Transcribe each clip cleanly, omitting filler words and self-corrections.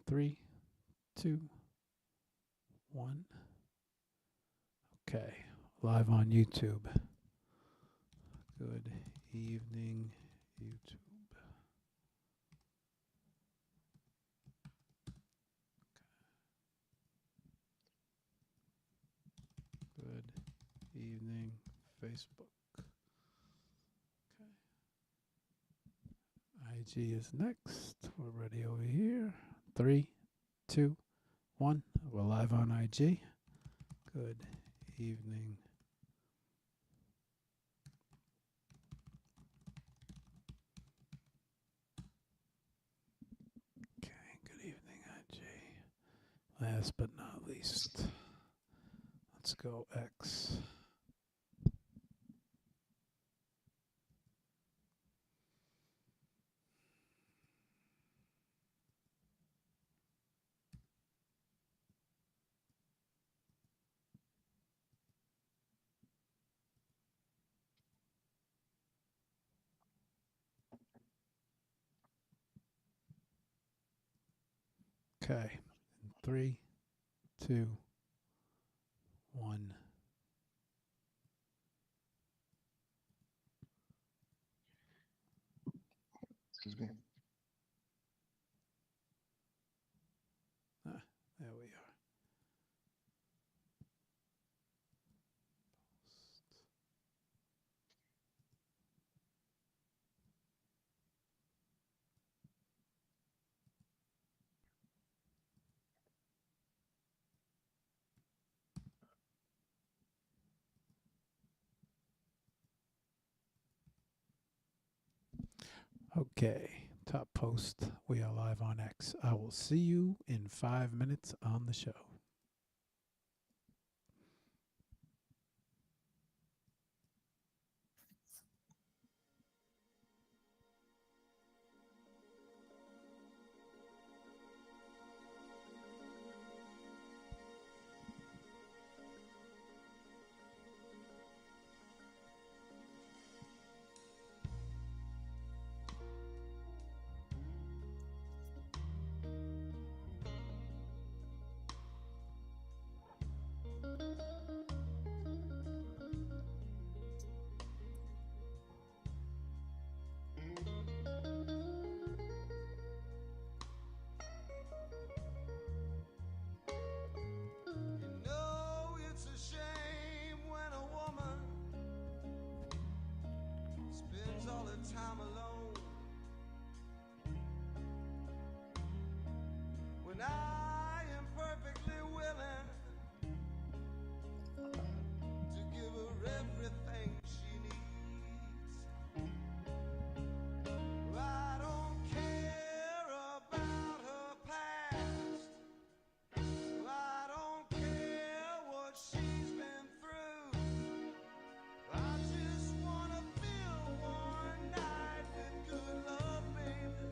3, 2, 1. Okay, live on YouTube. Good evening, YouTube. Good evening, Facebook. Okay. IG is next. We're ready over here. 3, 2, 1. We're live on IG. Good evening. Okay, good evening, IG. Last but not least, let's go X. Okay, 3, 2, 1. Excuse me. Ah, there we are. Okay, top post. We are live on X. I will see you in 5 minutes on the show. Time alone when I am perfectly willing to give her everything she needs. I don't care about her past. I don't care what she's been through. I just wanna feel one night with good love, baby.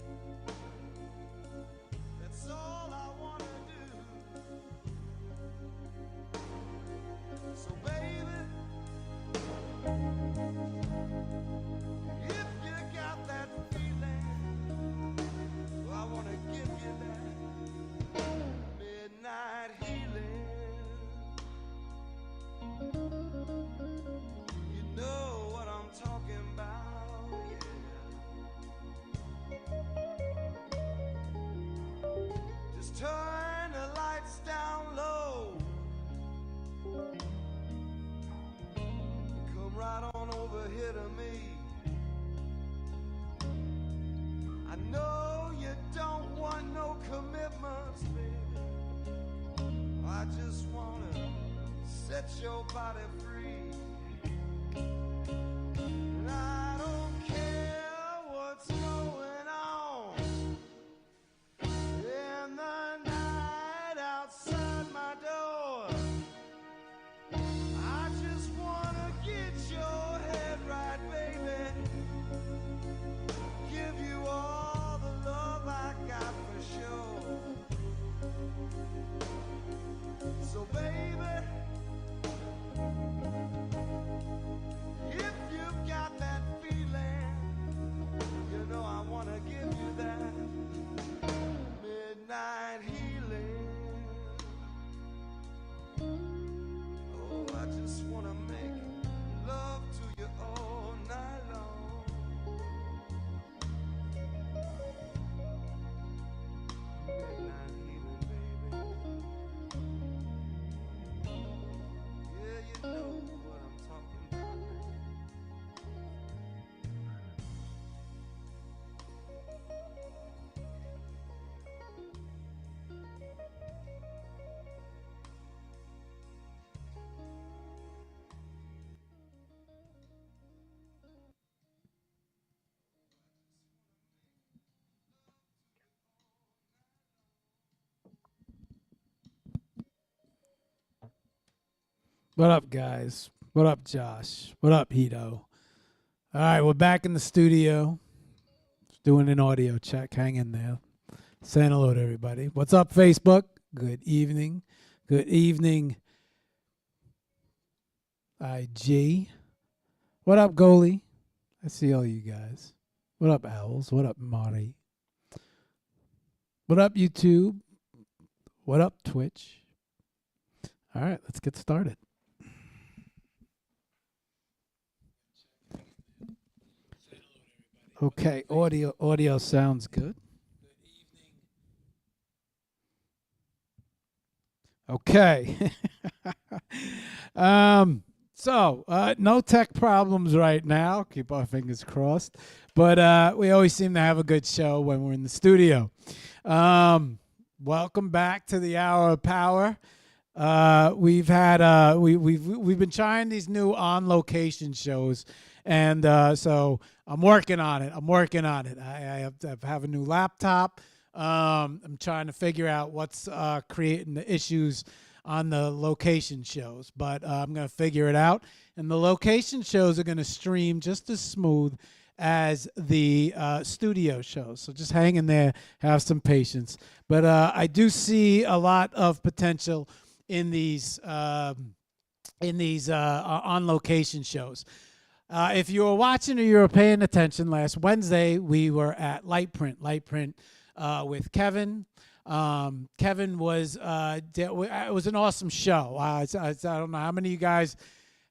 That's all I wanna do. So baby, if you got that feeling, I wanna give you that midnight healing. You know what I'm talking about, yeah. Just turn the lights down low. Come right on over here to me. I know you don't want no commitments, baby. I just wanna set your body free. And I don't care what's going on in the night outside my door. I just wanna get your head right, baby. Give you all the love I got for sure. So baby, What up, guys? What up, Josh? What up, Hito? All right, we're back in the studio doing an audio check. Hang in there. Saying hello to everybody. What's up, Facebook? Good evening. Good evening, IG. What up, Goalie? I see all you guys. What up, Owls? What up, Marty? What up, YouTube? What up, Twitch? All right, let's get started. Okay, audio sounds good. Okay. No tech problems right now. Keep our fingers crossed. But we always seem to have a good show when we're in the studio. Welcome back to the Hour of Power. We've been trying these new on location shows, and so I'm working on it. I have a new laptop. I'm trying to figure out what's creating the issues on the location shows, but I'm going to figure it out. And the location shows are going to stream just as smooth as the studio shows. So just hang in there, have some patience. But I do see a lot of potential in these on location shows. If you were watching or you were paying attention, last Wednesday we were at LightPrint with Kevin. Kevin was it was an awesome show. I don't know how many of you guys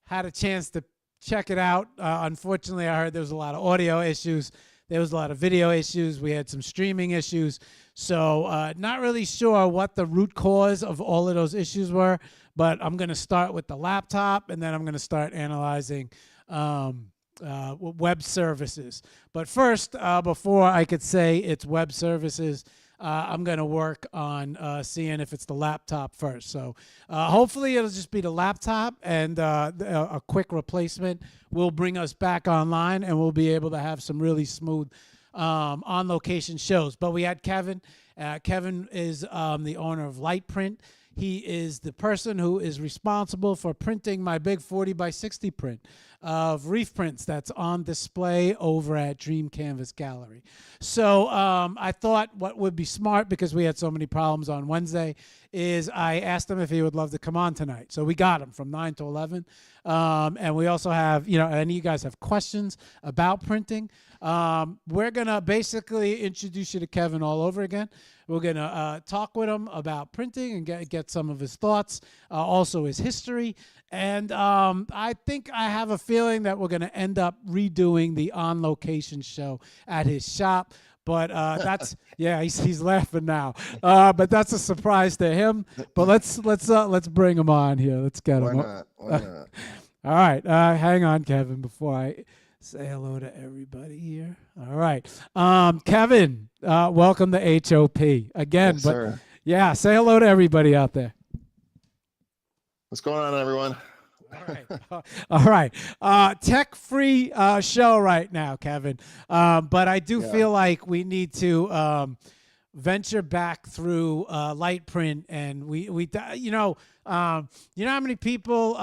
had a chance to check it out. Unfortunately, I heard there was a lot of audio issues. There was a lot of video issues. We had some streaming issues. So not really sure what the root cause of all of those issues were, but I'm going to start with the laptop, and then I'm going to start analyzing web services. But first, before I could say it's web services, I'm going to work on seeing if it's the laptop first. So hopefully it'll just be the laptop, and a quick replacement will bring us back online, and we'll be able to have some really smooth on-location shows. But we had Kevin. Kevin is the owner of LightPrint. He is the person who is responsible for printing my big 40 by 60 print of reef prints that's on display over at Dream Canvas Gallery. So I thought what would be smart, because we had so many problems on Wednesday, is I asked him if he would love to come on tonight. So we got him from 9 to 11. And we also have, any of you guys have questions about printing, we're going to basically introduce you to Kevin all over again. We're going to talk with him about printing and get some of his thoughts, also his history. And I think I have a feeling that we're going to end up redoing the on-location show at his shop. But that's he's laughing now. But that's a surprise to him. But let's bring him on here. Let's get him. Why not? All right. Hang on, Kevin, before I say hello to everybody here. All right. Kevin, welcome to HOP again. Yes, but sir. Yeah, say hello to everybody out there. What's going on, everyone? All right. Tech-free show right now, Kevin. But I do feel like we need to venture back through LightPrint, and we how many people?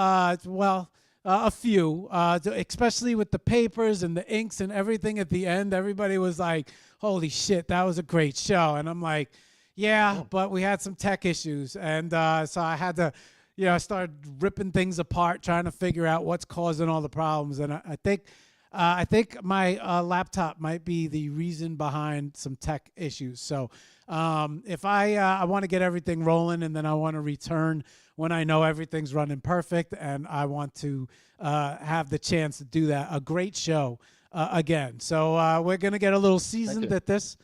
A few, especially with the papers and the inks and everything at the end. Everybody was like, "Holy shit, that was a great show!" And I'm like, "Yeah, but we had some tech issues," and so I had to. I started ripping things apart, trying to figure out what's causing all the problems. And I think my laptop might be the reason behind some tech issues. So if I want to get everything rolling, and then I want to return when I know everything's running perfect, and I want to have the chance to do that. A great show again. So we're going to get a little seasoned at this.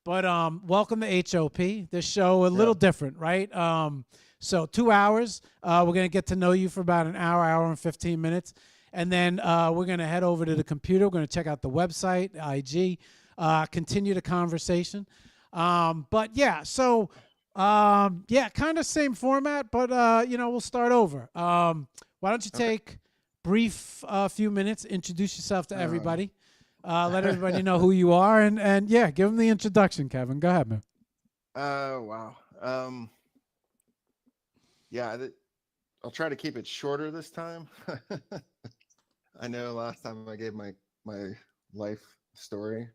But welcome to HOP. This show a little different, right? So 2 hours, we're going to get to know you for about an hour and 15 minutes. And then we're going to head over to the computer. We're going to check out the website, IG, continue the conversation. Kind of same format, but, we'll start over. Why don't you take brief few minutes, introduce yourself to everybody, let everybody know who you are, and give them the introduction, Kevin. Go ahead, man. Wow. I'll try to keep it shorter this time. I know last time I gave my life story.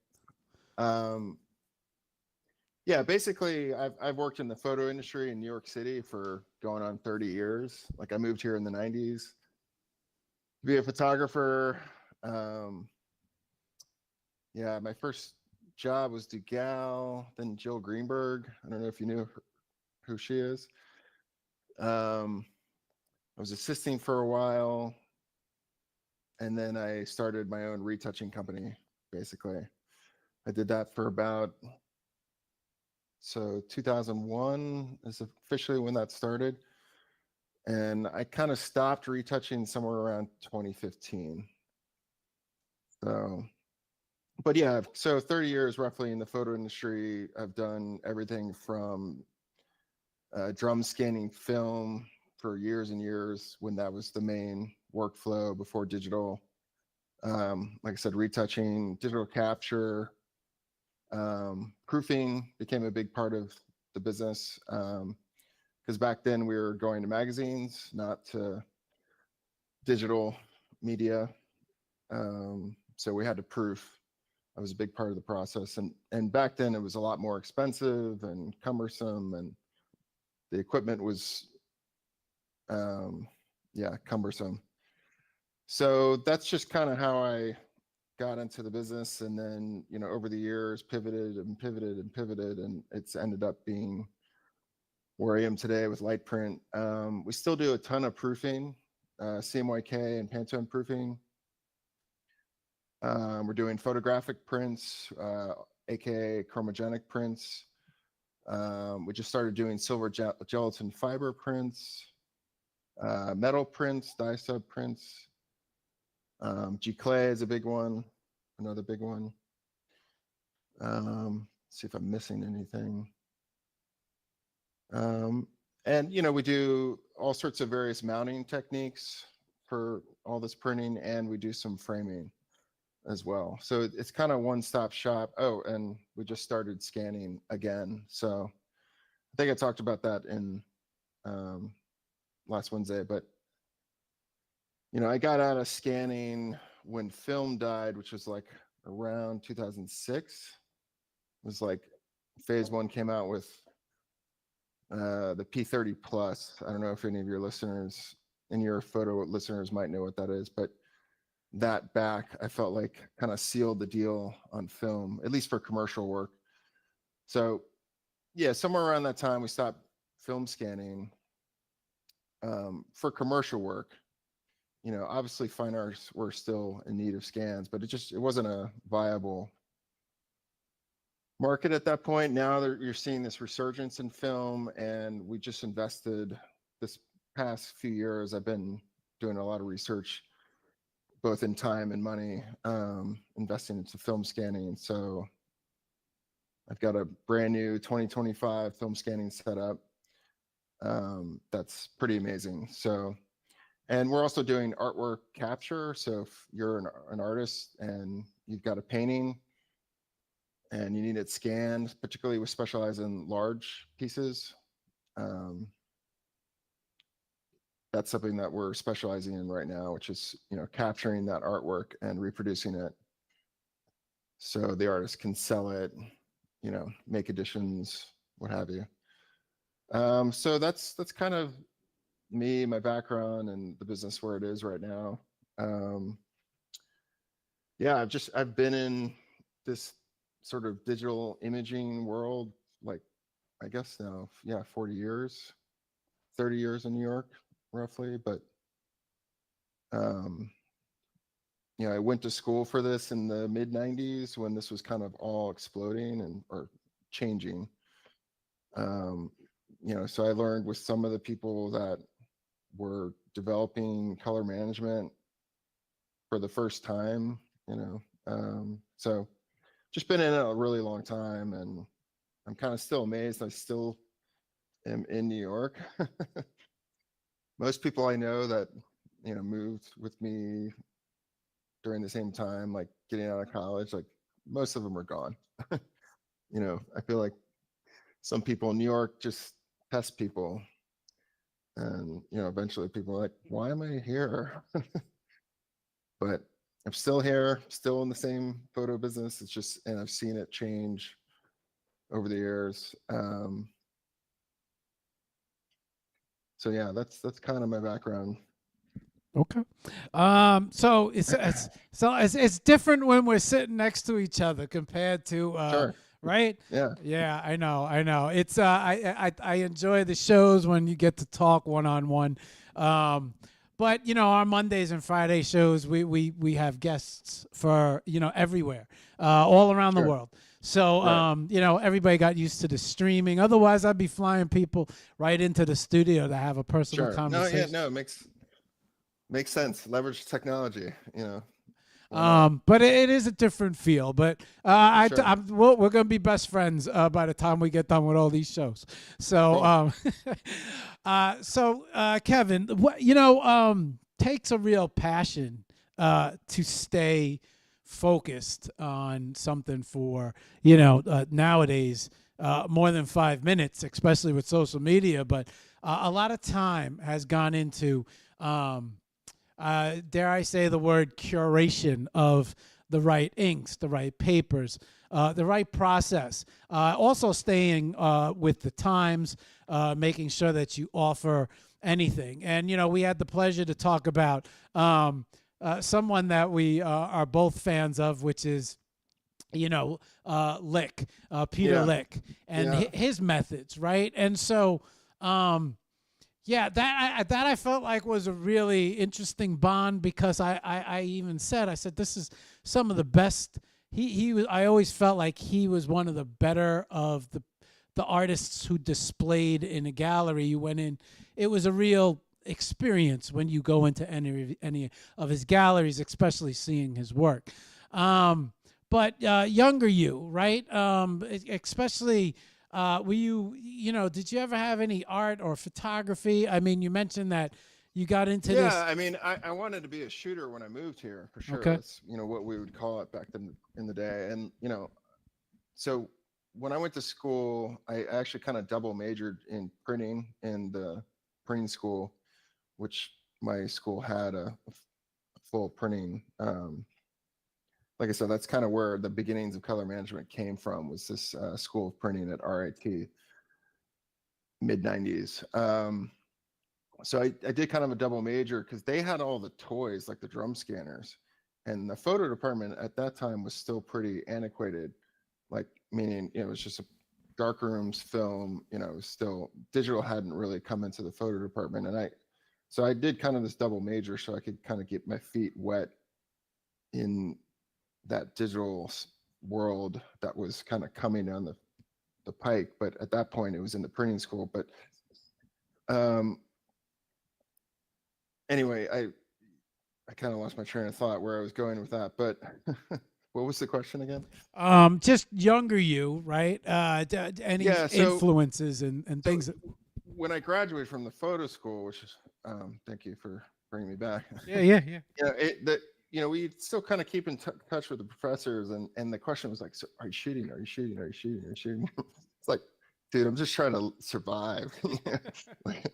Yeah, basically I've worked in the photo industry in New York City for going on 30 years. Like I moved here in the 90s to be a photographer. Um, yeah, my first job was Dugal, then Jill Greenberg. I don't know if you knew who she is. I was assisting for a while, and then I started my own retouching company, basically. I did that for about, so 2001 is officially when that started. And I kind of stopped retouching somewhere around 2015. So, but yeah, so 30 years roughly in the photo industry. I've done everything from drum scanning film for years and years when that was the main workflow before digital. Like I said, retouching, digital capture, proofing became a big part of the business because back then we were going to magazines, not to digital media. So we had to proof. That was a big part of the process. And back then it was a lot more expensive and cumbersome, and the equipment was, yeah, cumbersome. So that's just kind of how I got into the business. And then, you know, over the years, pivoted and pivoted and pivoted, and it's ended up being where I am today with LightPrint. We still do a ton of proofing, CMYK and Pantone proofing. We're doing photographic prints, aka chromogenic prints. We just started doing silver gelatin fiber prints, metal prints, dye sub prints. G-Clay is a big one, another big one. See if I'm missing anything. And you know, we do all sorts of various mounting techniques for all this printing, and we do some framing as well. So it's kind of one-stop shop. Oh, and we just started scanning again. So I think I talked about that in last Wednesday, but you know, I got out of scanning when film died, which was like around 2006. It was like phase one came out with the P30 Plus. I don't know if any of your listeners and your photo listeners might know what that is, but that back, I felt like kind of sealed the deal on film, at least for commercial work. So yeah, somewhere around that time, we stopped film scanning for commercial work. You know, obviously fine arts were still in need of scans, but it wasn't a viable market at that point. Now you're seeing this resurgence in film, and we just invested this past few years. I've been doing a lot of research, both in time and money, investing into film scanning. So I've got a brand new 2025 film scanning setup. That's pretty amazing. So, and we're also doing artwork capture. So if you're an artist and you've got a painting and you need it scanned, particularly we specialize in large pieces. That's something that we're specializing in right now, which is, you know, capturing that artwork and reproducing it so the artist can sell it, you know, make editions, what have you. So that's kind of me, my background, and the business where it is right now. Yeah, I've been in this sort of digital imaging world, like, I guess now, yeah, 40 years, 30 years in New York, roughly. But, you know, I went to school for this in the mid 90s when this was kind of all exploding or changing. You know, so I learned with some of the people that were developing color management for the first time, you know. So just been in it a really long time, and I'm kind of still amazed I still am in New York. Most people I know that, you know, moved with me during the same time, like getting out of college, like most of them are gone. You know, I feel like some people in New York just test people. And, eventually people are like, why am I here? But I'm still here, still in the same photo business. It's just, and I've seen it change over the years. So yeah, that's kind of my background. Okay. So it's different when we're sitting next to each other compared to Sure. right? Yeah. Yeah, I know. It's I enjoy the shows when you get to talk one on one. But our Mondays and Friday shows, we have guests for everywhere, all around the Sure. world. So Right. everybody got used to the streaming. Otherwise, I'd be flying people right into the studio to have a personal Sure. No, yeah, conversation. no, it makes sense. Leverage technology, why not? But it is a different feel. But Sure. we're gonna be best friends by the time we get done with all these shows. So, Cool. Kevin, what takes a real passion to stay focused on something for nowadays more than 5 minutes, especially with social media. But a lot of time has gone into dare I say the word curation of the right inks, the right papers, the right process. Also staying with the times, making sure that you offer anything. And, we had the pleasure to talk about someone that we are both fans of, which is Lick, Peter Yeah. Lick, and Yeah. his methods, right? And so, yeah, that I felt like was a really interesting bond because I even said, I said, this is some of the best. He was. I always felt like he was one of the better of the artists who displayed in a gallery. You went in, it was a real experience when you go into any of his galleries, especially seeing his work. But younger you, right? Especially were did you ever have any art or photography? I mean, you mentioned that you got into Yeah, this. I mean, I wanted to be a shooter when I moved here for sure. Okay. That's, what we would call it back then in the day. And, so when I went to school, I actually kind of double majored in printing in the printing school, which my school had a full printing. Like I said, that's kind of where the beginnings of color management came from, was this school of printing at RIT, mid 90s. So I did kind of a double major because they had all the toys like the drum scanners, and the photo department at that time was still pretty antiquated, like meaning it was just a dark rooms, film, still digital hadn't really come into the photo department. And so I did kind of this double major so I could kind of get my feet wet in that digital world that was kind of coming down the pike. But at that point it was in the printing school. But um anyway, I kind of lost my train of thought where I was going with that, but what was the question again? Just younger you, right? Any Yeah, influences and so things. when I graduated from the photo school, which is thank you for bringing me back. Yeah. We still kind of keep in touch with the professors, and the question was like, so are you shooting? Are you shooting? Are you shooting? Are you shooting? It's like, dude, I'm just trying to survive. Like,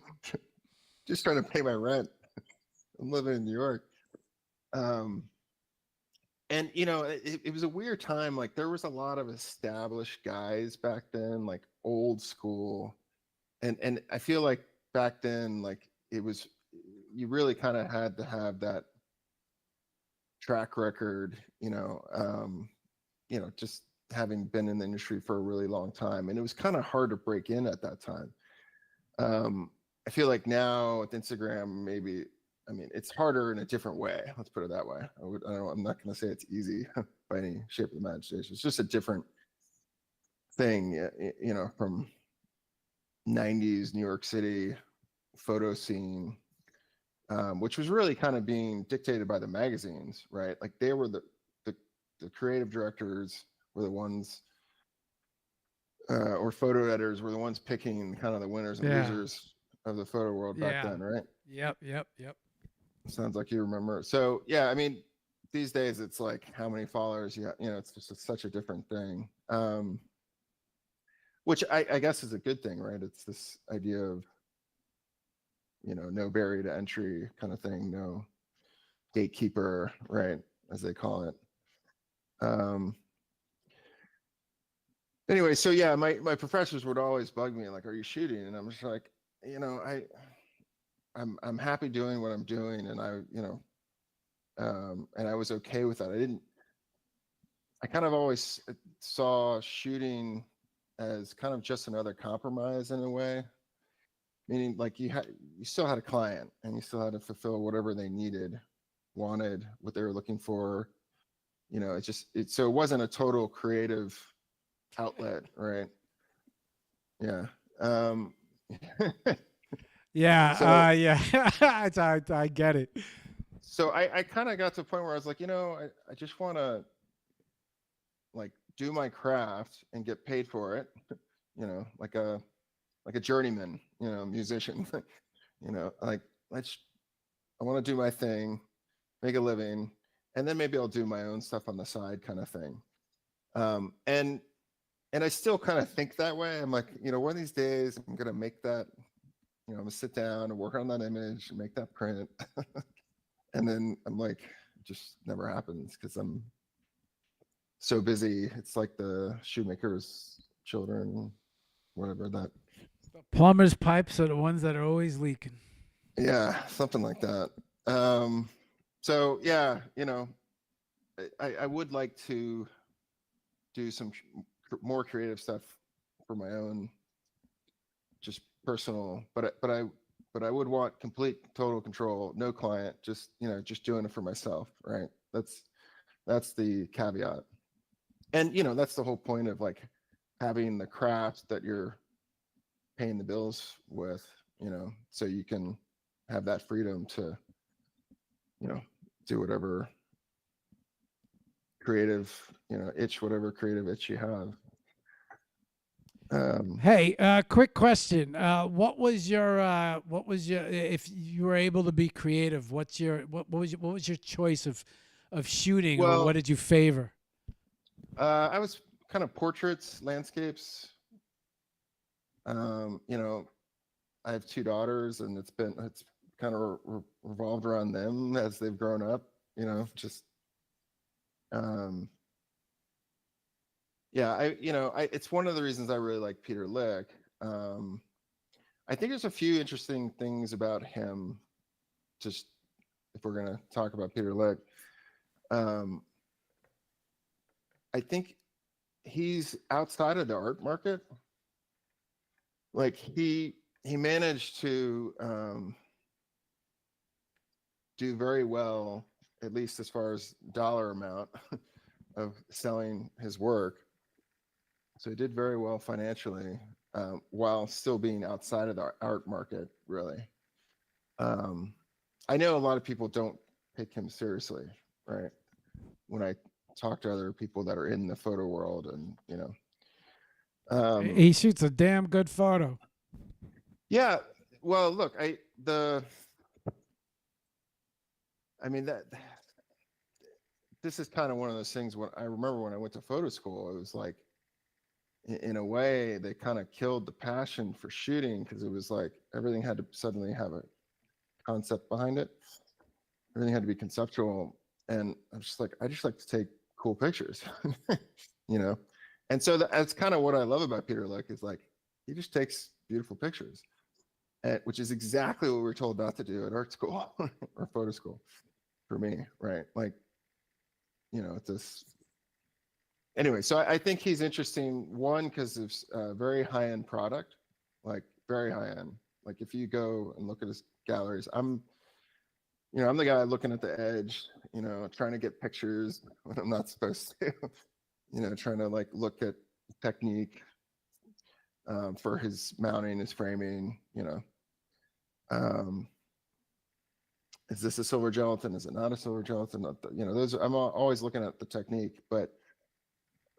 just trying to pay my rent. I'm living in New York. And it was a weird time. Like there was a lot of established guys back then, like old school, and I feel like back then, like it was, you really kind of had to have that track record, just having been in the industry for a really long time, and it was kind of hard to break in at that time. I feel like now with Instagram, maybe, I mean, it's harder in a different way. Let's put it that way. I'm not going to say it's easy by any shape of the imagination. It's just a different thing, from 90s New York City photo scene, which was really kind of being dictated by the magazines, right? Like they were the creative directors were the ones, or photo editors were the ones picking kind of the winners and Yeah. losers of the photo world back Yeah. then, right? Yep. Sounds like you remember. So yeah, I mean, these days it's like how many followers you have, it's just such a different thing. Which I guess is a good thing, right? It's this idea of no barrier to entry kind of thing, no gatekeeper, right, as they call it. Anyway, so yeah, my professors would always bug me like, "Are you shooting?" And I'm just like, I'm happy doing what I'm doing, and and I was okay with that. I kind of always saw shooting as kind of just another compromise in a way, meaning like you still had a client and you still had to fulfill whatever they wanted, what they were looking for. So it wasn't a total creative outlet, right? Yeah. Yeah, So yeah, I get it. so I kind of got to a point where I was like, I just want to like do my craft and get paid for it, like a journeyman, musician, like I want to do my thing, make a living, and then maybe I'll do my own stuff on the side kind of thing. And I still kind of think that way. I'm like, one of these days I'm going to make that, I'm going to sit down and work on that image and make that print. And then I'm like, it just never happens because I'm so busy. It's like the shoemaker's children, whatever that. Plumber's pipes are the ones that are always leaking. Yeah, something like that. So yeah, I would like to do some more creative stuff for my own, just personal. But I would want complete total control, no client, just just doing it for myself, right? That's the caveat. And that's the whole point of like having the craft that you're paying the bills with, so you can have that freedom to do whatever creative, whatever creative itch you have. Hey, quick question. What was your, if you were able to be creative, what was your choice of shooting, or what Well, did you favor? I was kind of portraits, landscapes. um, you know I have two daughters, and it's kind of revolved around them as they've grown up. Just um, yeah, it's one of the reasons I really like Peter Lick. Um, I think there's a few interesting things about him. Just if we're gonna talk about Peter Lick, um, I think he's outside of the art market. Like he managed to do very well, at least as far as dollar amount of selling his work. So he did very well financially, while still being outside of the art market, really. Um, I know a lot of people don't take him seriously, right? When I talk to other people that are in the photo world, and He shoots a damn good photo. yeah. Well, look, I mean that this is kind of one of those things. When I remember when I went to photo school, it was like, in a way, they kind of killed the passion for shooting, because it was like everything had to suddenly have a concept behind it. Everything had to be conceptual, and I just like to take cool pictures, you know. And so that's kind of what I love about Peter Lick, is like he just takes beautiful pictures, which is exactly what we're told not to do at art school or photo school, for me, right? Like, it's this. Anyway, so I think he's interesting. One, because it's a very high end product, like very high end. Like if you go and look at his galleries, I'm the guy looking at the edge, trying to get pictures when I'm not supposed to, trying to like look at technique, for his mounting, his framing, um, is this a silver gelatin? Is it not a silver gelatin? Those, I'm always looking at the technique, but,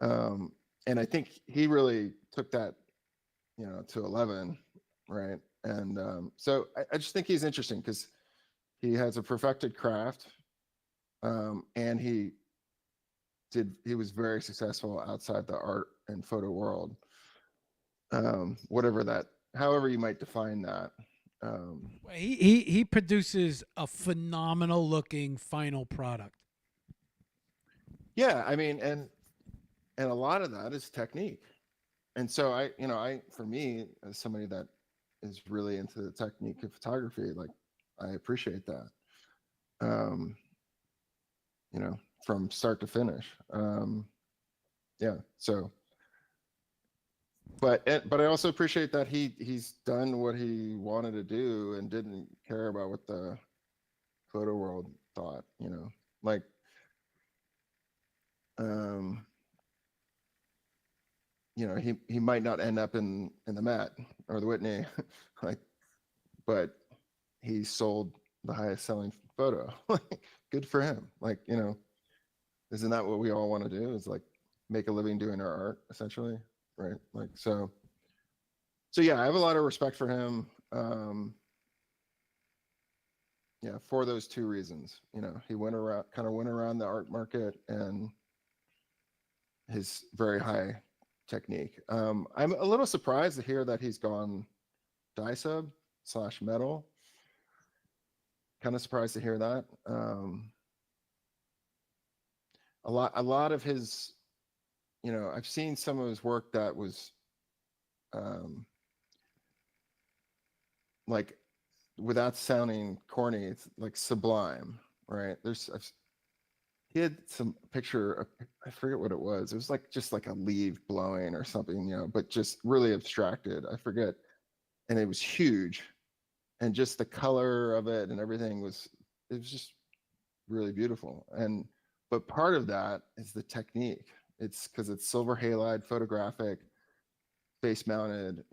and I think he really took that, to 11, right? And so I just think he's interesting because he has a perfected craft, and he was very successful outside the art and photo world, however you might define that. He produces a phenomenal looking final product. Yeah, I mean, and a lot of that is technique. And so for me, as somebody that is really into the technique of photography, like I appreciate that. Um, from start to finish. Yeah. So, but I also appreciate that he's done what he wanted to do and didn't care about what the photo world thought. Like, um, he might not end up in the Met or the Whitney, like, but he sold the highest selling photo. Good for him. Like, isn't that what we all want to do? Is like make a living doing our art, essentially, right? Like, so yeah, I have a lot of respect for him. Yeah, for those two reasons. He went around the art market and his very high technique. I'm a little surprised to hear that he's gone dye sub / metal. Kind of surprised to hear that. A lot of his, I've seen some of his work that was like, without sounding corny, it's like sublime, right? He had some picture, I forget what it was. It was like just like a leaf blowing or something, but just really abstracted. I forget. And it was huge. And just the color of it and everything was just really beautiful. But part of that is the technique. It's because it's silver halide, photographic, face mounted,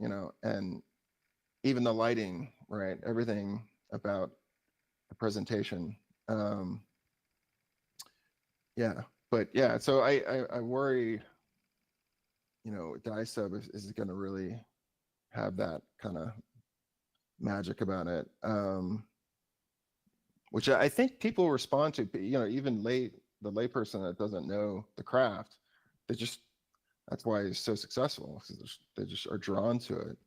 and even the lighting, right? Everything about the presentation. Yeah, but yeah, so I worry, dye sub is going to really have that kind of magic about it, which I think people respond to. Even the layperson that doesn't know the craft, that's why he's so successful, because they just are drawn to it.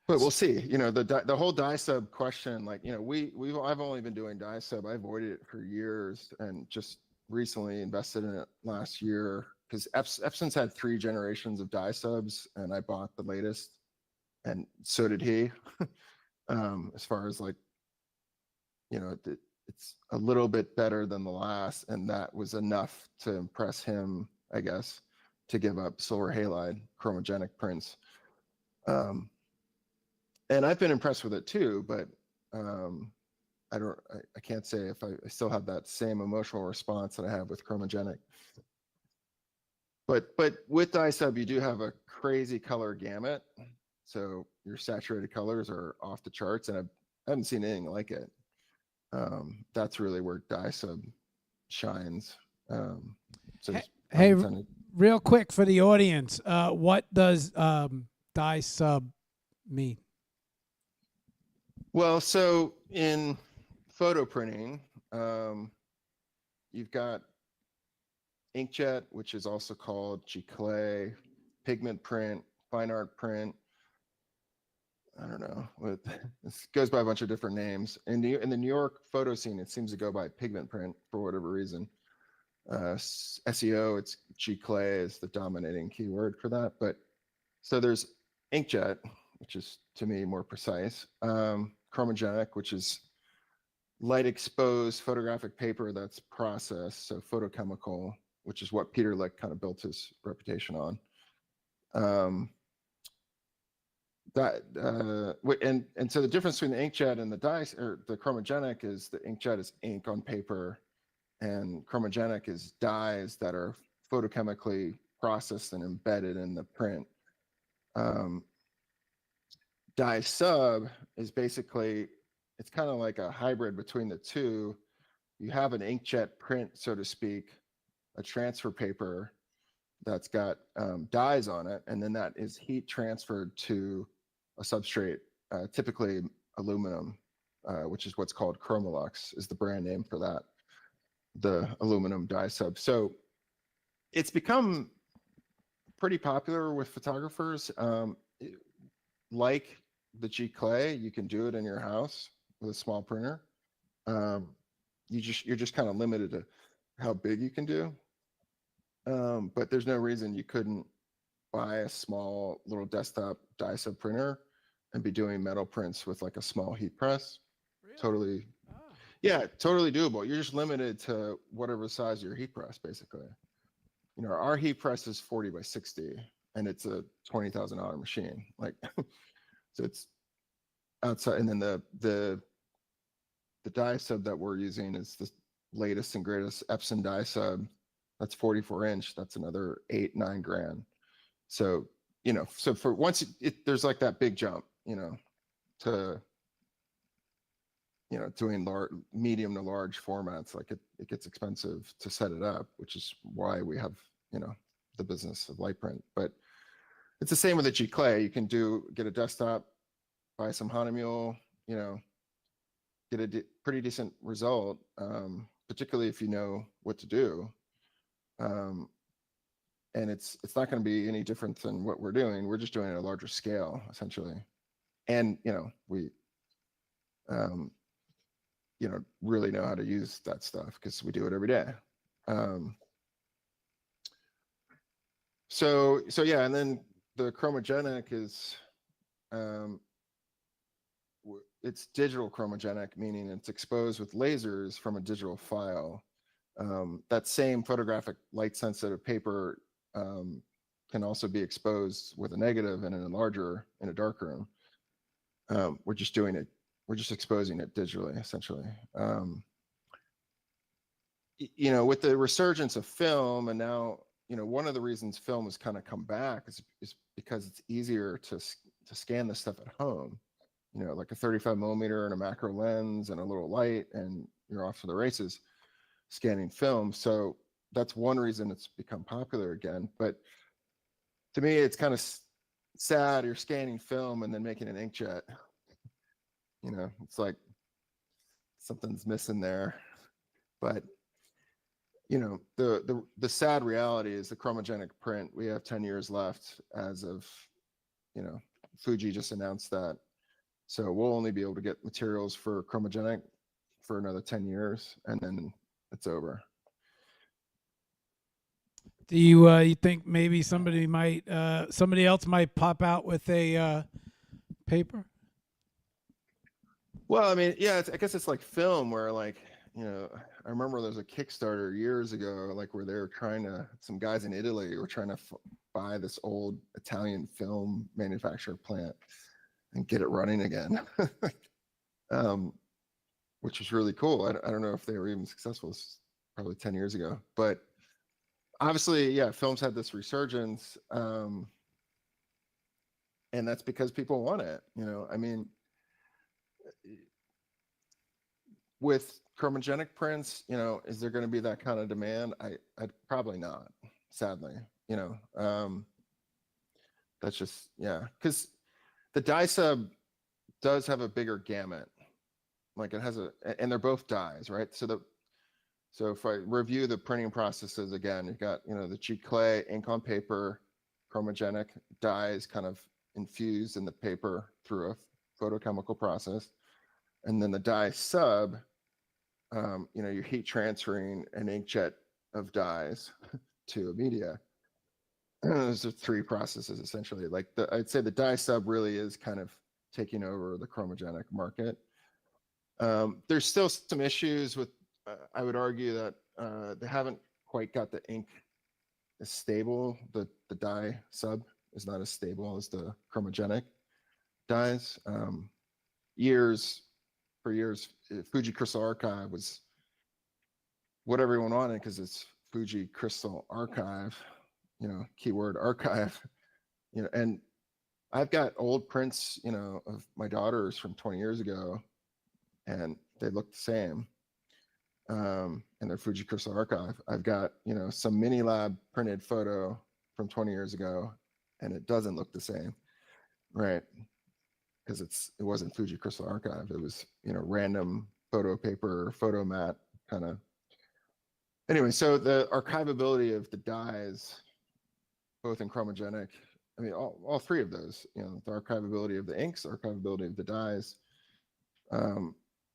But we'll see. The whole dye sub question, like, I've only been doing dye sub. I avoided it for years and just recently invested in it last year because Epson's had 3 generations of dye subs, and I bought the latest, and so did he. As far as like, it's a little bit better than the last, and that was enough to impress him, I guess, to give up silver halide chromogenic prints. And I've been impressed with it too, but I can't say if I still have that same emotional response that I have with chromogenic. But with dye sub, you do have a crazy color gamut. So your saturated colors are off the charts, and I haven't seen anything like it. That's really where dye sub shines. Hey, real quick for the audience, what does dye sub mean? Well, so in photo printing, you've got inkjet, which is also called giclée, pigment print, fine art print. I don't know. This goes by a bunch of different names. In the New York photo scene, it seems to go by pigment print for whatever reason. SEO, it's giclée is the dominating keyword for that. But so there's inkjet, which is to me more precise. Chromogenic, which is light exposed photographic paper that's processed, so photochemical, which is what Peter Lick kind of built his reputation on. And so the difference between the inkjet and the dye, or the chromogenic, is the inkjet is ink on paper, and chromogenic is dyes that are photochemically processed and embedded in the print. Dye sub is basically, it's kind of like a hybrid between the two. You have an inkjet print, so to speak, a transfer paper that's got dyes on it, and then that is heat transferred to a substrate, typically aluminum, which is what's called Chromolux, is the brand name for that, the aluminum dye sub. So it's become pretty popular with photographers. Like the G Clay, you can do it in your house with a small printer. You're just kind of limited to how big you can do. But there's no reason you couldn't buy a small little desktop die sub printer and be doing metal prints with like a small heat press. Really? Totally, Oh. yeah, totally doable. You're just limited to whatever size your heat press, basically. You know, our heat press is 40 by 60, and it's a $20,000 machine. Like, so it's outside. And then the die sub that we're using is the latest and greatest Epson die sub. That's 44-inch. That's another 8-9 grand. So, you know, so for once there's like that big jump, you know, to, you know, doing medium to large formats, like it gets expensive to set it up, which is why we have, you know, the business of LightPrint. But it's the same with the G Clay. You can get a desktop, buy some Hanemule, you know, get a pretty decent result, particularly if you know what to do. And it's not going to be any different than what we're doing. We're just doing it at a larger scale, essentially. And, you know, we, you know, really know how to use that stuff because we do it every day. So yeah, and then the chromogenic is, it's digital chromogenic, meaning it's exposed with lasers from a digital file. That same photographic light sensitive paper can also be exposed with a negative and in a dark room. We're just exposing it digitally, essentially. You know, with the resurgence of film, and now, you know, one of the reasons film has kind of come back is because it's easier to scan this stuff at home. You know, like a 35 millimeter and a macro lens and a little light, and you're off to the races scanning film. So that's one reason it's become popular again. But to me, it's kind of sad. You're scanning film and then making an inkjet. You know, it's like something's missing there. But you know, the sad reality is the chromogenic print. We have 10 years left as of, you know, Fuji just announced that. So we'll only be able to get materials for chromogenic for another 10 years, and then it's over. Do you think maybe somebody else might pop out with a paper? Well, I mean, yeah, I guess it's like film where, like, you know, I remember there was a Kickstarter years ago, like where they were some guys in Italy were trying to buy this old Italian film manufacturer plant and get it running again, which was really cool. I don't know if they were even successful. This was probably 10 years ago, but obviously, yeah, film's had this resurgence, and that's because people want it. You know, I mean, with chromogenic prints, you know, is there going to be that kind of demand? I'd probably not, sadly. You know, that's just, yeah, because the die sub does have a bigger gamut. Like it has and they're both dyes, right? So if I review the printing processes again, you've got, you know, the G Clay, ink on paper, chromogenic dyes kind of infused in the paper through a photochemical process. And then the die sub, you know, you're heat transferring an inkjet of dyes to a media. Those are three processes essentially. Like I'd say the die sub really is kind of taking over the chromogenic market. There's still some issues with, I would argue that they haven't quite got the ink as stable. The dye sub is not as stable as the chromogenic dyes. For years, Fuji Crystal Archive was what everyone wanted because it's Fuji Crystal Archive, you know, keyword archive, you know, and I've got old prints, you know, of my daughters from 20 years ago, and they look the same. And they're Fuji Crystal Archive. I've got, you know, some mini lab printed photo from 20 years ago, and it doesn't look the same, right? Because it wasn't Fuji Crystal Archive. It was, you know, random photo paper, photo mat kind of. Anyway, so the archivability of the dyes, both in chromogenic. I mean, all three of those, you know, the archivability of the inks, archivability of the dyes,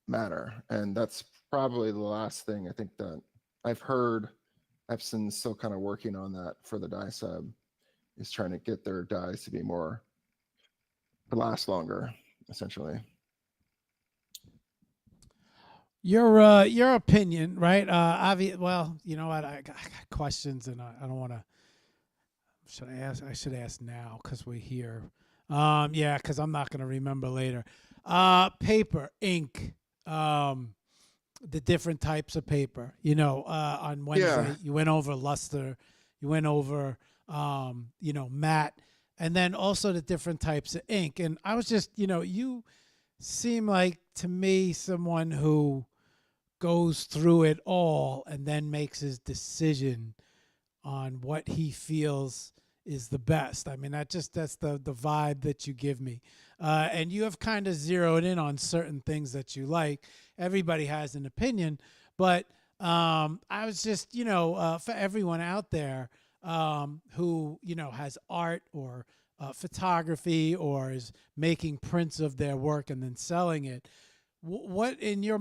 matter. And that's probably the last thing I think that I've heard Epson's still kind of working on that for the dye sub, is trying to get their dyes to be more, to last longer, essentially. Your opinion, right? Well, you know what? I got questions, and I don't want to. Should I ask? I should ask now because we're here. Yeah, because I'm not gonna remember later. Paper, ink, the different types of paper. You know, on Wednesday Yeah. you went over luster, you went over, matte, and then also the different types of ink. And I was just, you seem like to me someone who goes through it all and then makes his decision on what he feels is the best. I mean, that's the vibe that you give me. And you have kind of zeroed in on certain things that you like. Everybody has an opinion, but I was just, for everyone out there who, has art or photography or is making prints of their work and then selling it, what in your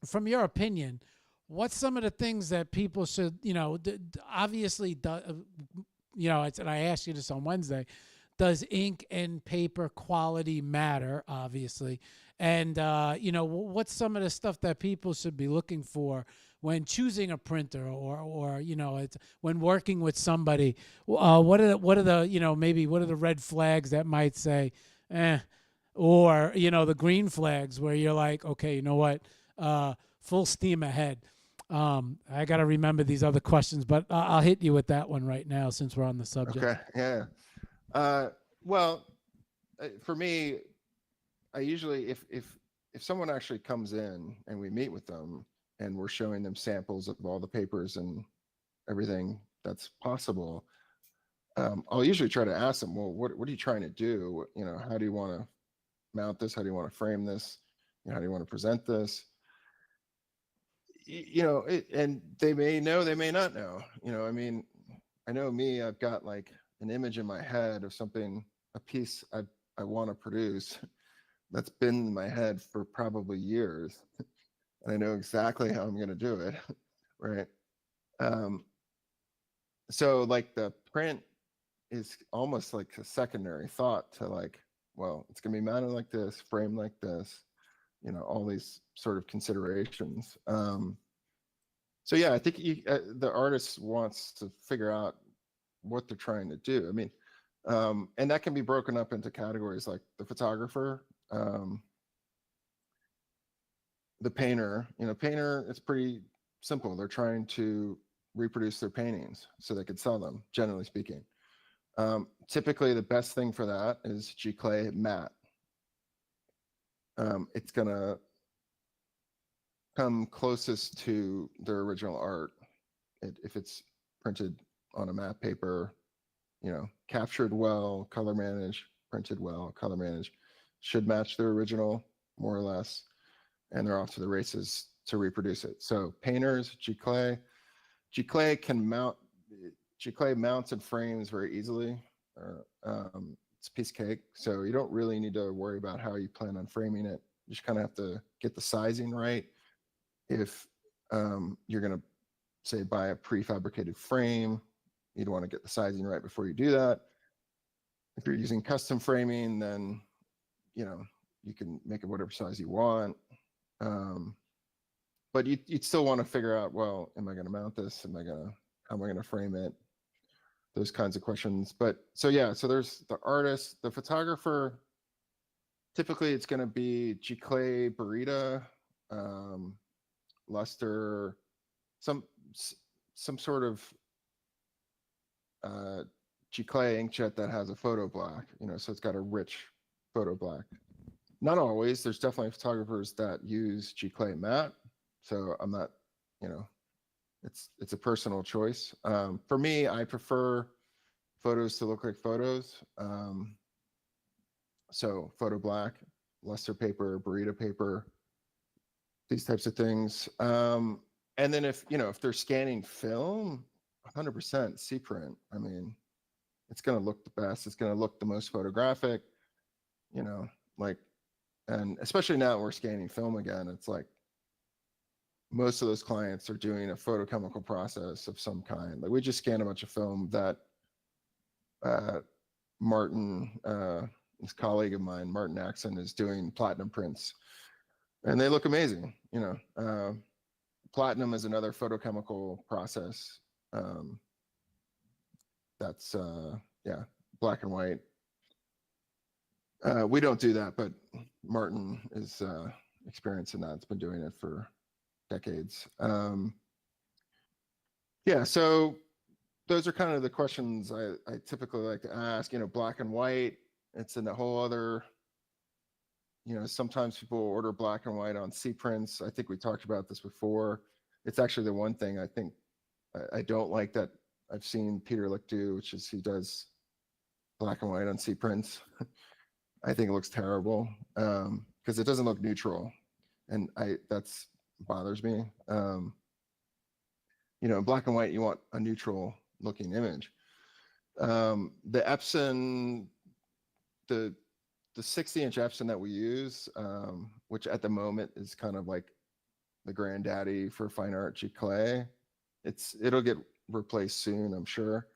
from your opinion, what's some of the things that people should, obviously, and I asked you this on Wednesday, does ink and paper quality matter, obviously? And, what's some of the stuff that people should be looking for when choosing a printer or it's when working with somebody? What are the, maybe what are the red flags that might say, or, the green flags where you're like, okay, you know what? Full steam ahead. I got to remember these other questions, but I'll hit you with that one right now since we're on the subject. Okay. Yeah. Well, for me, I usually, if someone actually comes in and we meet with them and we're showing them samples of all the papers and everything that's possible, I'll usually try to ask them, well, what are you trying to do? How do you want to mount this? How do you want to frame this? How do you want to present this? And they may know, they may not know. I mean, I know me, I've got like an image in my head of something, a piece I want to produce that's been in my head for probably years. And I know exactly how I'm going to do it. Right. So like the print is almost like a secondary thought to like, well, it's going to be mounted like this, framed like this, all these sort of considerations. So yeah, I think the artist wants to figure out what they're trying to do. I mean, and that can be broken up into categories like the photographer, the painter. Painter, it's pretty simple. They're trying to reproduce their paintings so they could sell them, generally speaking. Typically, the best thing for that is Giclée matte. It's going to come closest to their original art if it's printed on a matte paper, captured well, color managed, printed well, color managed, should match their original more or less, and they're off to the races to reproduce it. So painters, Giclée mounts and frames very easily. It's a piece of cake, so you don't really need to worry about how you plan on framing it. You just kind of have to get the sizing right. If you're going to say buy a prefabricated frame, you'd want to get the sizing right before you do that. If you're using custom framing, then you can make it whatever size you want. But you'd still want to figure out, well, am I going to mount this? How am I going to frame it? Those kinds of questions. But so there's the artist, the photographer. Typically, it's going to be Giclée, Burita, luster, some sort of Giclée inkjet that has a photo black, so it's got a rich photo black. Not always. There's definitely photographers that use Giclée matte. So I'm not, it's a personal choice. For me, I prefer photos to look like photos. So photo black, luster paper, Burita paper, these types of things. And then if they're scanning film, 100% C print. I mean, it's going to look the best. It's going to look the most photographic, you know, like, and especially now we're scanning film again. It's like most of those clients are doing a photochemical process of some kind. Like we just scanned a bunch of film that Martin, this colleague of mine, Martin Axon, is doing platinum prints, and they look amazing. You know, platinum is another photochemical process. That's yeah, black and white. We don't do that, but Martin is experienced in that. It's been doing it for decades. Yeah, so those are kind of the questions I typically like to ask. You know, black and white, it's in a whole other, you know, sometimes people order black and white on C prints. I think we talked about this before. It's actually the one thing I think I don't like that I've seen Peter Lick do, which is he does black and white on C prints. I think it looks terrible because it doesn't look neutral, and that's bothers me. You know, in black and white, you want a neutral looking image. The Epson, the 60-inch Epson that we use, which at the moment is kind of like the granddaddy for fine art Giclée. It'll get replaced soon, I'm sure,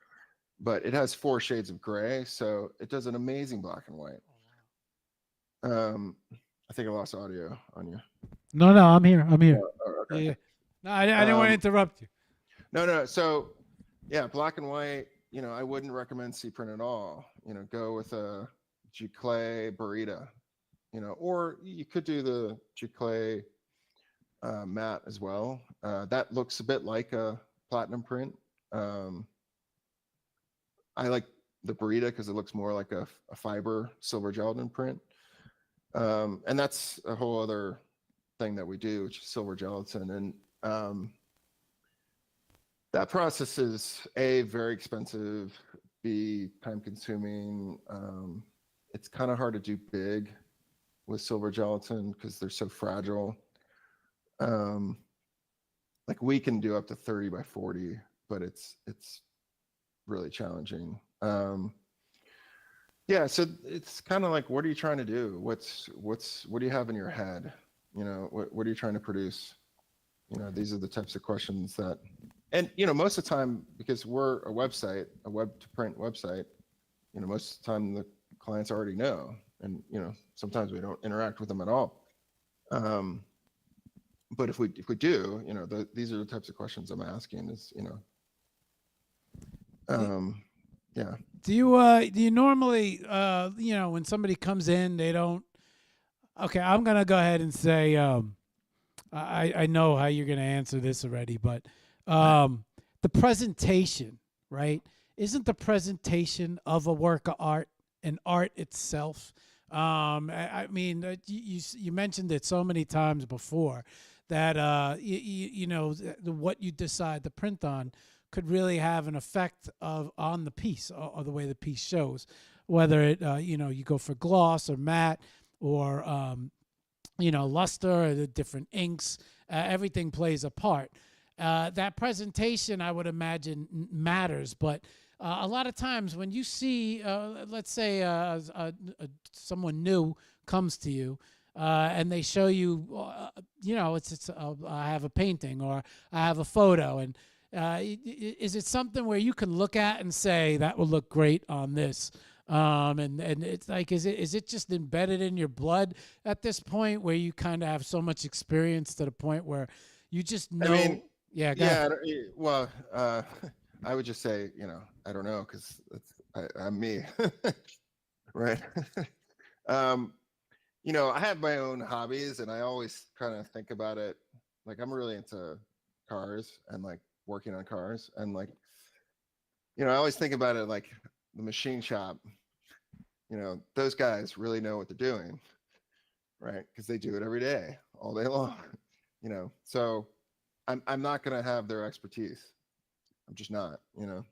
but it has 4 shades of gray, so it does an amazing black and white. I think I lost audio on you. No, I'm here. I'm here. Oh, okay. Yeah. No, I didn't want to interrupt you. No. So, yeah, black and white. You know, I wouldn't recommend C print at all. You know, go with a Giclée Burrita. You know, or you could do the Giclée matte as well. That looks a bit like a platinum print. I like the Burrita because it looks more like a fiber silver gelatin print. And that's a whole other thing that we do, which is silver gelatin. And that process is A, very expensive, B, time consuming. It's kind of hard to do big with silver gelatin because they're so fragile. Like we can do up to 30 by 40, but it's really challenging. Yeah, so it's kind of like, what are you trying to do? What do you have in your head? You know, what are you trying to produce? You know, these are the types of questions that, and you know, most of the time, because we're a website, a web to print website, you know, most of the time the clients already know, and you know, sometimes we don't interact with them at all. But if we do, you know, these are the types of questions I'm asking. Is you know, yeah. Do you normally you know, when somebody comes in, they don't? Okay, I'm gonna go ahead and say I know how you're gonna answer this already, but the presentation, right? Isn't the presentation of a work of art an art itself? I mean, you mentioned it so many times before that you know, what you decide to print on could really have an effect on the piece or the way the piece shows, whether it you know, you go for gloss or matte or you know, luster or the different inks. Everything plays a part. That presentation, I would imagine, matters, but a lot of times when you see, let's say, someone new comes to you and they show you, you know, I have a painting or I have a photo, and is it something where you can look at and say that will look great on this? And it's like, is it just embedded in your blood at this point where you kind of have so much experience to the point where you just know? I mean, yeah, yeah. Well, I would just say, you know, I don't know, because I'm me, right? You know, I have my own hobbies, and I always kind of think about it. Like, I'm really into cars and like working on cars, and like, you know, I always think about it like the machine shop. You know, those guys really know what they're doing, right? Because they do it every day, all day long. You know, so I'm not gonna have their expertise. I'm just not. You know,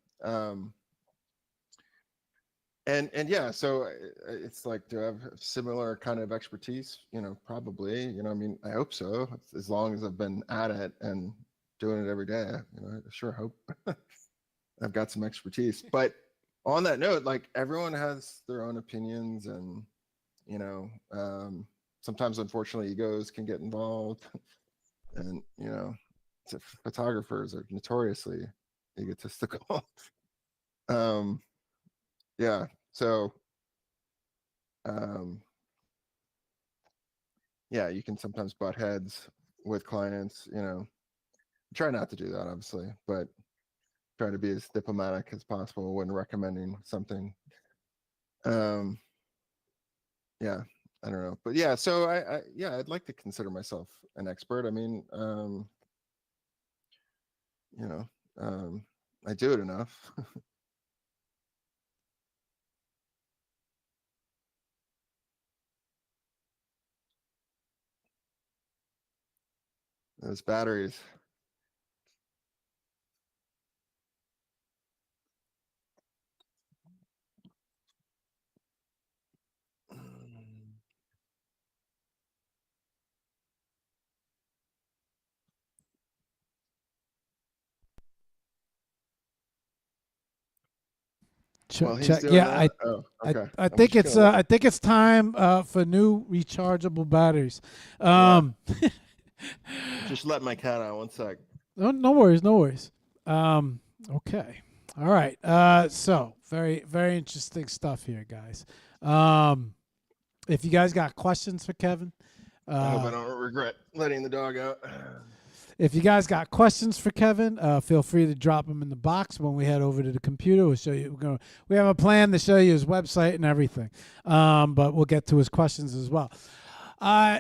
and yeah, so it's like, do I have similar kind of expertise? You know, probably. You know, I mean, I hope so. As long as I've been at it and doing it every day, you know, I sure hope. I've got some expertise. But on that note, like everyone has their own opinions, and you know, sometimes unfortunately egos can get involved, and you know, photographers are notoriously egotistical. Yeah, so yeah, you can sometimes butt heads with clients, you know. Try not to do that, obviously, but try to be as diplomatic as possible when recommending something. Um, yeah, I don't know, but yeah, so yeah, I'd like to consider myself an expert. I mean, you know, I do it enough. Those batteries. Well, he's Check. doing Yeah, that. Oh, okay. I I'm think just it's gonna look. I think it's time for new rechargeable batteries. Yeah, just let my cat out 1 sec. No worries, no worries. Um, okay, all right. So very interesting stuff here, guys. If you guys got questions for Kevin, I hope I uh, don't regret letting the dog out. if you guys got questions for Kevin, feel free to drop them in the box when we head over to the computer. We'll show you. We have a plan to show you his website and everything, but we'll get to his questions as well.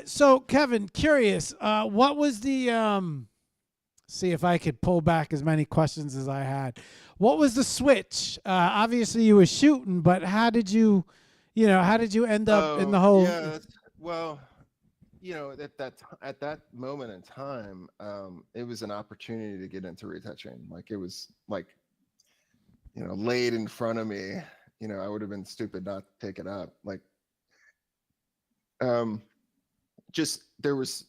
So Kevin, curious, what was the see if I could pull back as many questions as I had. What was the switch? Obviously you were shooting, but how did you end up in Oh, the whole? yeah. Well, you know, at that moment in time, it was an opportunity to get into retouching. Like it was like, you know, laid in front of me. You know, I would have been stupid not to take it up. Like, um, just there was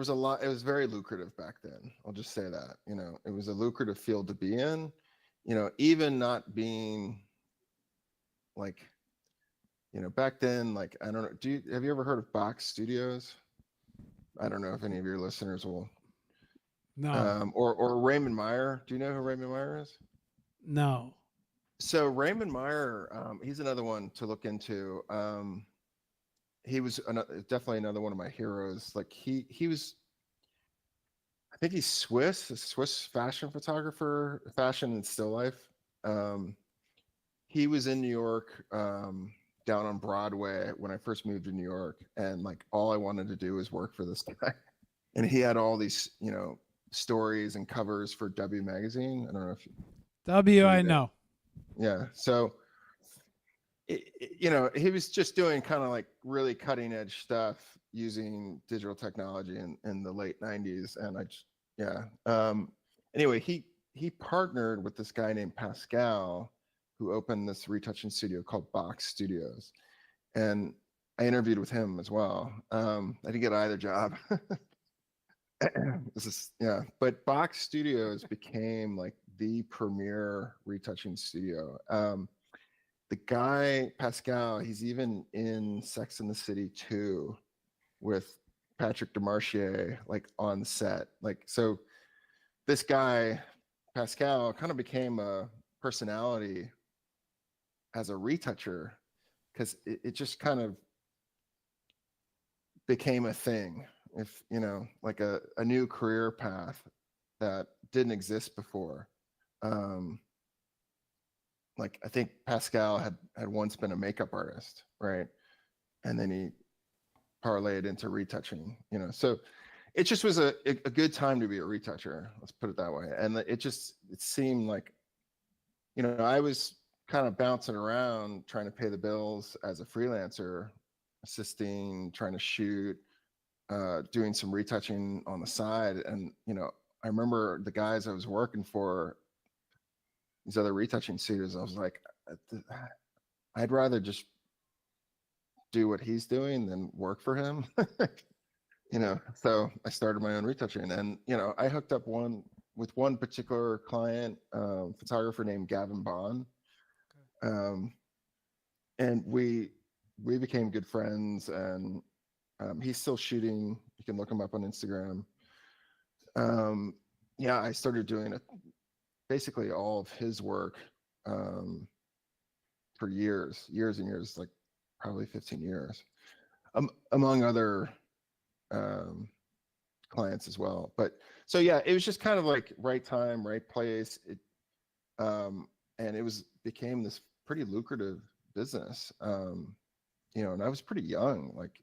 a lot. It was very lucrative back then. I'll just say that. You know, it was a lucrative field to be in. You know, even not being like, you know, back then, like I don't know. Have you ever heard of Box Studios? I don't know if any of your listeners will. No, Or Raymond Meyer. Do you know who Raymond Meyer is? no. So Raymond Meyer, he's another one to look into. He was definitely another one of my heroes. Like he was, I think he's Swiss, a Swiss fashion photographer, fashion and still life. Um, he was in New York, down on Broadway when I first moved to New York, and like all I wanted to do was work for this guy. And he had all these, you know, stories and covers for W magazine. I don't know if you I read it. know. Yeah. So, you know, he was just doing kind of like really cutting edge stuff using digital technology in the late 90s. And I just, yeah. Anyway, he partnered with this guy named Pascal, who opened this retouching studio called Box Studios. And I interviewed with him as well. I didn't get either job. This is, yeah, but Box Studios became like the premier retouching studio. The guy Pascal, he's even in Sex and the City 2 with Patrick Demarchier, like on set. Like, so this guy Pascal kind of became a personality as a retoucher because it just kind of became a thing. If you know, like a new career path that didn't exist before. Um, like I think Pascal had once been a makeup artist, right? And then he parlayed into retouching, you know. So it just was a good time to be a retoucher. Let's put it that way. And it seemed like, you know, I was kind of bouncing around trying to pay the bills as a freelancer, assisting, trying to shoot, doing some retouching on the side. And, you know, I remember the guys I was working for, these other retouching studios, I was like, I'd rather just do what he's doing than work for him. You know, so I started my own retouching, and you know, I hooked up one with one particular client, photographer named Gavin Bond. And we became good friends, and he's still shooting. You can look him up on Instagram. Yeah, I started doing basically all of his work for years and years, like probably 15 years, among other clients as well. But so yeah, it was just kind of like right time, right place. And it became this pretty lucrative business. You know, and I was pretty young, like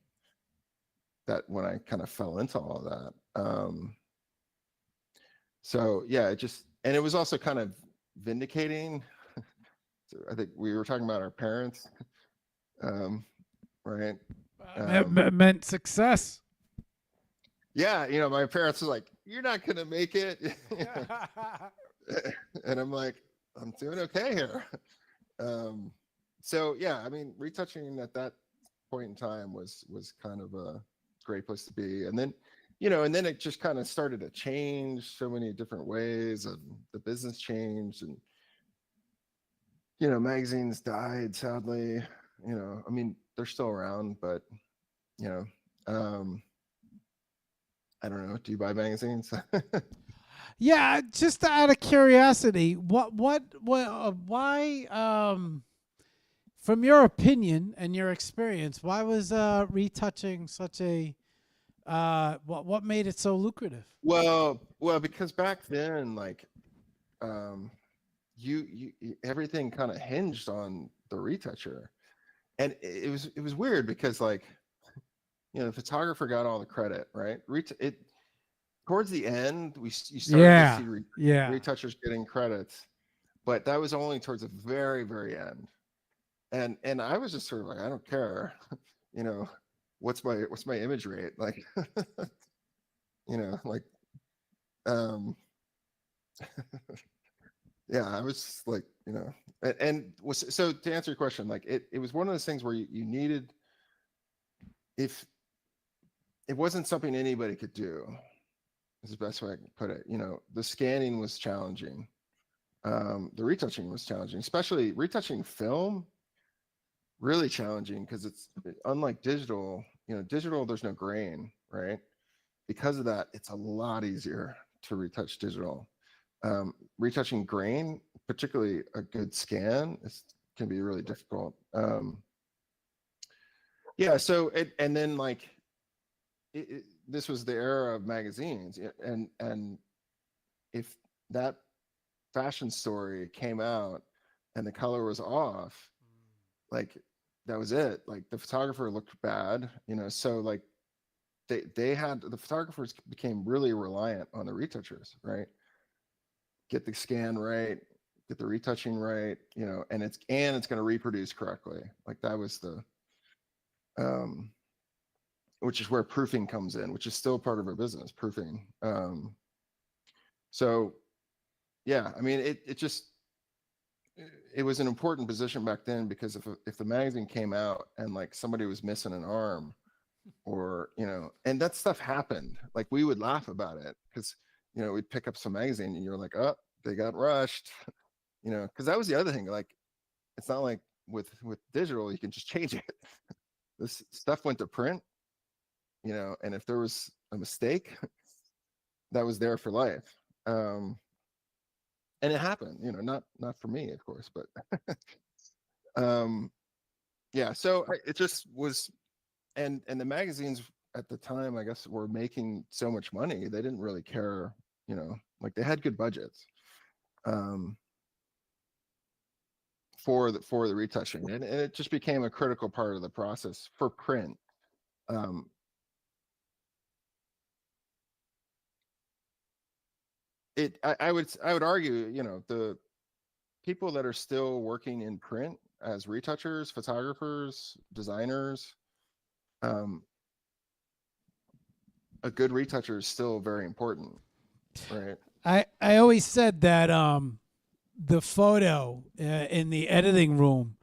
that when I kind of fell into all of that. So yeah, and it was also kind of vindicating. So I think we were talking about our parents, right? Meant success. Yeah, you know, my parents were like, "You're not gonna make it," and I'm like, "I'm doing okay here." So yeah, I mean, retouching at that point in time was kind of a great place to be. And then, you know, and then it just kind of started to change so many different ways, and the business changed, and you know, magazines died sadly. You know, I mean, they're still around, but you know, I don't know. Do you buy magazines? Yeah, just out of curiosity, why, from your opinion and your experience, why was retouching such a, what made it so lucrative? Well, because back then, like, everything kind of hinged on the retoucher, and it was weird because, like, you know, the photographer got all the credit, right? Towards the end, you started to see retouchers getting credits, but that was only towards the very, very end. And I was just sort of like, I don't care, you know, what's my image rate, like, you know, like, yeah, I was just like, you know, so to answer your question, like, it was one of those things where you needed, if it wasn't something anybody could do, is the best way I can put it. You know, the scanning was challenging. The retouching was challenging, especially retouching film, really challenging, because it's unlike digital. You know, digital, there's no grain, right? Because of that, it's a lot easier to retouch digital. Retouching grain, particularly a good scan, can be really difficult. Yeah, so and then, like, this was the era of magazines, and if that fashion story came out and the color was off, like, that was it. Like, the photographer looked bad, you know. So, like, the photographers became really reliant on the retouchers, right? Get the scan right, get the retouching right, you know, and it's going to reproduce correctly. Like, that was which is where proofing comes in, which is still part of our business, proofing. So yeah, I mean, it was an important position back then, because if the magazine came out and, like, somebody was missing an arm, or, you know, and that stuff happened, like, we would laugh about it, because, you know, we'd pick up some magazine and you're like, oh, they got rushed, you know, because that was the other thing. Like, it's not like with digital you can just change it. This stuff went to print, you know, and if there was a mistake, that was there for life. And it happened, you know, not for me, of course, but yeah. So it just was, and the magazines at the time, I guess, were making so much money, they didn't really care, you know, like, they had good budgets for the retouching, and it just became a critical part of the process for print. I would argue, you know, the people that are still working in print as retouchers, photographers, designers, a good retoucher is still very important, right? I always said that the photo in the editing room,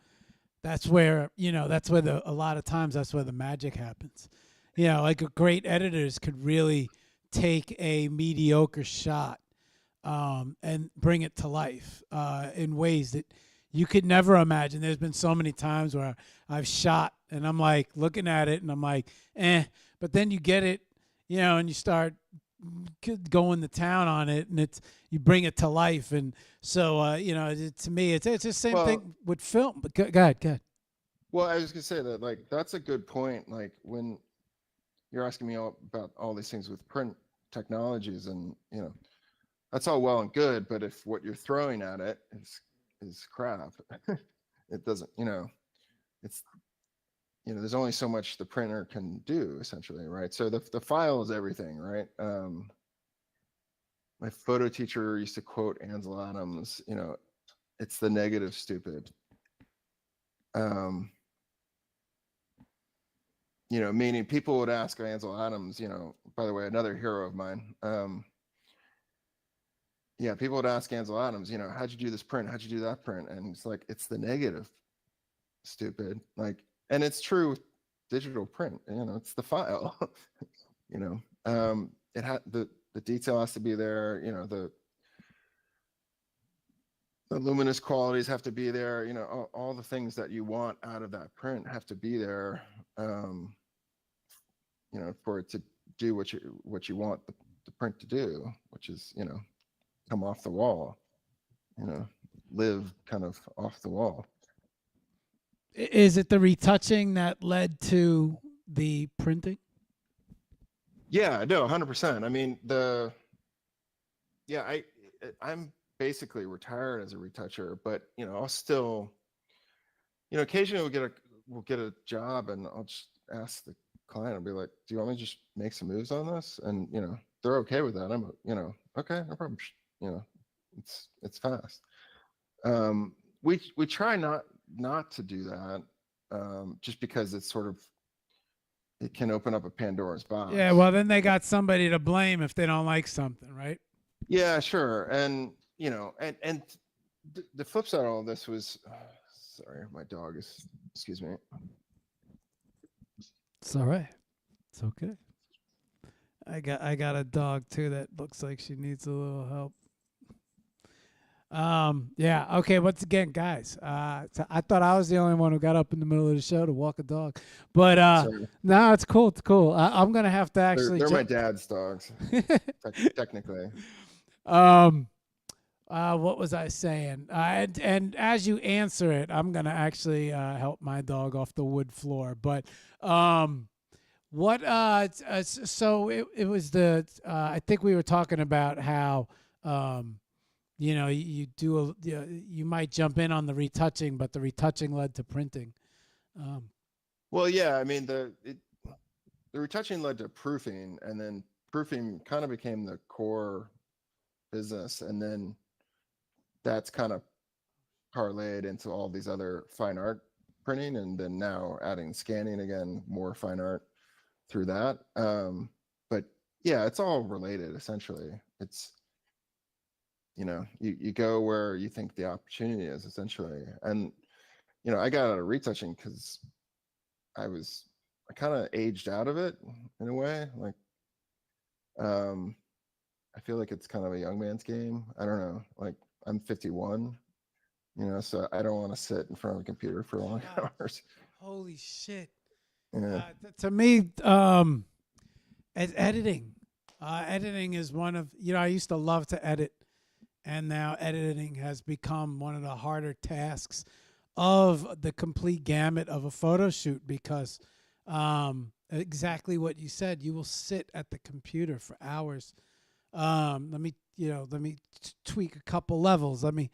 that's where, you know, that's where a lot of times that's where the magic happens. You know, like, great editors could really take a mediocre shot and bring it to life in ways that you could never imagine. There's been so many times where I've shot and I'm like looking at it and I'm like, but then you get it, and you start going to town on it, and you bring it to life. And so to me it's the same thing with film. But go ahead. Well, I was gonna say that, like, that's a good point. Like, when you're asking me about all these things with print technologies, and that's all well and good, but if what you're throwing at it is crap, it doesn't, it's, there's only so much the printer can do, essentially, right? So the file is everything, right? My photo teacher used to quote Ansel Adams, it's the negative, stupid. Meaning people would ask Ansel Adams, by the way, another hero of mine. People would ask Ansel Adams, how'd you do this print? How'd you do that print? And it's like, it's the negative, stupid. Like, and it's true with digital print, it's the file. It had the detail has to be there, the luminous qualities have to be there, all the things that you want out of that print have to be there, for it to do what you want the print to do, which is, come off the wall, live kind of off the wall. Is it the retouching that led to the printing? Yeah, no, 100%. I mean, I'm basically retired as a retoucher, but I'll still, occasionally we'll get a job, and I'll just ask the client, I'll be like, do you want me to just make some moves on this? And they're okay with that. I'm okay, no problem. It's fast. We try not to do that, just because it's sort of, it can open up a Pandora's box. Yeah, well, then they got somebody to blame if they don't like something, right? Yeah, sure. And and the flip side of all this was, sorry, my dog is, excuse me. It's all right. It's okay. I got a dog too that looks like she needs a little help. Yeah. Okay. Once again, guys, so I thought I was the only one who got up in the middle of the show to walk a dog, but no, it's cool. It's cool. I'm gonna have to actually. They're my dad's dogs, technically. What was I saying? And as you answer it, I'm gonna actually help my dog off the wood floor. But what? So it was the. I think we were talking about how. You might jump in on the retouching, but the retouching led to printing. Well, yeah, I mean the retouching led to proofing, and then proofing kind of became the core business, and then that's kind of parlayed into all these other fine art printing, and then now adding scanning again, more fine art through that. But yeah, it's all related essentially. It's you go where you think the opportunity is, essentially. And I got out of retouching because I kind of aged out of it in a way. Like, I feel like it's kind of a young man's game. I don't know. Like, I'm 51, so I don't want to sit in front of a computer for long hours. Holy shit. Yeah. To me, editing is one of, I used to love to edit. And now editing has become one of the harder tasks of the complete gamut of a photo shoot, because exactly what you said, you will sit at the computer for hours. Let me tweak a couple levels. Let me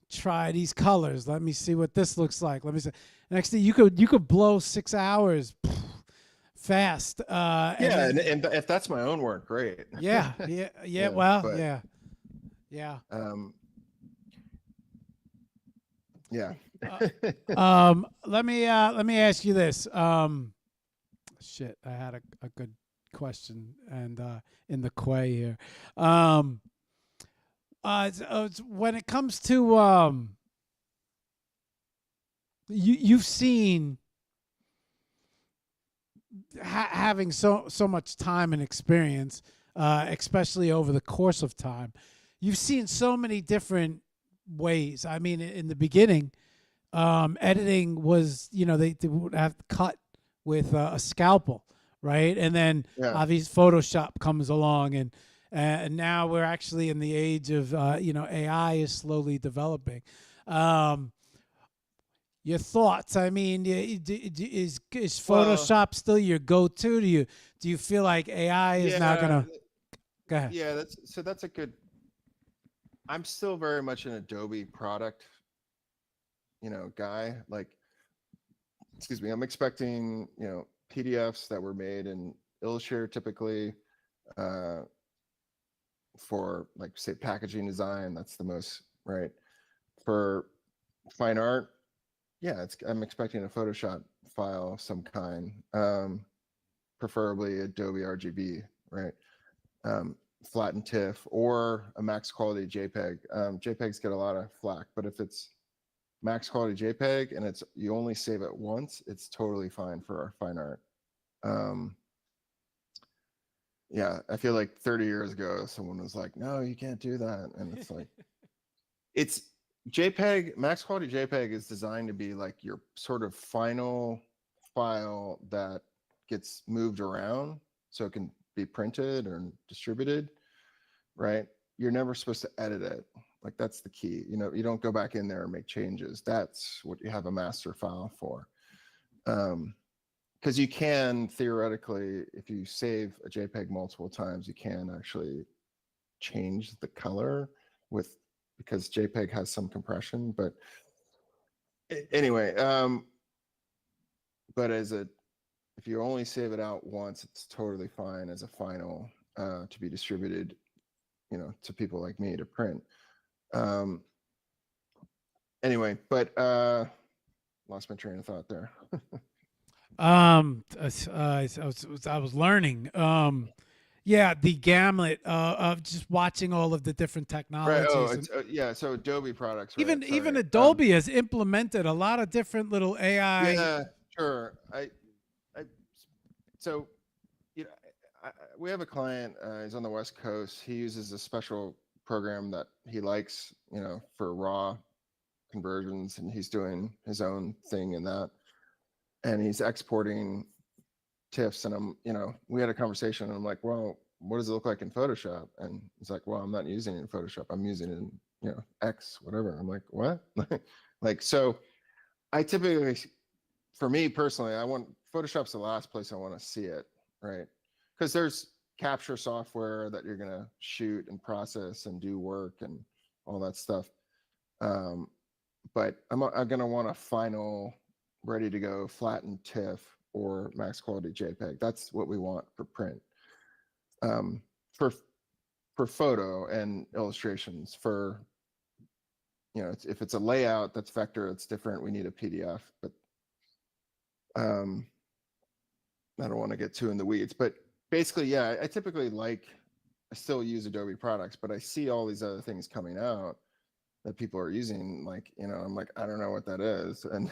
try these colors. Let me see what this looks like. Let me see. Next thing, you could blow 6 hours fast. And if that's my own work, great. Yeah. Well, but, yeah. Yeah. Yeah. Let me ask you this. Shit, I had a good question, and in the quay here. When it comes to you've seen having so much time and experience, especially over the course of time. you've seen so many different ways. I mean, in the beginning, editing was, they would have to cut with a scalpel, right? And then Yeah. obviously Photoshop comes along, and now we're actually in the age of, AI is slowly developing. Um, your thoughts? I mean, is Well, Photoshop still your go-to? Do you feel like AI is now yeah, gonna go ahead? yeah. That's a good. I'm still very much an Adobe product, guy. Like, excuse me. I'm expecting, PDFs that were made in Illustrator typically, uh, for like say packaging design. That's the most right for fine art. Yeah, I'm expecting a Photoshop file of some kind, preferably Adobe RGB, right? Flattened TIFF or a max quality JPEG. JPEGs get a lot of flack, but if it's max quality JPEG and you only save it once, it's totally fine for our fine art. Yeah, I feel like 30 years ago, someone was like, "No, you can't do that," and it's like, it's JPEG. Max quality JPEG is designed to be like your sort of final file that gets moved around so it can be printed or distributed, right? You're never supposed to edit it. Like that's the key. You don't go back in there and make changes. That's what you have a master file for. Because you can theoretically, if you save a JPEG multiple times, you can actually change the color because JPEG has some compression. But anyway, but if you only save it out once, it's totally fine as a final to be distributed, to people like me to print. Anyway, but lost my train of thought there. I was learning. Yeah, the gamut of just watching all of the different Right. Oh, technologies, and it's yeah. So Adobe products, right? even Sorry. Adobe has implemented a lot of different little AI. Yeah, sure. I so you know, we have a client. He's on the West Coast. He uses a special program that he likes, for raw conversions, and he's doing his own thing in that. And he's exporting TIFFs, and we had a conversation, and I'm like, well, what does it look like in Photoshop? And he's like, well, I'm not using it in Photoshop. I'm using it in, X, whatever. I'm like, what? Like, so I typically, for me personally, Photoshop's the last place I want to see it, right? Because there's capture software that you're going to shoot and process and do work and all that stuff. But I'm going to want a final, ready to go flattened TIFF or max quality JPEG. That's what we want for print. For photo and illustrations, for if it's a layout that's vector, it's different. We need a PDF, but I don't want to get too in the weeds. But basically, yeah, I typically I still use Adobe products, but I see all these other things coming out that people are using. Like, I'm like, I don't know what that is, and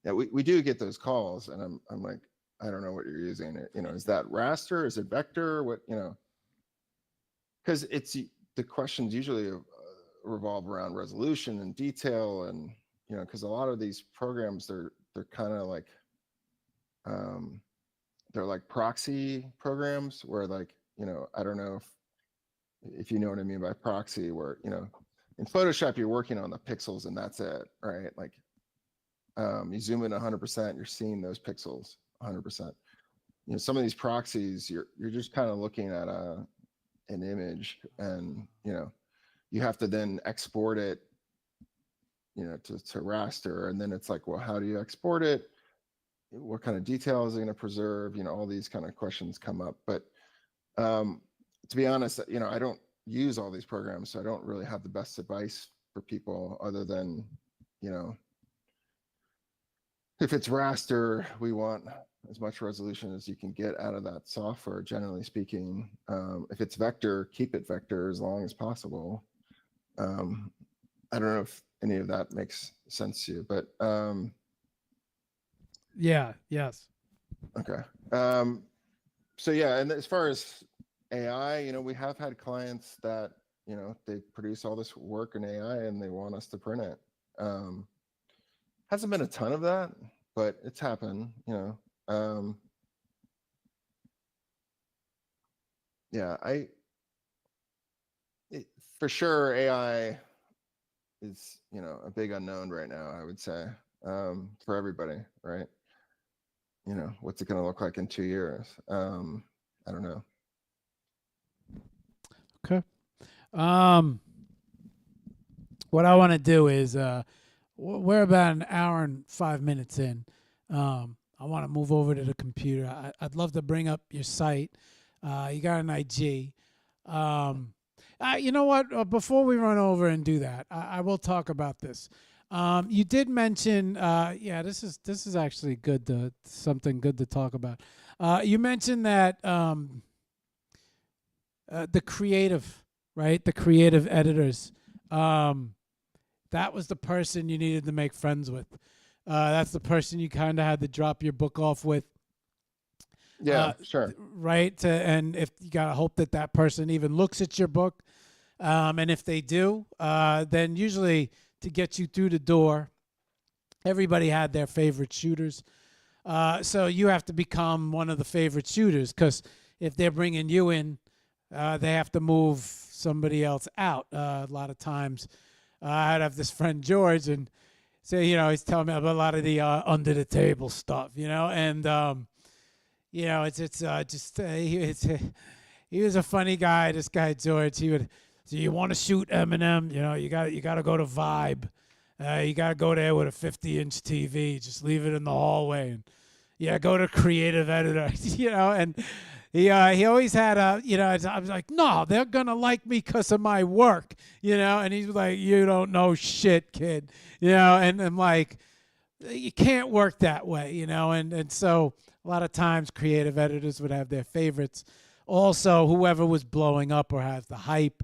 yeah, we do get those calls, and I'm like, I don't know what you're using. Is that raster? Is it vector? What, because the questions usually revolve around resolution and detail, and because a lot of these programs, they're kind of like they're like proxy programs where, like, I don't know if you know what I mean by proxy, where in Photoshop you're working on the pixels and that's it, right? Like you zoom in 100%, you're seeing those pixels 100%. Some of these proxies, you're just kind of looking at an image, and you have to then export it to raster, and then it's like, well, how do you export it? What kind of detail is it going to preserve? All these kind of questions come up. But to be honest, I don't use all these programs, so I don't really have the best advice for people other than, if it's raster, we want as much resolution as you can get out of that software, generally speaking. If it's vector, keep it vector as long as possible. I don't know if any of that makes sense to you, but Yeah. Yes. okay. So yeah, and as far as AI, we have had clients that they produce all this work in AI and they want us to print it. Hasn't been a ton of that, but it's happened. Yeah, for sure AI is a big unknown right now, I would say, for everybody, right? What's it going to look like in 2 years? I don't know. Okay. What I want to do is we're about an hour and 5 minutes in. I want to move over to the computer. I'd love to bring up your site. You got an IG. You know what? Before we run over and do that, I will talk about this. You did mention, this is actually good something good to talk about. You mentioned that the creative, right? The creative editors. That was the person you needed to make friends with. That's the person you kind of had to drop your book off with. Yeah, sure. Right. And if you got to hope that person even looks at your book. And if they do, then usually to get you through the door, everybody had their favorite shooters. So you have to become one of the favorite shooters, because if they're bringing you in, they have to move somebody else out. A lot of times I'd have this friend George, and say, he's telling me about a lot of the under the table stuff, and he was a funny guy. This guy George, he would. So you want to shoot Eminem? You got to go to Vibe. You got to go there with a 50-inch TV. Just leave it in the hallway, and go to creative editor. And he always had I was like, no, they're gonna like me because of my work, And he's like, you don't know shit, kid, And I'm like, you can't work that way, And so a lot of times creative editors would have their favorites. Also, whoever was blowing up or has the hype.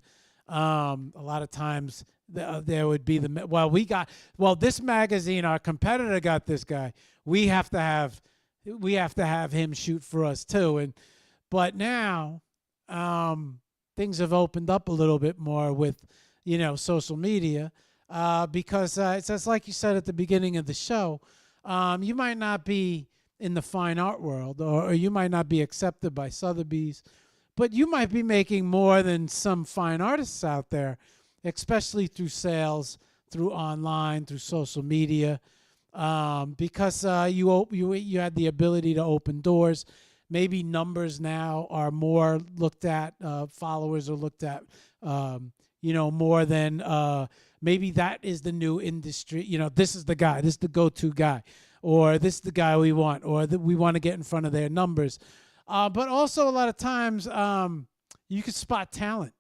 A lot of times there would be this magazine, our competitor got this guy. We have to have him shoot for us too. But now things have opened up a little bit more with social media, because it's just like you said at the beginning of the show. You might not be in the fine art world, or you might not be accepted by Sotheby's, but you might be making more than some fine artists out there, especially through sales, through online, through social media, because you had the ability to open doors. Maybe numbers now are more looked at. Followers are looked at, more than maybe that is the new industry. This is the guy. This is the go-to guy, or this is the guy we want, or we want to get in front of their numbers. But also a lot of times you could spot talent.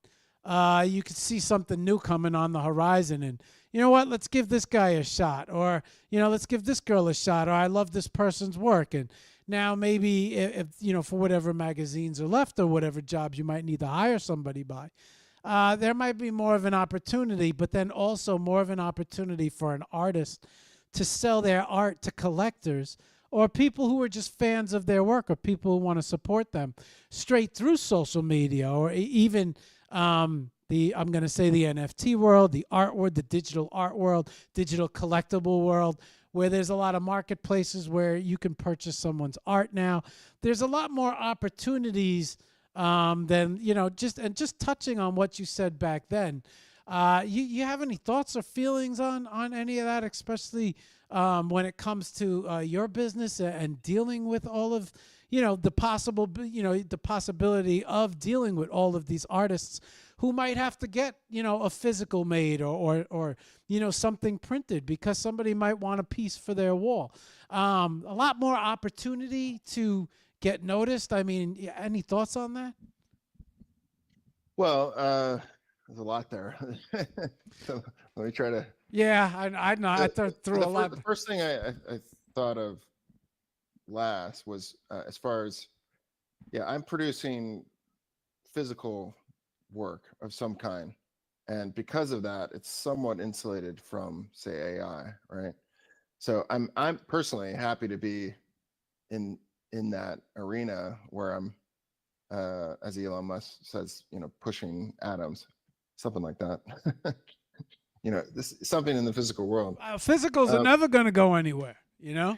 You could see something new coming on the horizon, and you know what? Let's give this guy a shot, or let's give this girl a shot, or I love this person's work. And now maybe if for whatever magazines are left or whatever jobs you might need to hire somebody by, there might be more of an opportunity, but then also more of an opportunity for an artist to sell their art to collectors, or people who are just fans of their work, or people who want to support them straight through social media, or even I'm going to say the NFT world, the art world, the digital art world, digital collectible world, where there's a lot of marketplaces where you can purchase someone's art now. There's a lot more opportunities than, just touching on what you said back then. You have any thoughts or feelings on any of that, especially when it comes to your business and dealing with all of, the possibility of dealing with all of these artists who might have to get, a physical made or something printed because somebody might want a piece for their wall. A lot more opportunity to get noticed. I mean, any thoughts on that? Well, there's a lot there. So let me try to. Yeah, I know. I threw a lot. The first thing I thought of last was as far as, I'm producing physical work of some kind, and because of that, it's somewhat insulated from, say, AI, right? So I'm personally happy to be in that arena where I'm, as Elon Musk says, pushing atoms. something like that. This something in the physical world. Physicals are never going to go anywhere, Yeah.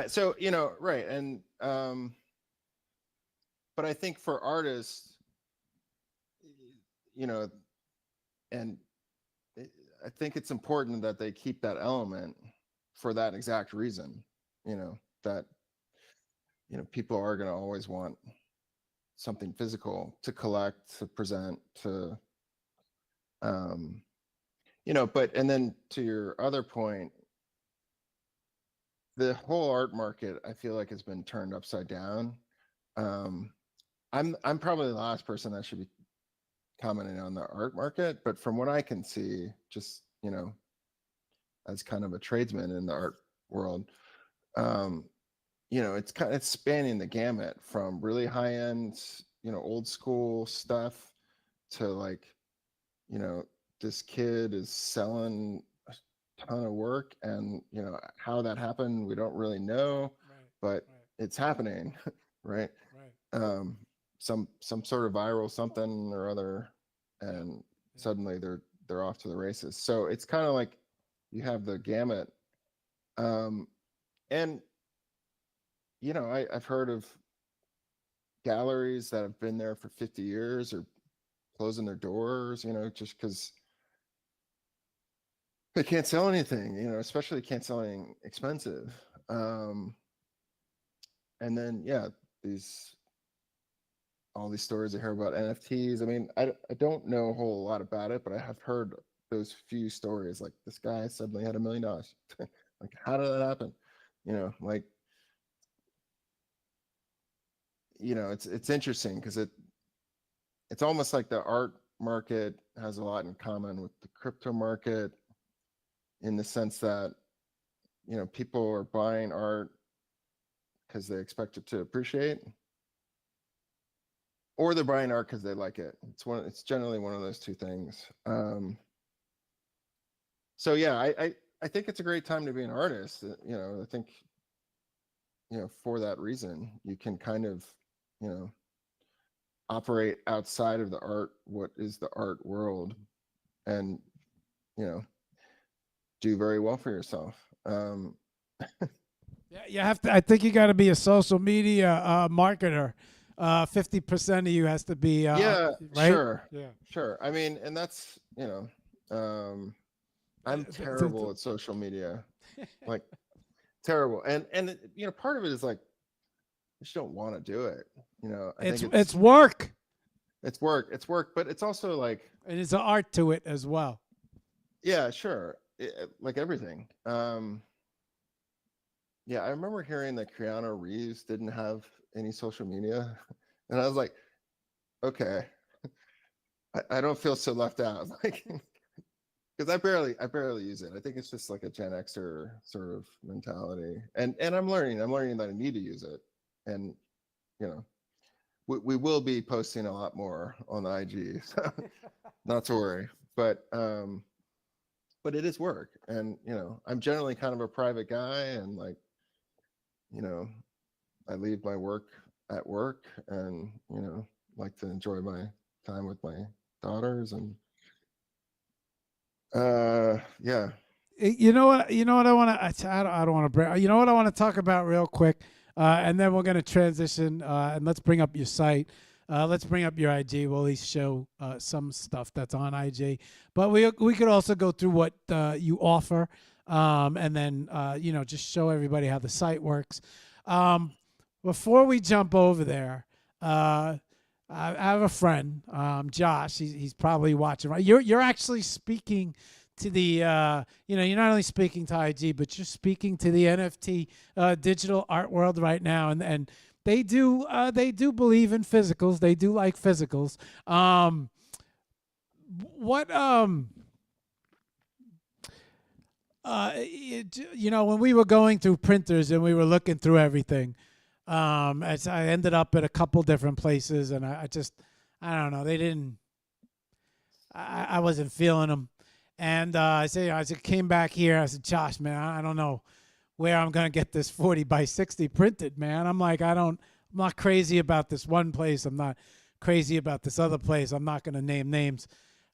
So, right. And, but I think for artists, and I think it's important that they keep that element for that exact reason, that, people are going to always want something physical to collect, to present, to, and then to your other point, the whole art market, I feel like, has been turned upside down. I'm probably the last person that should be commenting on the art market, but from what I can see, just, as kind of a tradesman in the art world, it's spanning the gamut from really high end, old school stuff to like, this kid is selling a ton of work, and how that happened, we don't really know, but it's happening, right? Some sort of viral something or other, and suddenly they're off to the races. So it's kind of like you have the gamut, and I've heard of galleries that have been there for 50 years or closing their doors, just because they can't sell anything, especially can't sell anything expensive. And then, all these stories I hear about NFTs. I mean, I don't know a whole lot about it, but I have heard those few stories, like this guy suddenly had $1 million. Like, how did that happen? It's interesting because it's almost like the art market has a lot in common with the crypto market, in the sense that, people are buying art because they expect it to appreciate, or they're buying art because they like it. It's generally one of those two things. So yeah, I think it's a great time to be an artist. I think, for that reason, you can kind of, operate outside of what is the art world, and, do very well for yourself. Yeah, you have to. I think you got to be a social media marketer. 50% of you has to be. Yeah, right? sure. Yeah. Sure. I mean, and that's, I'm terrible at social media, like terrible. And part of it is like, I just don't want to do it. I think it's work. It's work, but it's also like, And it's an art to it as well. yeah, sure. Like everything. Yeah, I remember hearing that Keanu Reeves didn't have any social media, and I was like, okay, I don't feel so left out, like, because I barely use it. I think it's just like a Gen Xer sort of mentality, and I'm learning that I need to use it, and we will be posting a lot more on the IG, so not to worry, but it is work, and I'm generally kind of a private guy, and like, I leave my work at work, and like to enjoy my time with my daughters, and yeah. You know what? I want to. I don't want to bring. You know what I want to talk about real quick, and then we're going to transition. And let's bring up your site. Let's bring up your IG. We'll at least show some stuff that's on IG. But we could also go through what you offer, and then just show everybody how the site works. Before we jump over there, I have a friend, Josh. He's probably watching. Right, you're actually speaking to the you're not only speaking to IG, but you're speaking to the NFT digital art world right now, and they do believe in physicals. They do like physicals. When we were going through printers and we were looking through everything, as I ended up at a couple different places, and I don't know, they didn't. I wasn't feeling them. And I came back here. I said, Josh, man, I don't know where I'm gonna get this 40 by 60 printed, man. I'm like, I'm not crazy about this one place. I'm not crazy about this other place. I'm not gonna name names.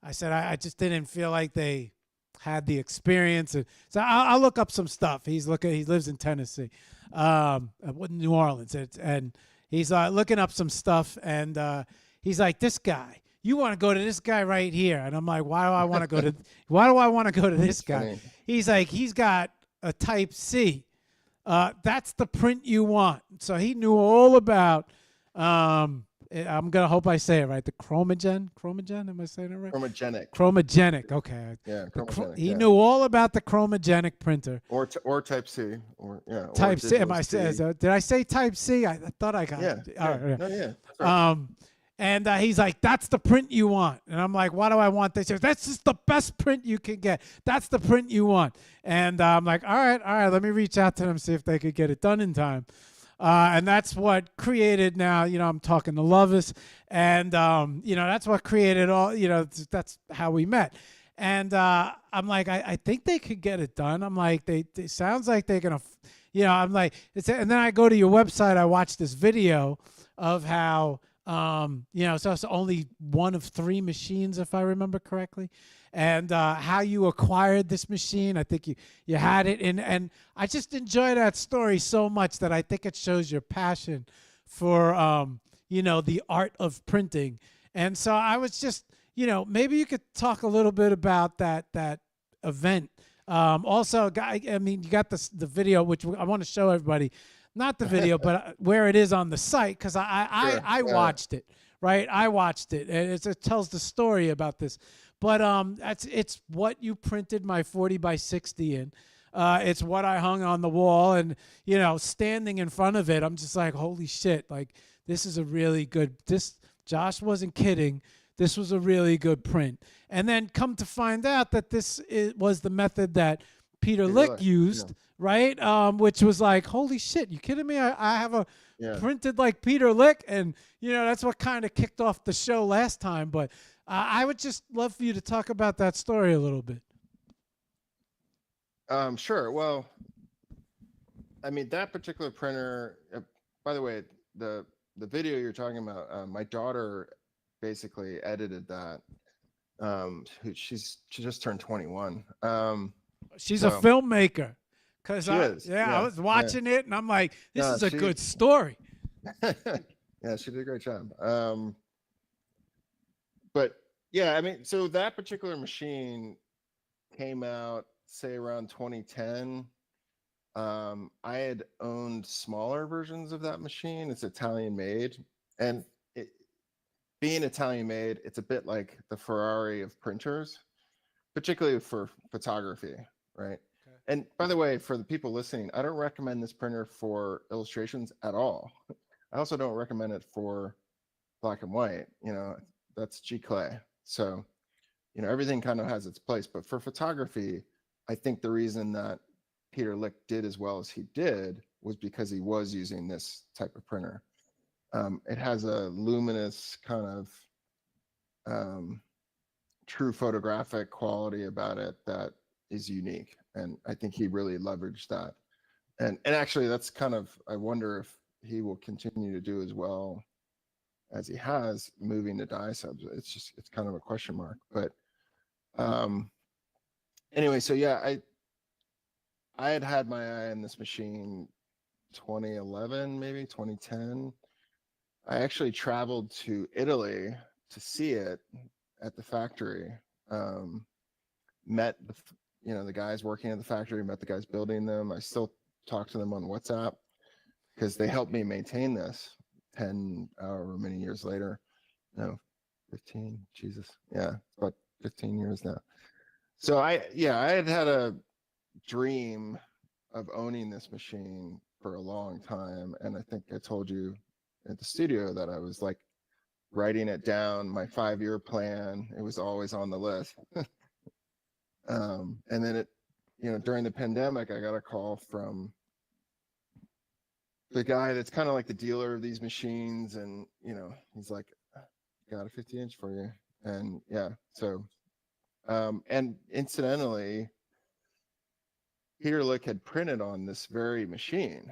I said I just didn't feel like they had the experience. And so I'll look up some stuff. He lives in Tennessee, New Orleans, and he's looking up some stuff, and he's like, this guy. You want to go to this guy right here, and I'm like, why do I want to go to? Why do I want to go to this That's guy? funny. He's like, he's got a Type C. That's the print you want. So he knew all about. I'm gonna hope I say it right. The chromogen. Am I saying it right? Chromogenic. Chromogenic. Okay. Yeah, chromogenic. He yeah. knew all about the chromogenic printer. Or Type C, or yeah. or Type C. Am digital I C. saying? Did I say Type C? I thought I got Yeah. it. Yeah. All right, yeah. No, yeah. That's right. And he's like, that's the print you want. And I'm like, why do I want this? He says, that's just the best print you can get. That's the print you want. And I'm like, all right, let me reach out to them, see if they could get it done in time. And that's what created now, I'm talking to Lovis. And, that's what created all, that's how we met. And I'm like, I think they could get it done. I'm like, it sounds like they're going to, I'm like, and then I go to your website, I watch this video of how, so it's only one of 3 machines, if I remember correctly, and how you acquired this machine. I think you had it, and I just enjoy that story so much that I think it shows your passion for, the art of printing. And so I was just, maybe you could talk a little bit about that event. Also, you got the video, which I want to show everybody. Not the video, but where it is on the site, because I watched it, right? I watched it, and it tells the story about this. But it's what you printed my 40 by 60 in. It's what I hung on the wall, and standing in front of it, I'm just like, holy shit! Like, this is a really good. Josh wasn't kidding. This was a really good print. And then come to find out that this was the method that Peter Lick used. Yeah. Right? Which was like, holy shit, you kidding me? I have a printed like Peter Lick, and that's what kind of kicked off the show last time. But I would just love for you to talk about that story a little bit. Sure. Well, I mean, that particular printer, by the way, the video you're talking about, my daughter basically edited that. She just turned 21. She's a filmmaker. Cause I was watching it, and I'm like, this is a good story. Yeah, she did a great job. But yeah, I mean, so that particular machine came out, say, around 2010. I had owned smaller versions of that machine. It's Italian made, and being Italian made, it's a bit like the Ferrari of printers, particularly for photography, right? And by the way, for the people listening, I don't recommend this printer for illustrations at all. I also don't recommend it for black and white. That's G-Clay. So, everything kind of has its place. But for photography, I think the reason that Peter Lick did as well as he did was because he was using this type of printer. It has a luminous kind of true photographic quality about it that is unique. And I think he really leveraged that. And actually, that's kind of, I wonder if he will continue to do as well as he has, moving to dye subs. It's kind of a question mark. But anyway, so yeah, I had my eye on this machine 2011, maybe 2010. I actually traveled to Italy to see it at the factory. Met the guys working at the factory, met the guys building them. I still talk to them on WhatsApp because they helped me maintain this 10 however many years later. No, 15, Jesus. Yeah, about 15 years now. So I had a dream of owning this machine for a long time. And I think I told you at the studio that I was like writing it down, my 5-year plan. It was always on the list. And then during the pandemic, I got a call from the guy that's kind of like the dealer of these machines. And, he's like, got a 50-inch for you. And yeah, so, and incidentally, Peter Lick had printed on this very machine,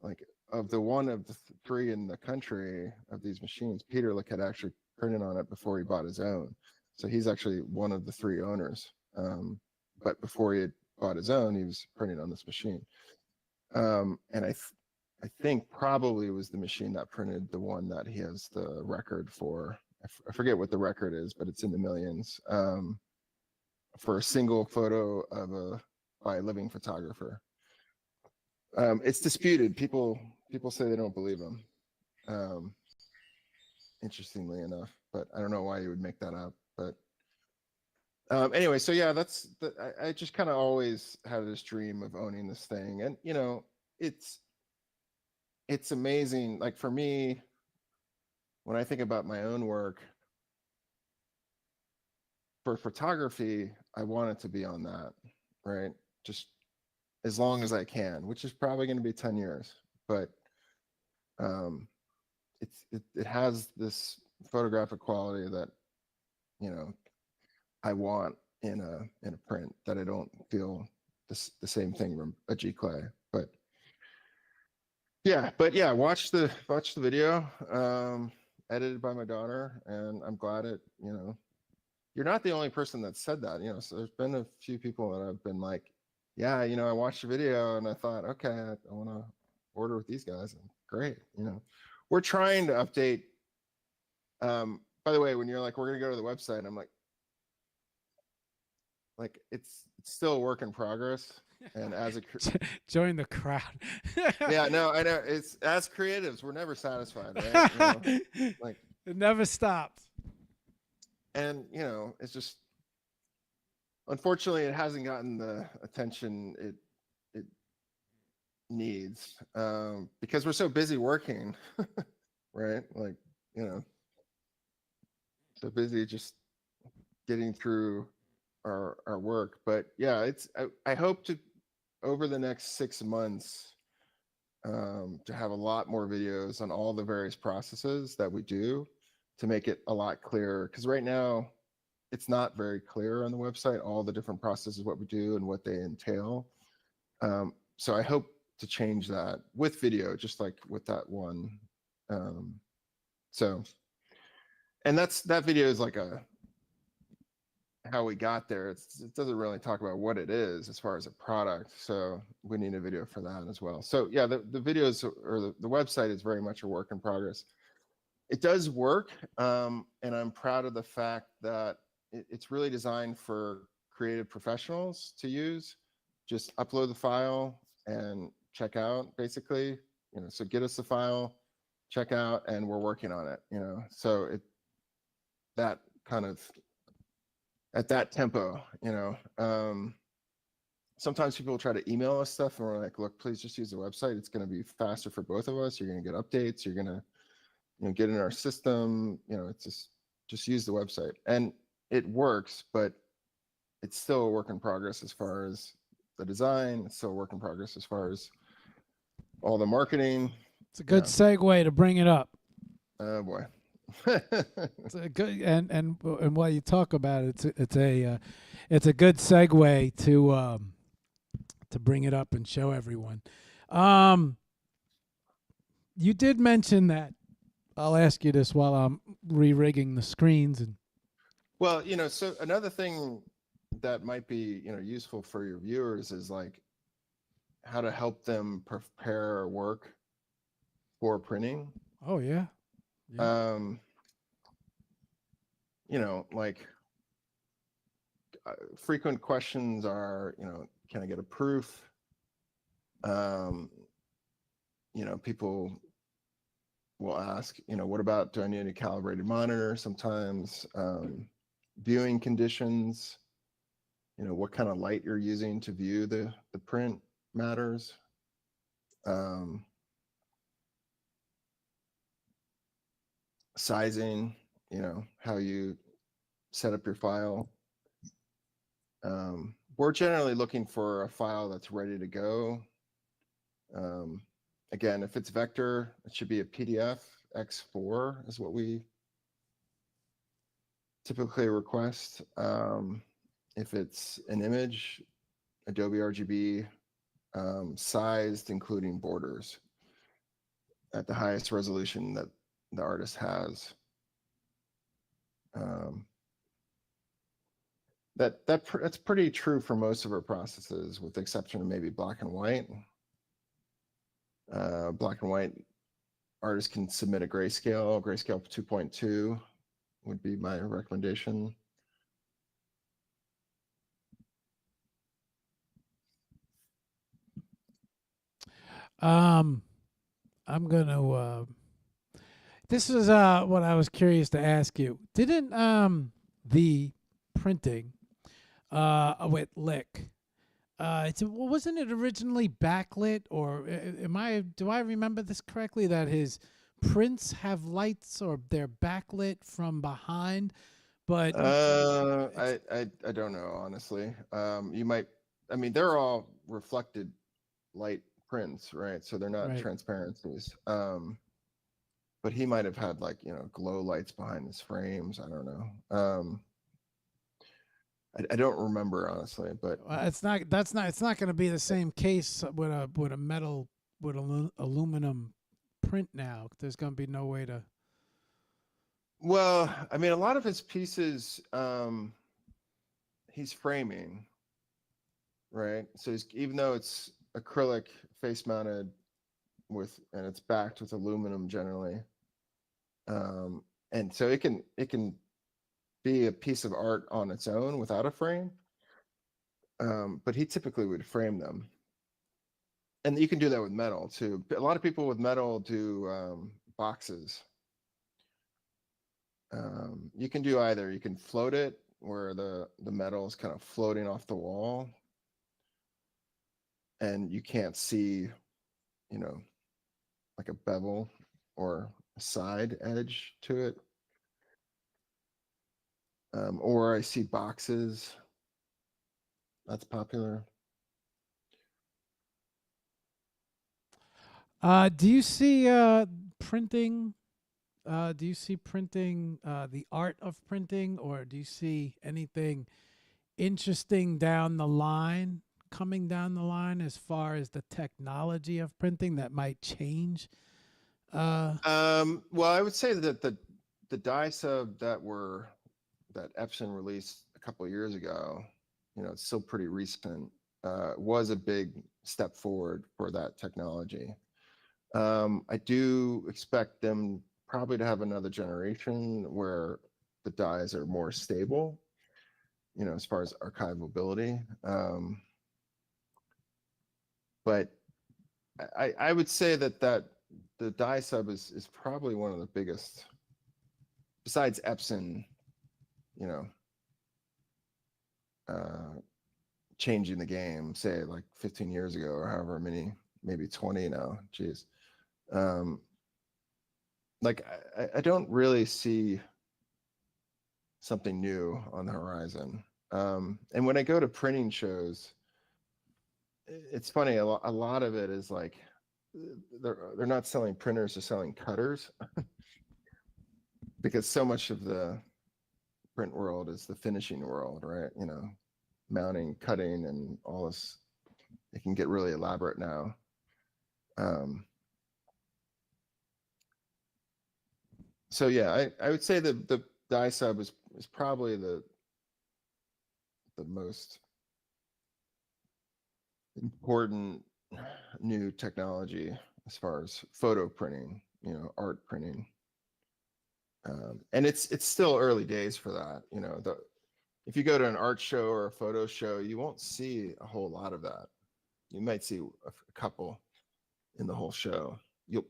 like of the 3 in the country of these machines, Peter Lick had actually printed on it before he bought his own. So he's actually one of the 3 owners. But before he had bought his own, he was printing on this machine. And I think probably was the machine that printed the one that he has the record for. I forget what the record is, but it's in the millions, for a single photo of by a living photographer. It's disputed. People say they don't believe him. Interestingly enough, but I don't know why you would make that up. But anyway, so yeah, I just kind of always had this dream of owning this thing, and you know, it's amazing. Like for me, when I think about my own work for photography, I want it to be on that, right? Just as long as I can, which is probably going to be 10 years, but it has this photographic quality that, you know, I want in a print, that I don't feel the same thing from a G Clay. But yeah, watch the video, edited by my daughter, and I'm glad it, you know, you're not the only person that said that, you know. So there's been a few people that have been like, yeah, you know, I watched the video and I thought, okay, I want to order with these guys. And great, you know, we're trying to update. By the way, when you're like, we're gonna go to the website, I'm like it's still a work in progress. And as a Join the crowd. yeah, no, I know, it's as creatives, we're never satisfied, right? You know, like it never stops. And you know, it's just, unfortunately, it hasn't gotten the attention it needs, because we're so busy working, right? Like, you know, so busy just getting through our work. But yeah, I hope to, over the next 6 months, to have a lot more videos on all the various processes that we do, to make it a lot clearer, because right now it's not very clear on the website, all the different processes, what we do and what they entail. So I hope to change that with video, just like with that one. So, and that video is like how we got there. It doesn't really talk about what it is as far as a product. So we need a video for that as well. So yeah, the videos, or the website is very much a work in progress. It does work. And I'm proud of the fact that it's really designed for creative professionals to use. Just upload the file and check out, basically, you know. So get us the file, check out, and we're working on it, you know. So that kind of, at that tempo, you know. Sometimes people try to email us stuff and we're like, look, please just use the website. It's going to be faster for both of us. You're going to get updates. You're going to, you know, get in our system. You know, it's just use the website, and it works, but it's still a work in progress as far as the design. It's still a work in progress as far as all the marketing. It's a good segue to bring it up. Oh boy. It's a good, and while you talk about it, it's a good segue to bring it up and show everyone. You did mention that. I'll ask you this while I'm re-rigging the screens. And well, you know, so another thing that might be, you know, useful for your viewers is like how to help them prepare work for printing. oh yeah. You know, like frequent questions are, you know, can I get a proof? You know, people will ask, you know, what about, do I need a calibrated monitor? Sometimes viewing conditions, you know, what kind of light you're using to view the print matters. Sizing, you know, how you set up your file. We're generally looking for a file that's ready to go. Again, if it's vector, it should be a PDF. X4 is what we typically request. If it's an image, Adobe RGB, sized, including borders, at the highest resolution that the artist has. That's pretty true for most of our processes, with the exception of maybe black and white. Black and white artists can submit a grayscale 2.2 would be my recommendation. I'm gonna. This is what I was curious to ask you. Didn't the printing with Lick? Wasn't it originally backlit, or do I remember this correctly, that his prints have lights or they're backlit from behind? But I don't know, honestly. You might, I mean, they're all reflected light prints, right? So they're not right. transparencies. But he might have had, like, you know, glow lights behind his frames. I don't know. I don't remember, honestly, but It's not. That's not. It's not going to be the same case with a metal with aluminum print now. There's going to be no way to. well, I mean, a lot of his pieces, he's framing, right? So even though it's acrylic face mounted and it's backed with aluminum generally, and so it can be a piece of art on its own without a frame. But he typically would frame them, and you can do that with metal too. A lot of people with metal do boxes. You can do either. You can float it, where the metal is kind of floating off the wall, and you can't see, you know, like a bevel or a side edge to it. Or I see boxes. That's popular. Do you see printing? Do you see printing, the art of printing, or do you see anything interesting coming down the line, as far as the technology of printing that might change? Well, I would say that the dye sub that Epson released a couple of years ago, you know, it's still pretty recent, was a big step forward for that technology. I do expect them probably to have another generation where the dyes are more stable, you know, as far as archivability. But I would say that the dye sub is probably one of the biggest, besides Epson, you know, changing the game, say like 15 years ago or however many, maybe 20 now. Geez. Like I don't really see something new on the horizon. And when I go to printing shows, it's funny. A lot of it is like they're not selling printers; they're selling cutters, because so much of the print world is the finishing world, right? You know, mounting, cutting, and all this. It can get really elaborate now. So yeah, I would say that the dye sub is probably the most important new technology as far as photo printing, you know, art printing. And it's still early days for that. You know, if you go to an art show or a photo show, you won't see a whole lot of that. You might see a couple in the whole show.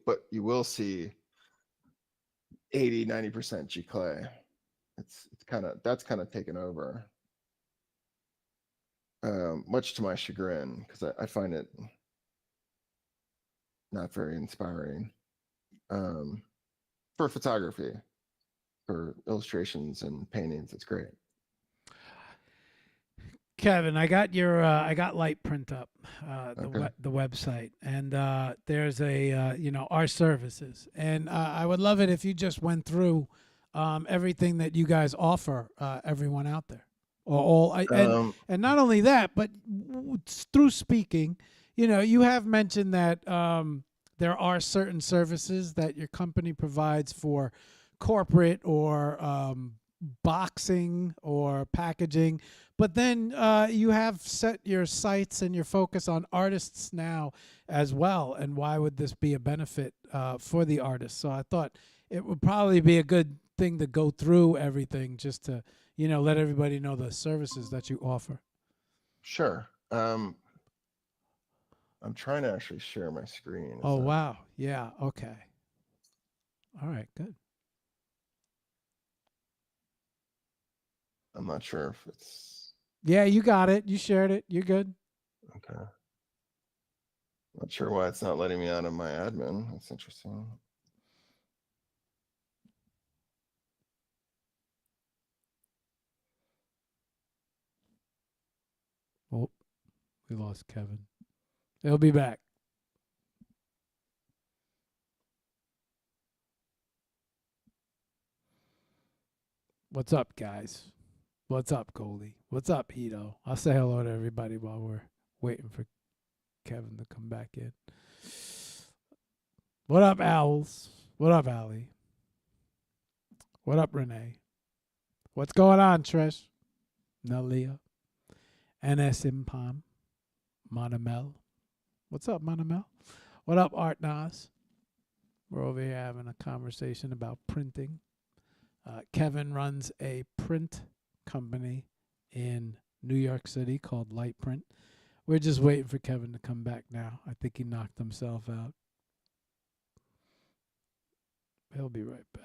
But you will see 80-90% giclée. That's kind of taken over, much to my chagrin, because I find it not very inspiring, for photography. For illustrations and paintings, it's great. Kevin, I got I got LightPrint up, Okay. the website, and there's our services, and I would love it if you just went through everything that you guys offer everyone out there, or and not only that, but through speaking, you have mentioned that there are certain services that your company provides for corporate or boxing or packaging, but then you have set your sights and your focus on artists now as well. And why would this be a benefit for the artists? So I thought it would probably be a good thing to go through everything just to, let everybody know the services that you offer. Sure. I'm trying to actually share my screen. Oh, wow. Yeah. Okay. All right. Good. I'm not sure if it's Yeah, you got it. You shared it. You're good. okay. Not sure why it's not letting me out of my admin. That's interesting. Oh, we lost Kevin. He'll be back. What's up, guys? What's up, Goldie? What's up, Hito? I'll say hello to everybody while we're waiting for Kevin to come back in. What up, Owls? What up, Allie? What up, Renee? What's going on, Trish? Nalia? NS Impam? Monamel? What's up, Monamel? What up, Art Nas? We're over here having a conversation about printing. Kevin runs a print company in New York City called LightPrint. We're just waiting for Kevin to come back now. I think he knocked himself out. He'll be right back.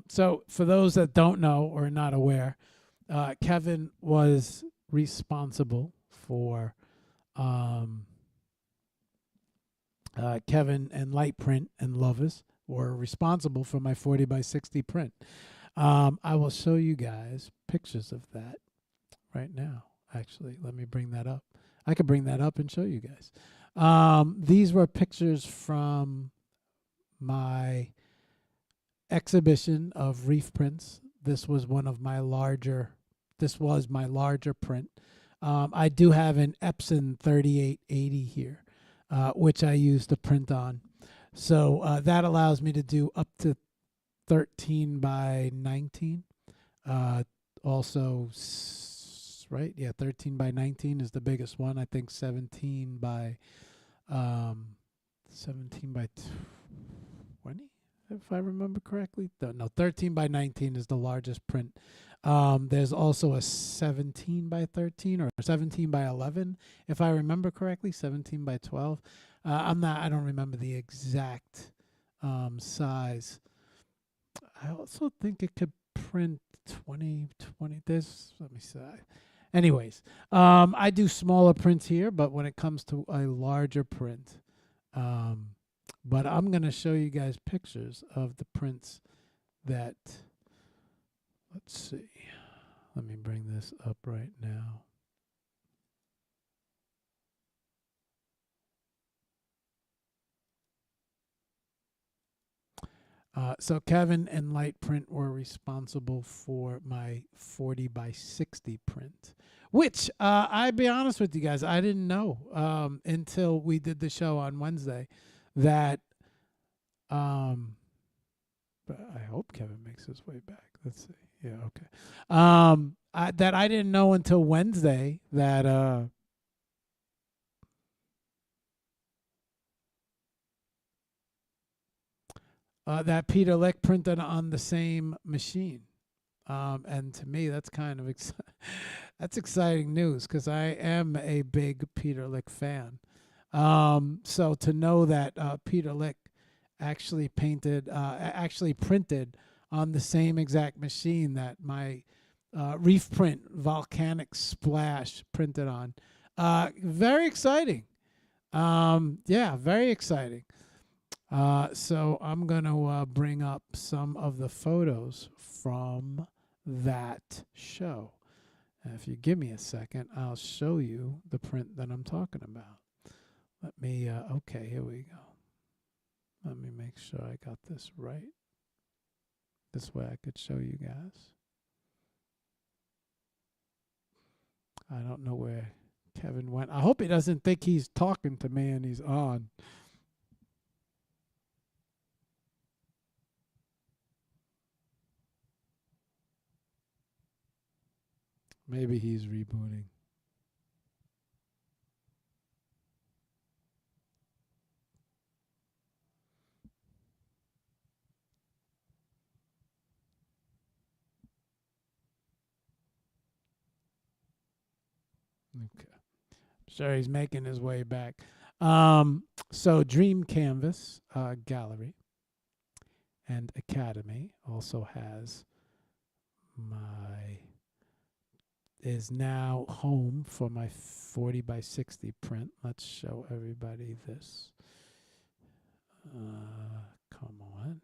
So for those that don't know or are not aware, Kevin was responsible for Kevin and Lightprint and Lovers were responsible for my 40 by 60 print. I will show you guys pictures of that right now. Actually, let me bring that up. I could bring that up and show you guys. These were pictures from my exhibition of reef prints. This was one of my larger. This was my larger print. I do have an Epson 3880 here, which I use to print on. So that allows me to do up to 13 by 19. Also, right? Yeah, 13 by 19 is the biggest one. I think 17 by 20, if I remember correctly. No, 13 by 19 is the largest print. There's also a 17 by 13 or 17 by 11, if I remember correctly, 17 by 12. I don't remember the exact size. I also think it could print 20. Let me see. Anyways, I do smaller prints here, but when it comes to a larger print, but I'm going to show you guys pictures of the prints that, let's see. Let me bring this up right now. So Kevin and Lightprint were responsible for my 40 by 60 print, which I'll be honest with you guys, I didn't know until we did the show on Wednesday that, but I hope Kevin makes his way back. Let's see. Yeah, okay. That I didn't know until Wednesday that that Peter Lick printed on the same machine. And to me, that's kind of that's exciting news because I am a big Peter Lick fan. So to know that Peter Lick actually printed on the same exact machine that my Reef Print Volcanic Splash printed on, very exciting. Yeah, very exciting. So I'm going to bring up some of the photos from that show. If you give me a second, I'll show you the print that I'm talking about. Let me, okay, here we go. Let me make sure I got this right. This way I could show you guys. I don't know where Kevin went. I hope he doesn't think he's talking to me and he's on. Maybe he's rebooting. Okay. Sure, he's making his way back. So Dream Canvas Gallery and Academy also has my is now home for my 40 by 60 print. Let's show everybody this. Come on.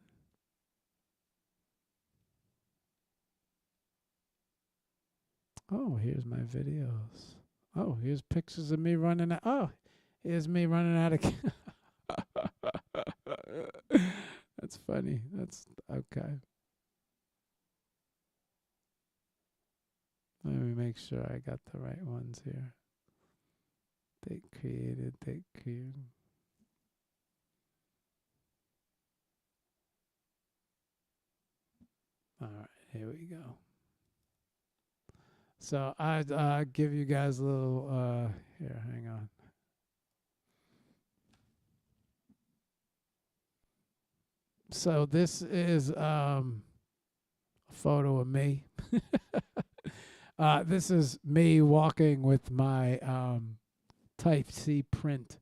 Oh, here's my videos. Oh, here's pictures of me running out. Oh, here's me running out of. That's funny. That's okay. Let me make sure I got the right ones here. They created. All right, here we go. So I give you guys a little. Here, hang on. So this is a photo of me. This is me walking with my Type C print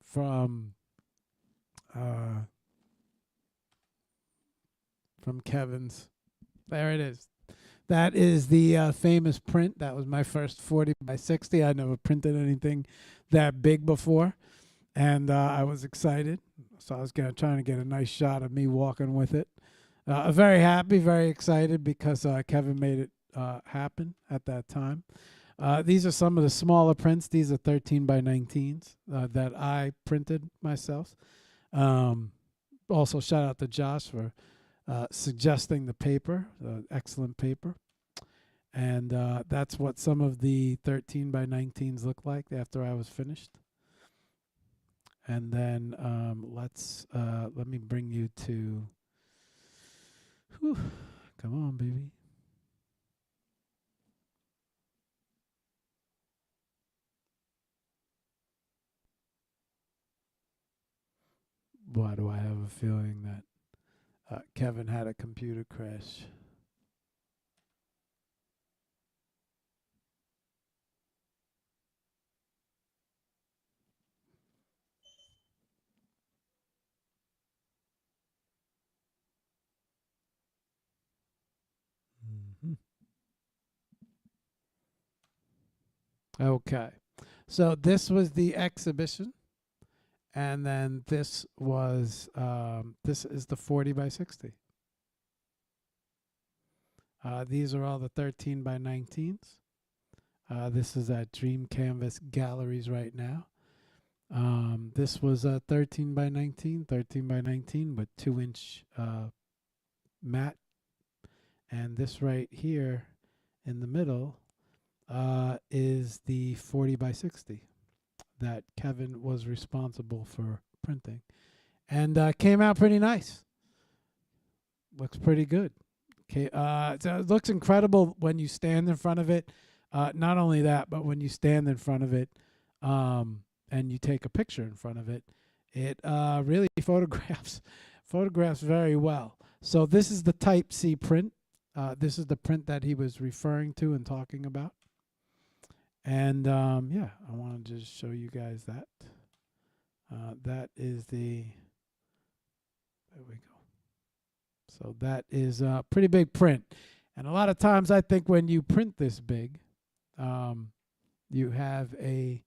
from Kevin's. There it is. That is the famous print. That was my first 40 by 60. I never printed anything that big before, and I was excited. So I was trying to get a nice shot of me walking with it. Very happy, very excited because Kevin made it happen at that time. These are some of the smaller prints. These are 13 by 19s that I printed myself. Also, shout out to Josh for suggesting the paper, excellent paper. And that's what some of the 13 by 19s look like after I was finished. And then let me bring you to, whew, come on, baby. Why do I have a feeling that Kevin had a computer crash? Mm-hmm. Okay. So this was the exhibition. And then this was, this is the 40 by 60. These are all the 13 by 19s. This is at Dream Canvas Galleries right now. This was a 13 by 19 with 2-inch matte. And this right here in the middle is the 40 by 60 that Kevin was responsible for printing. And came out pretty nice. Looks pretty good. Okay, so it looks incredible when you stand in front of it. Not only that, but when you stand in front of it and you take a picture in front of it, it really photographs very well. So this is the Type C print. This is the print that he was referring to and talking about. And yeah, I want to just show you guys that. That is the, there we go. So that is a pretty big print. And a lot of times I think when you print this big, you have a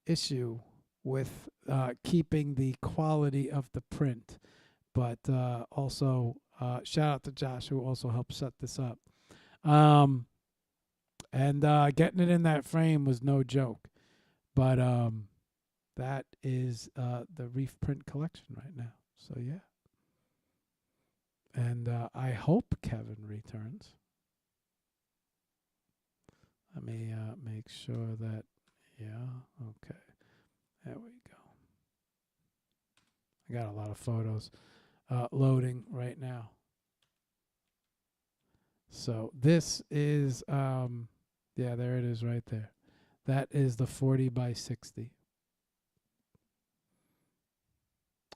issue with keeping the quality of the print. But also shout out to Josh, who also helped set this up. And getting it in that frame was no joke. But that is the Reef Print collection right now. So yeah. And I hope Kevin returns. Let me make sure that, yeah, okay. There we go. I got a lot of photos loading right now. So this is, yeah, there it is right there. That is the 40 by 60.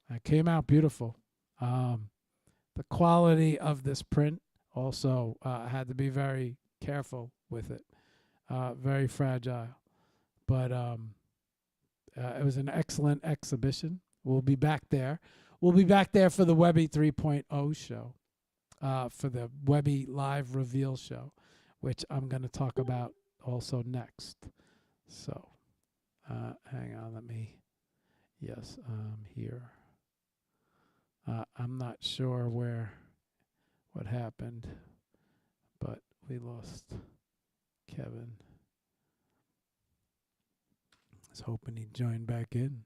It came out beautiful. The quality of this print also had to be very careful with it. Very fragile. But it was an excellent exhibition. We'll be back there. We'll be back there for the Webby 3.0 show, for the Webby Live Reveal show, which I'm going to talk about also next. So hang on, let me, yes, here. I'm not sure what happened, but we lost Kevin. I was hoping he'd join back in.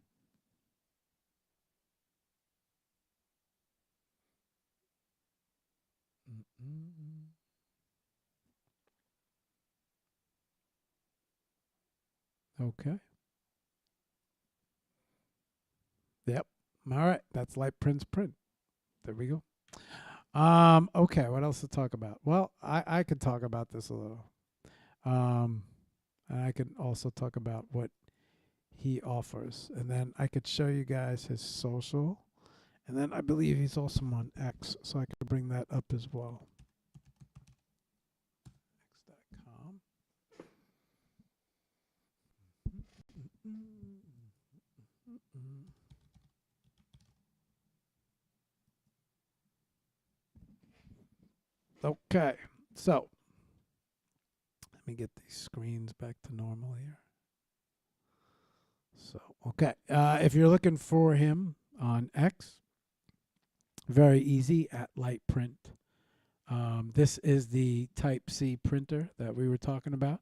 Okay. Yep. All right. That's LightPrint's print. There we go. Okay. What else to talk about? Well, I could talk about this a little. And I could also talk about what he offers. And then I could show you guys his social. And then I believe he's also on X, so I could bring that up as well. X.com. Okay, so let me get these screens back to normal here. So, okay, if you're looking for him on X, very easy at LightPrint. This is the Type C printer that we were talking about.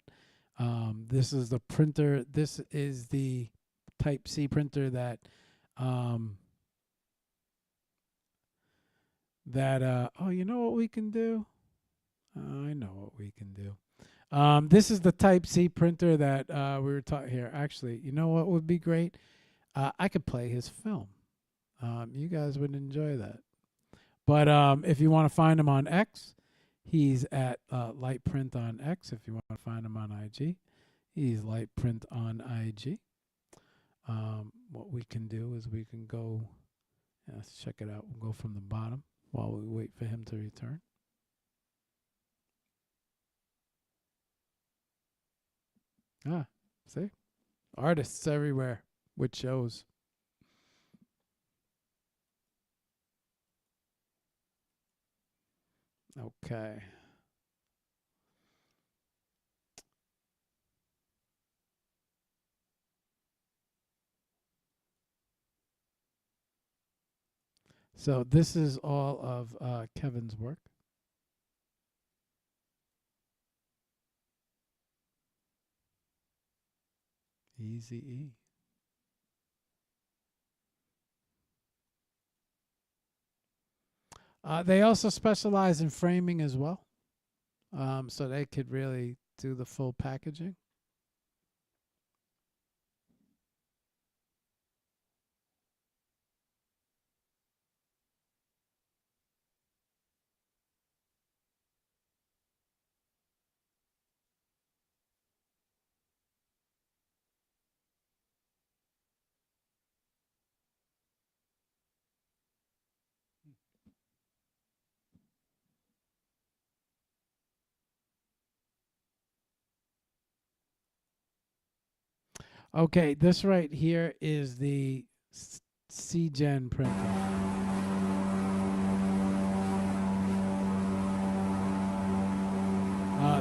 This is the printer. This is the Type C printer that oh, you know what we can do? I know what we can do. This is the Type C printer that we were talking here. Actually, you know what would be great? I could play his film. You guys would enjoy that. But if you want to find him on X, he's at LightPrint on X. If you want to find him on IG, he's LightPrint on IG. What we can do is we can go, let's check it out. We'll go from the bottom while we wait for him to return. Ah, see? Artists everywhere with shows. Okay. So this is all of Kevin's work. Easy E. They also specialize in framing as well. So they could really do the full packaging. Okay, this right here is the C-Gen printer.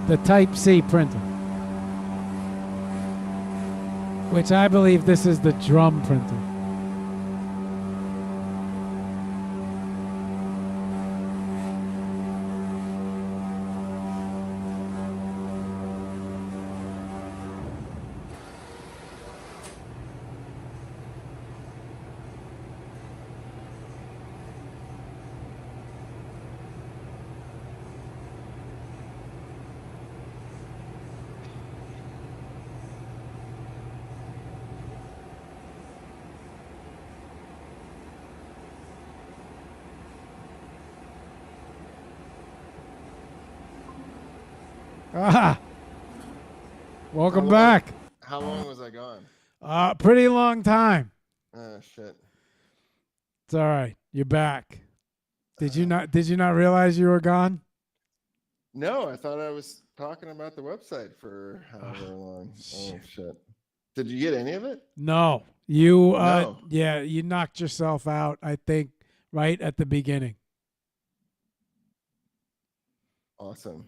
The Type C printer. Which I believe this is the drum printer. Ah, welcome long- back. How long was I gone? Pretty long time. Oh shit. It's all right. You're back. Did you Uh, not? Did you not realize you were gone? No, I thought I was talking about the website for however long. Oh shit. Did you get any of it? No. You. No. Yeah. You knocked yourself out. I think right at the beginning. Awesome.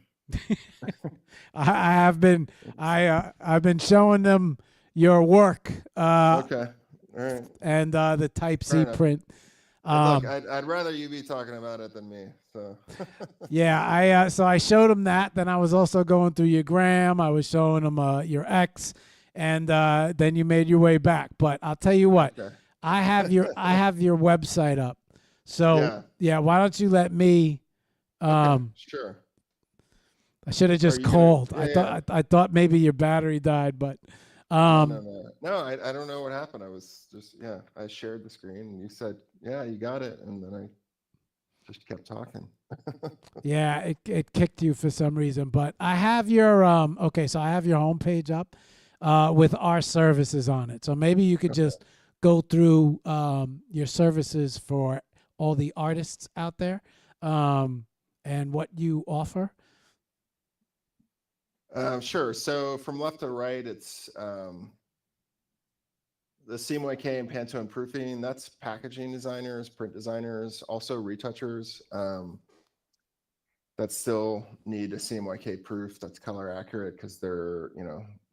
I have been. I've been showing them your work. Okay. All right. And the Type Fair C enough. print. Look, I'd rather you be talking about it than me. So. Yeah, so I showed him that. Then I was also going through your gram. I was showing him your X, and then you made your way back. But I'll tell you what, Okay. I have your website up. So Yeah. why don't you let me? Okay. Sure. I should have just you gonna- called. yeah, I thought maybe your battery died, but No, I don't know what happened. I was just, I shared the screen and you said, yeah, you got it. And then I just kept talking. yeah, it kicked you for some reason. But I have your okay, so I have your homepage up with our services on it. So maybe you could just go through your services for all the artists out there and what you offer. Sure. So from left to right, it's the CMYK and Pantone proofing. That's packaging designers, print designers, also retouchers that still need a CMYK proof that's color accurate because they're,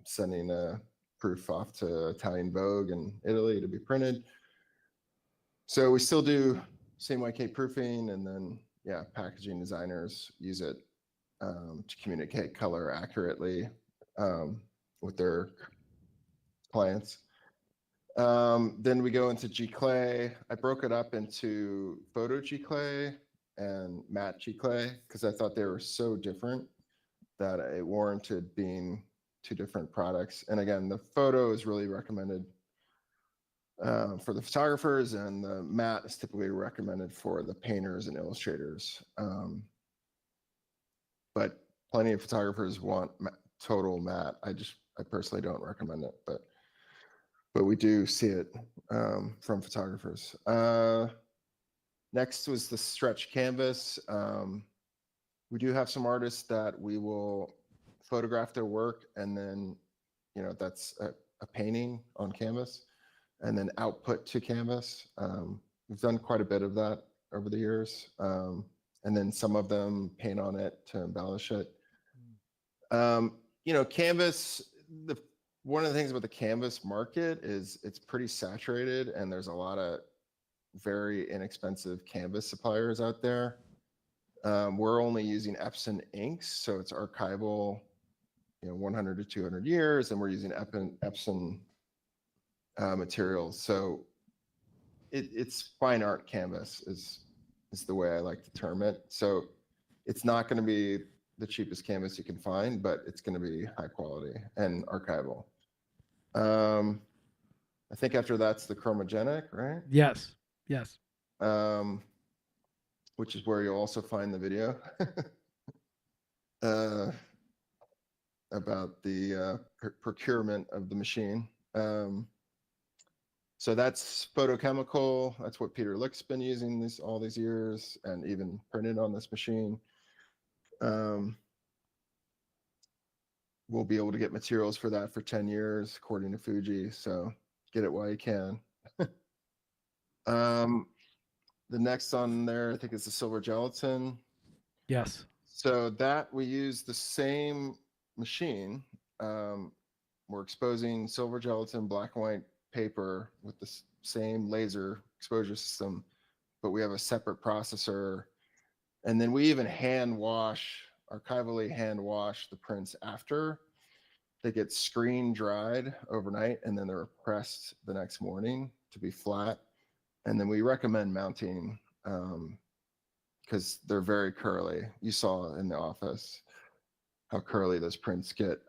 sending a proof off to Italian Vogue and Italy to be printed. So we still do CMYK proofing, and then packaging designers use it to communicate color accurately with their clients. Then we go into G-Clay. I broke it up into photo G-Clay and matte G-Clay because I thought they were so different that it warranted being two different products. And again, the photo is really recommended for the photographers, and the matte is typically recommended for the painters and illustrators. But plenty of photographers want total matte. I personally don't recommend it, but we do see it from photographers. Next was the stretch canvas. We do have some artists that we will photograph their work, and then that's a painting on canvas, and then output to canvas. We've done quite a bit of that over the years. And then some of them paint on it to embellish it. Canvas, one of the things about the canvas market is it's pretty saturated, and there's a lot of very inexpensive canvas suppliers out there. We're only using Epson inks, so it's archival, 100 to 200 years, and we're using Epson materials. So it's fine art canvas is the way I like to term it. So it's not going to be the cheapest canvas you can find, but it's going to be high quality and archival. I think after that's the chromogenic, right? Yes. Which is where you'll also find the video about the procurement of the machine. So that's photochemical. That's what Peter Lick's been using all these years, and even printed on this machine. We'll be able to get materials for that for 10 years, according to Fuji. So get it while you can. The next on there, I think, is the silver gelatin. Yes. So that we use the same machine. We're exposing silver gelatin, black and white paper with the same laser exposure system, but we have a separate processor. And then we even archivally hand wash the prints after. They get screen dried overnight, and then they're pressed the next morning to be flat. And then we recommend mounting because they're very curly. You saw in the office how curly those prints get.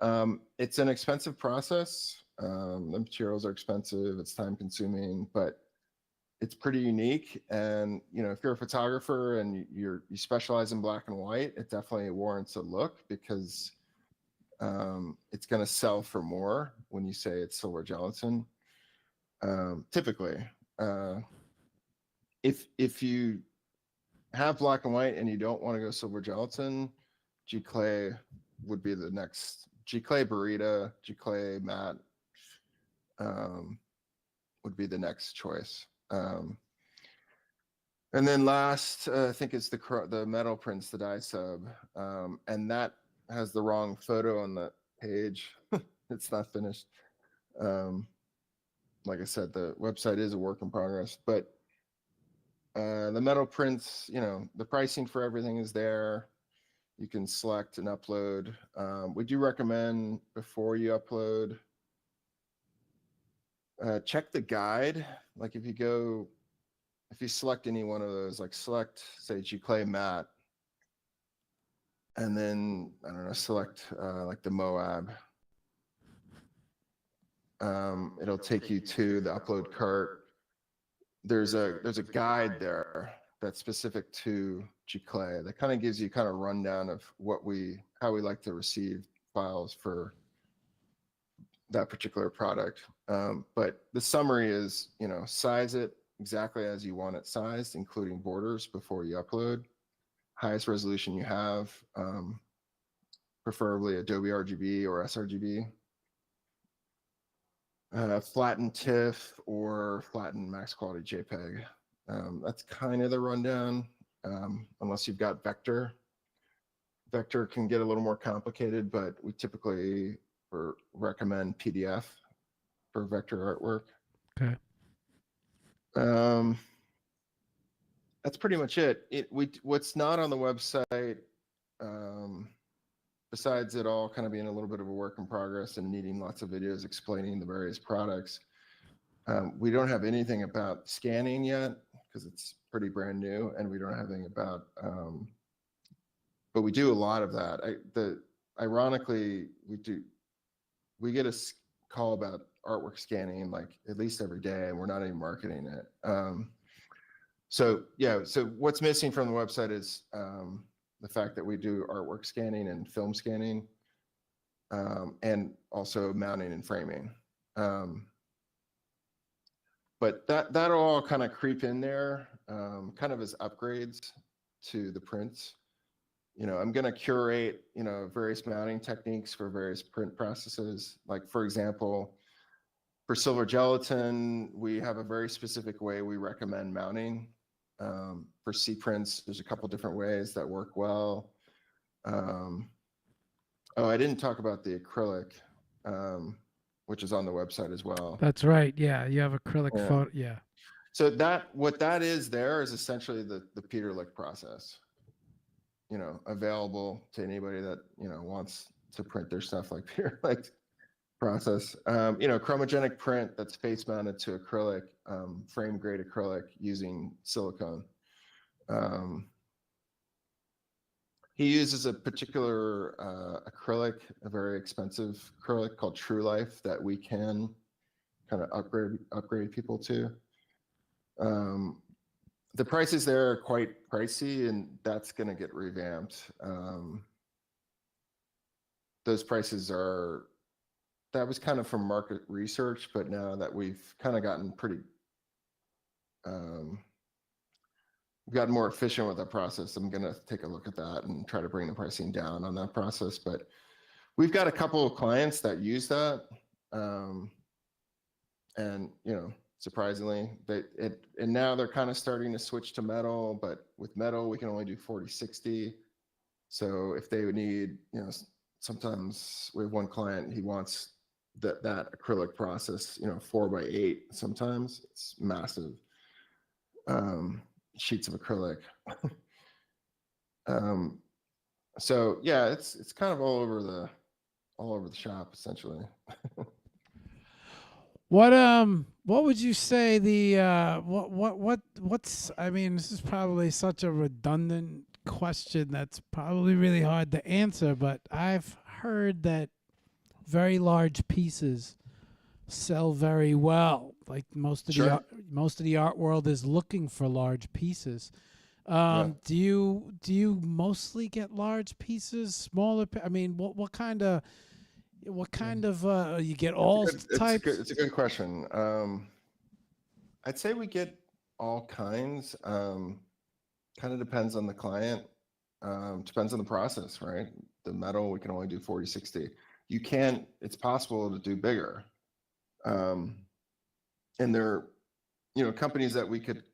It's an expensive process. The materials are expensive. It's time consuming, but it's pretty unique. And if you're a photographer and you specialize in black and white, it definitely warrants a look, because it's going to sell for more when you say it's silver gelatin. Typically, if you have black and white and you don't want to go silver gelatin, G-Clay would be the next. G-Clay Burrito, G-Clay Matte would be the next choice. And then last, I think it's the metal prints, the dye sub, and that has the wrong photo on the page. It's not finished. Like I said, the website is a work in progress, but the metal prints, the pricing for everything is there. You can select and upload. We do recommend before you upload, check the guide. Like if you select any one of those, like select, say, G-Clay Matte, and then, I don't know, select like the Moab. It'll take you to the upload cart. There's a guide there that's specific to G-Clay that kind of gives you kind of rundown of how we like to receive files for that particular product. But the summary is, size it exactly as you want it sized, including borders before you upload. Highest resolution you have, preferably Adobe RGB or sRGB. Flatten TIFF or flatten max quality JPEG. That's kind of the rundown, unless you've got vector. Vector can get a little more complicated, but we typically recommend PDF for vector artwork. Okay. That's pretty much it. What's not on the website, besides it all kind of being a little bit of a work in progress and needing lots of videos explaining the various products, we don't have anything about scanning yet because it's pretty brand new, and we don't have anything about, but we do a lot of that. Ironically, we get a call about artwork scanning like at least every day, and we're not even marketing it. So what's missing from the website is the fact that we do artwork scanning and film scanning, and also mounting and framing. But that'll all kind of creep in there, kind of as upgrades to the prints. I'm going to curate, various mounting techniques for various print processes. Like, for example, for silver gelatin, we have a very specific way we recommend mounting. For C prints, there's a couple different ways that work well. I didn't talk about the acrylic, which is on the website as well. That's right. Yeah, you have acrylic Yeah. photo. Yeah. So what that is there is essentially the Peter Lick process, available to anybody that, wants to print their stuff like Peter Lick process. Chromogenic print that's face mounted to acrylic, frame grade acrylic using silicone. He uses a particular acrylic, a very expensive acrylic called True Life that we can kind of upgrade people to. The prices there are quite pricey, and that's going to get revamped. Those prices that was kind of from market research, but now that we've kind of gotten we've gotten more efficient with that process, I'm going to take a look at that and try to bring the pricing down on that process. But we've got a couple of clients that use that. And, surprisingly, and now they're kind of starting to switch to metal, but with metal, we can only do 40/60. So if they would need, sometimes we have one client, he wants that acrylic process, 4x8. Sometimes it's massive sheets of acrylic. So yeah, it's kind of all over the shop essentially. What would you say what's, I mean, this is probably such a redundant question that's probably really hard to answer, but I've heard that very large pieces sell very well. Like most of Sure. the art world is looking for large pieces. Yeah. Do you mostly get large pieces, smaller? I mean, what kind of you get all types? It's a good question. I'd say we get all kinds. Kind of depends on the client. Depends on the process, right? The metal, we can only do 40/60. You can't, it's possible to do bigger. And there, companies that we could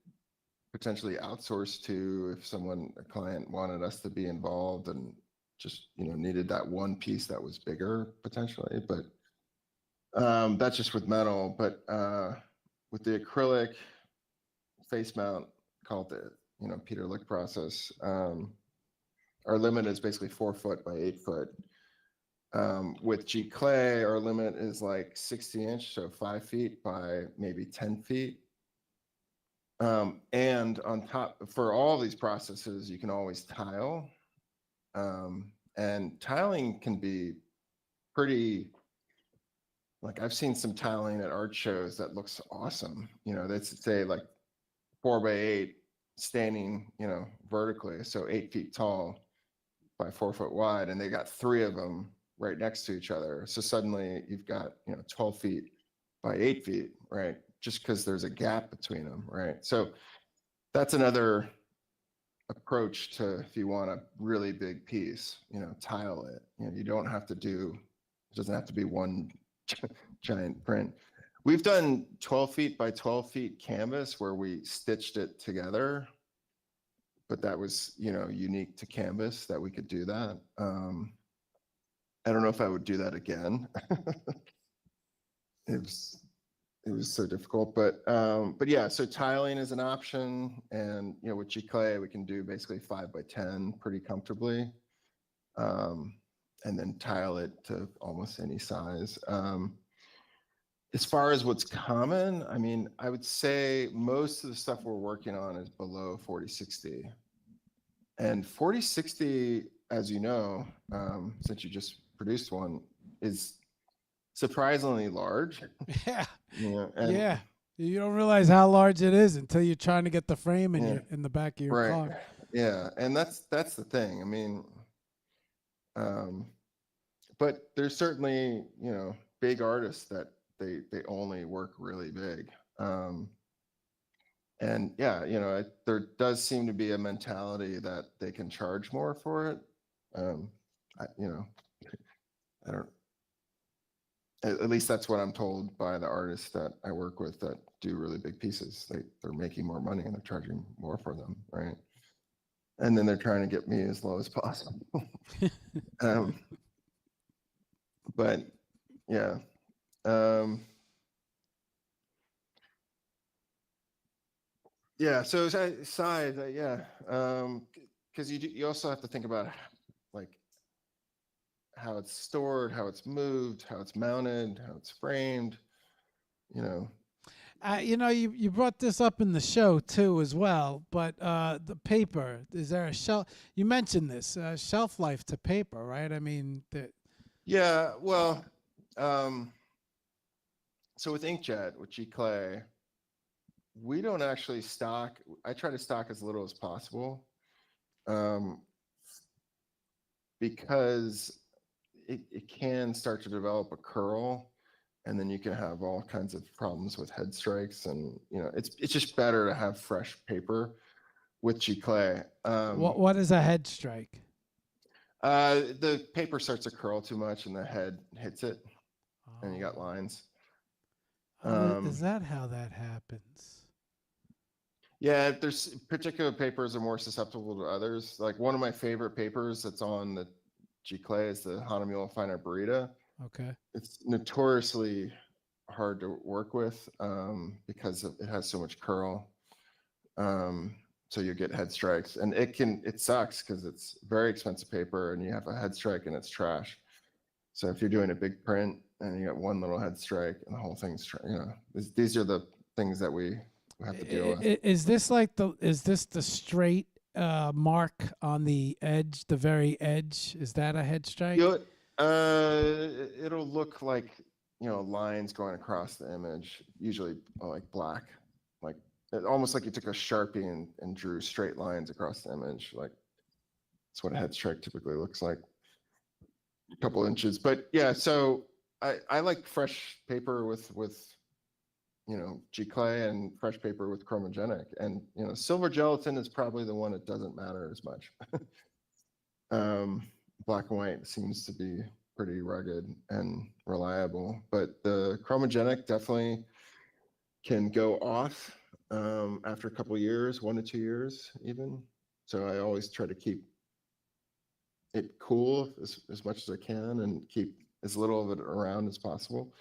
potentially outsource to if a client wanted us to be involved and just, needed that one piece that was bigger potentially. But that's just with metal. But with the acrylic face mount, called the, Peter Lick process, our limit is basically 4 foot by 8 foot. With G clay, our limit is like 60-inch, so 5 feet by maybe 10 feet. And on top, for all these processes, you can always tile. And tiling can be pretty, like I've seen some tiling at art shows that looks awesome. That's say like 4 by 8 standing, vertically, so 8 feet tall by 4 foot wide, and they got 3 of them right next to each other. So suddenly you've got, 12 feet by 8 feet, right? Just because there's a gap between them, right? So that's another approach to, if you want a really big piece, tile it. You don't have to it doesn't have to be one giant print. We've done 12 feet by 12 feet canvas where we stitched it together, but that was, unique to canvas that we could do that. I don't know if I would do that again. It was so difficult, but yeah, so tiling is an option, and with G clay we can do basically 5 by 10 pretty comfortably, and then tile it to almost any size. As far as what's common, I mean, I would say most of the stuff we're working on is below 40/60, and 40/60, as you know, since you just produced one, is surprisingly large. Yeah, And yeah. You don't realize how large it is until you're trying to get the frame in the back of your right, car. yeah, and that's the thing. I mean, but there's certainly big artists that they only work really big, and yeah, there does seem to be a mentality that they can charge more for it. I, I don't. At least that's what I'm told by the artists that I work with that do really big pieces. They're making more money and they're charging more for them, right? And then they're trying to get me as low as possible. But yeah, yeah. So size, yeah, because you also have to think about like how it's stored, how it's moved, how it's mounted, how it's framed. You brought this up in the show too as well, but the paper, is there a shelf? You mentioned this shelf life to paper, right? I mean, Yeah, well, so with inkjet, with G clay, we don't actually stock. I try to stock as little as possible, because it can start to develop a curl, and then you can have all kinds of problems with head strikes, and it's just better to have fresh paper with G clay. what is a head strike? The paper starts to curl too much and the head hits it, and you got lines. Is that how that happens? Yeah, there's particular papers are more susceptible to others. Like one of my favorite papers that's on the G clay is the Hanamula Fine Art Burrito. Okay. It's notoriously hard to work with, because it has so much curl. So you get head strikes, and it sucks because it's very expensive paper, and you have a head strike and it's trash. So if you're doing a big print and you got one little head strike and the whole thing's, these are the things that we have to deal with. Is this the straight mark on the edge, the very edge? Is that a head strike? It'll look like lines going across the image, usually like black, like almost like you took a Sharpie and drew straight lines across the image. Like that's what a head strike typically looks like. A couple inches, but yeah. So I like fresh paper with G clay and fresh paper with chromogenic, and silver gelatin is probably the one that doesn't matter as much. Black and white seems to be pretty rugged and reliable, but the chromogenic definitely can go off after a couple of years, 1 to 2 years even. So I always try to keep it cool as much as I can and keep as little of it around as possible.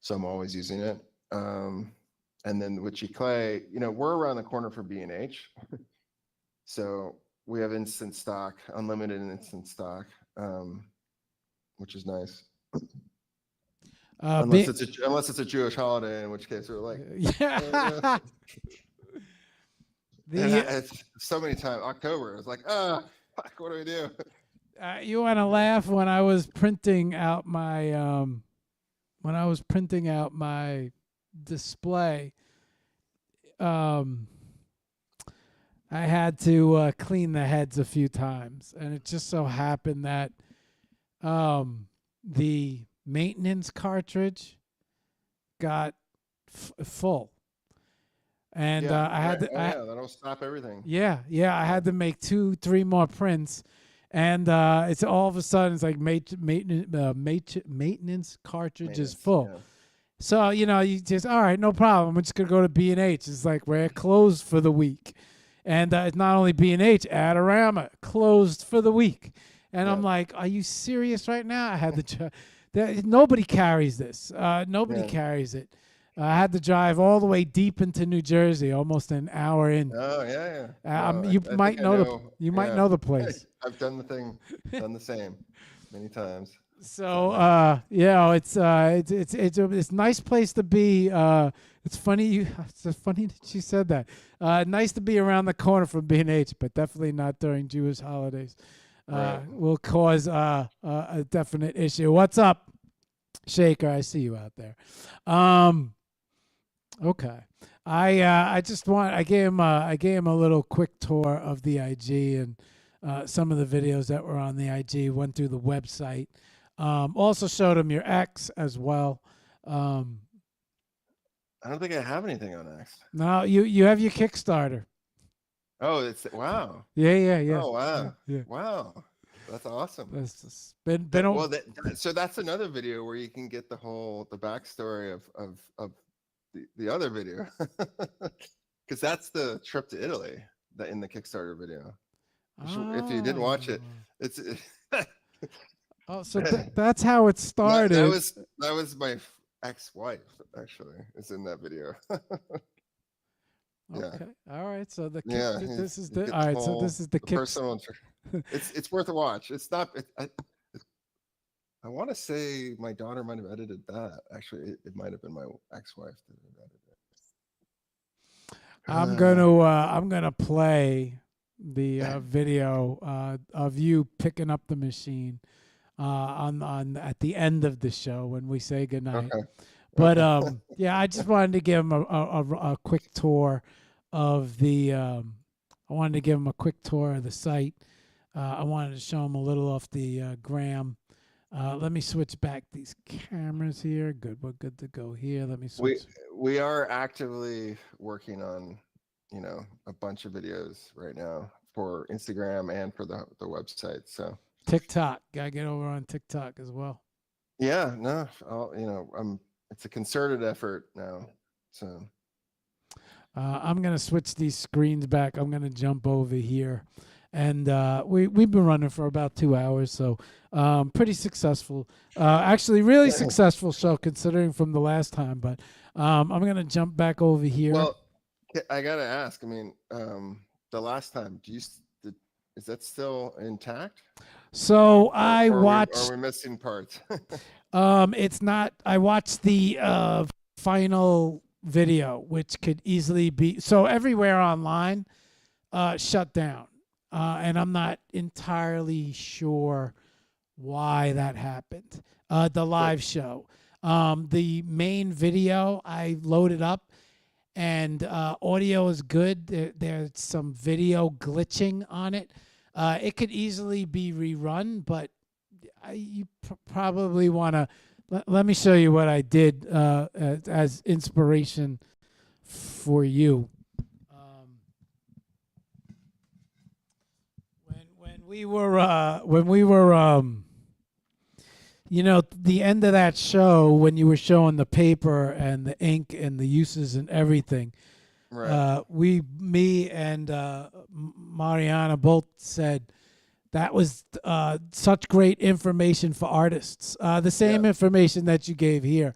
So I'm always using it. And then with G clay, we're around the corner from B&H. So we have instant stock, unlimited instant stock, which is nice. Unless it's a Jewish holiday, in which case we're like, yeah. it's so many times. October, it's like, fuck, what do we do? You want to laugh when I was printing out my display. I had to clean the heads a few times, and it just so happened that the maintenance cartridge got full, and I had to. That'll stop everything. Yeah, I had to make 2-3 more prints, and it's all of a sudden it's like maintenance cartridge is full. Yeah. So you just all right, no problem. I'm just gonna go to B&H. It's like we're closed for the week. And it's not only B&H, Adorama closed for the week. And I'm like, are you serious right now? I had to nobody carries this. Nobody carries it. I had to drive all the way deep into New Jersey, almost an hour in. Oh yeah. You might know the place. I've done the same many times. So it's a nice place to be. It's funny that you said that. Nice to be around the corner from B&H, but definitely not during Jewish holidays. Will cause a definite issue. What's up, Shaker? I see you out there. Okay. I gave him a little quick tour of the IG and some of the videos that were on the IG. Went through the website. Also showed him your X as well. I don't think I have anything on X. No, you have your Kickstarter. Oh, it's wow. Yeah. Oh wow. Yeah. Wow. That's awesome. That's just been so that's another video where you can get the backstory of the other video. Because that's the trip to Italy in the Kickstarter video. If you didn't watch it, it's oh, so that's how it started. That was my ex-wife, actually. It's in that video. Yeah. Okay. All right. So this is the personal. It's worth a watch. It's not. I want to say my daughter might have edited that. Actually, it might have been my ex-wife that edited it. I'm gonna play the video of you picking up the machine on at the end of the show when we say goodnight. Okay. But I just wanted to give him a quick tour of the. I wanted to give him a quick tour of the site. I wanted to show him a little off the gram. Let me switch back these cameras here. Good, we're good to go here. Let me switch. We are actively working on, a bunch of videos right now for Instagram and for the website. So TikTok, gotta get over on TikTok as well. Yeah, no, it's a concerted effort now. So I'm gonna switch these screens back. I'm gonna jump over here. And we've been running for about 2 hours, so pretty successful. Actually, really successful show considering from the last time. But I'm gonna jump back over here. Well, I gotta ask. I mean, the last time, is that still intact? So I watched. Are we missing parts? It's not. I watched the final video, which could easily be. So everywhere online shut down. And I'm not entirely sure why that happened. The live show. The main video I loaded up, and audio is good. There's some video glitching on it. It could easily be rerun, but you probably want to. Let me show you what I did as inspiration for you. When we were the end of that show, when you were showing the paper and the ink and the uses and everything, Right. me and Mariana both said that was such great information for artists. The same Yeah. information that you gave here.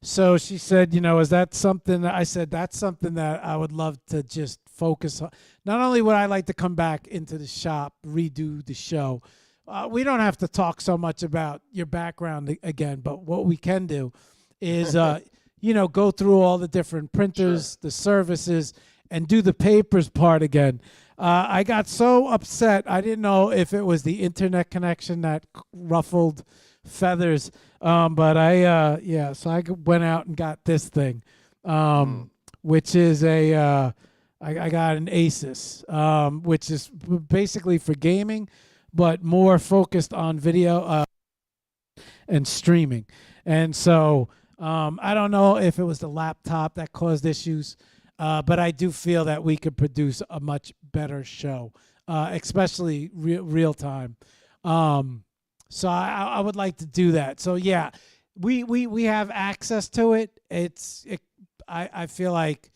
So she said, is that something? I said, that's something that I would love to just focus on. Not only would I like to come back into the shop, redo the show, we don't have to talk so much about your background again, but what we can do is, go through all the different printers, the services, and do the papers part again. I got so upset. I didn't know if it was the internet connection that ruffled feathers. But so I went out and got this thing, which is I got an Asus, which is basically for gaming, but more focused on video and streaming. And so I don't know if it was the laptop that caused issues, but I do feel that we could produce a much better show, especially real time. So I would like to do that. So yeah, we have access to it. I feel like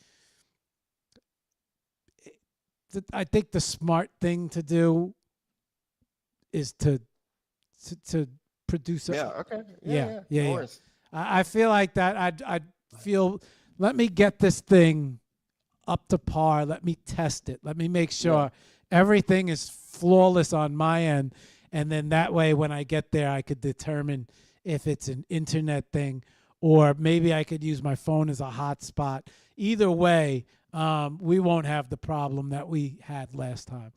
I think the smart thing to do is to produce. Yeah. Okay. Yeah. No worries. I feel like that. I'd feel. Let me get this thing up to par. Let me test it. Let me make sure everything is flawless on my end. And then that way, when I get there, I could determine if it's an internet thing or maybe I could use my phone as a hotspot. Either way, we won't have the problem that we had last time.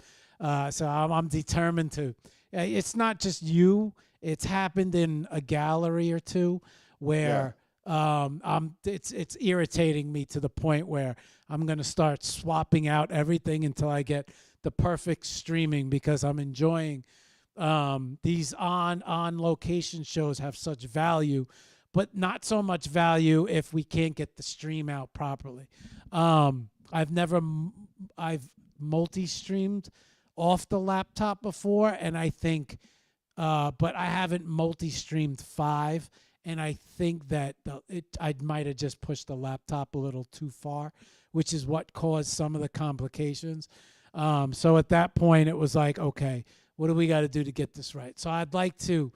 So I'm determined to. It's not just you. It's happened in a gallery or two where it's irritating me to the point where I'm going to start swapping out everything until I get the perfect streaming because I'm enjoying. These on location shows have such value, but not so much value if we can't get the stream out properly. I've multi-streamed off the laptop before, and I think, but I haven't multi-streamed 5, and I think that I might have just pushed the laptop a little too far, which is what caused some of the complications. So at that point, it was like, okay, what do we got to do to get this right? So I'd like to,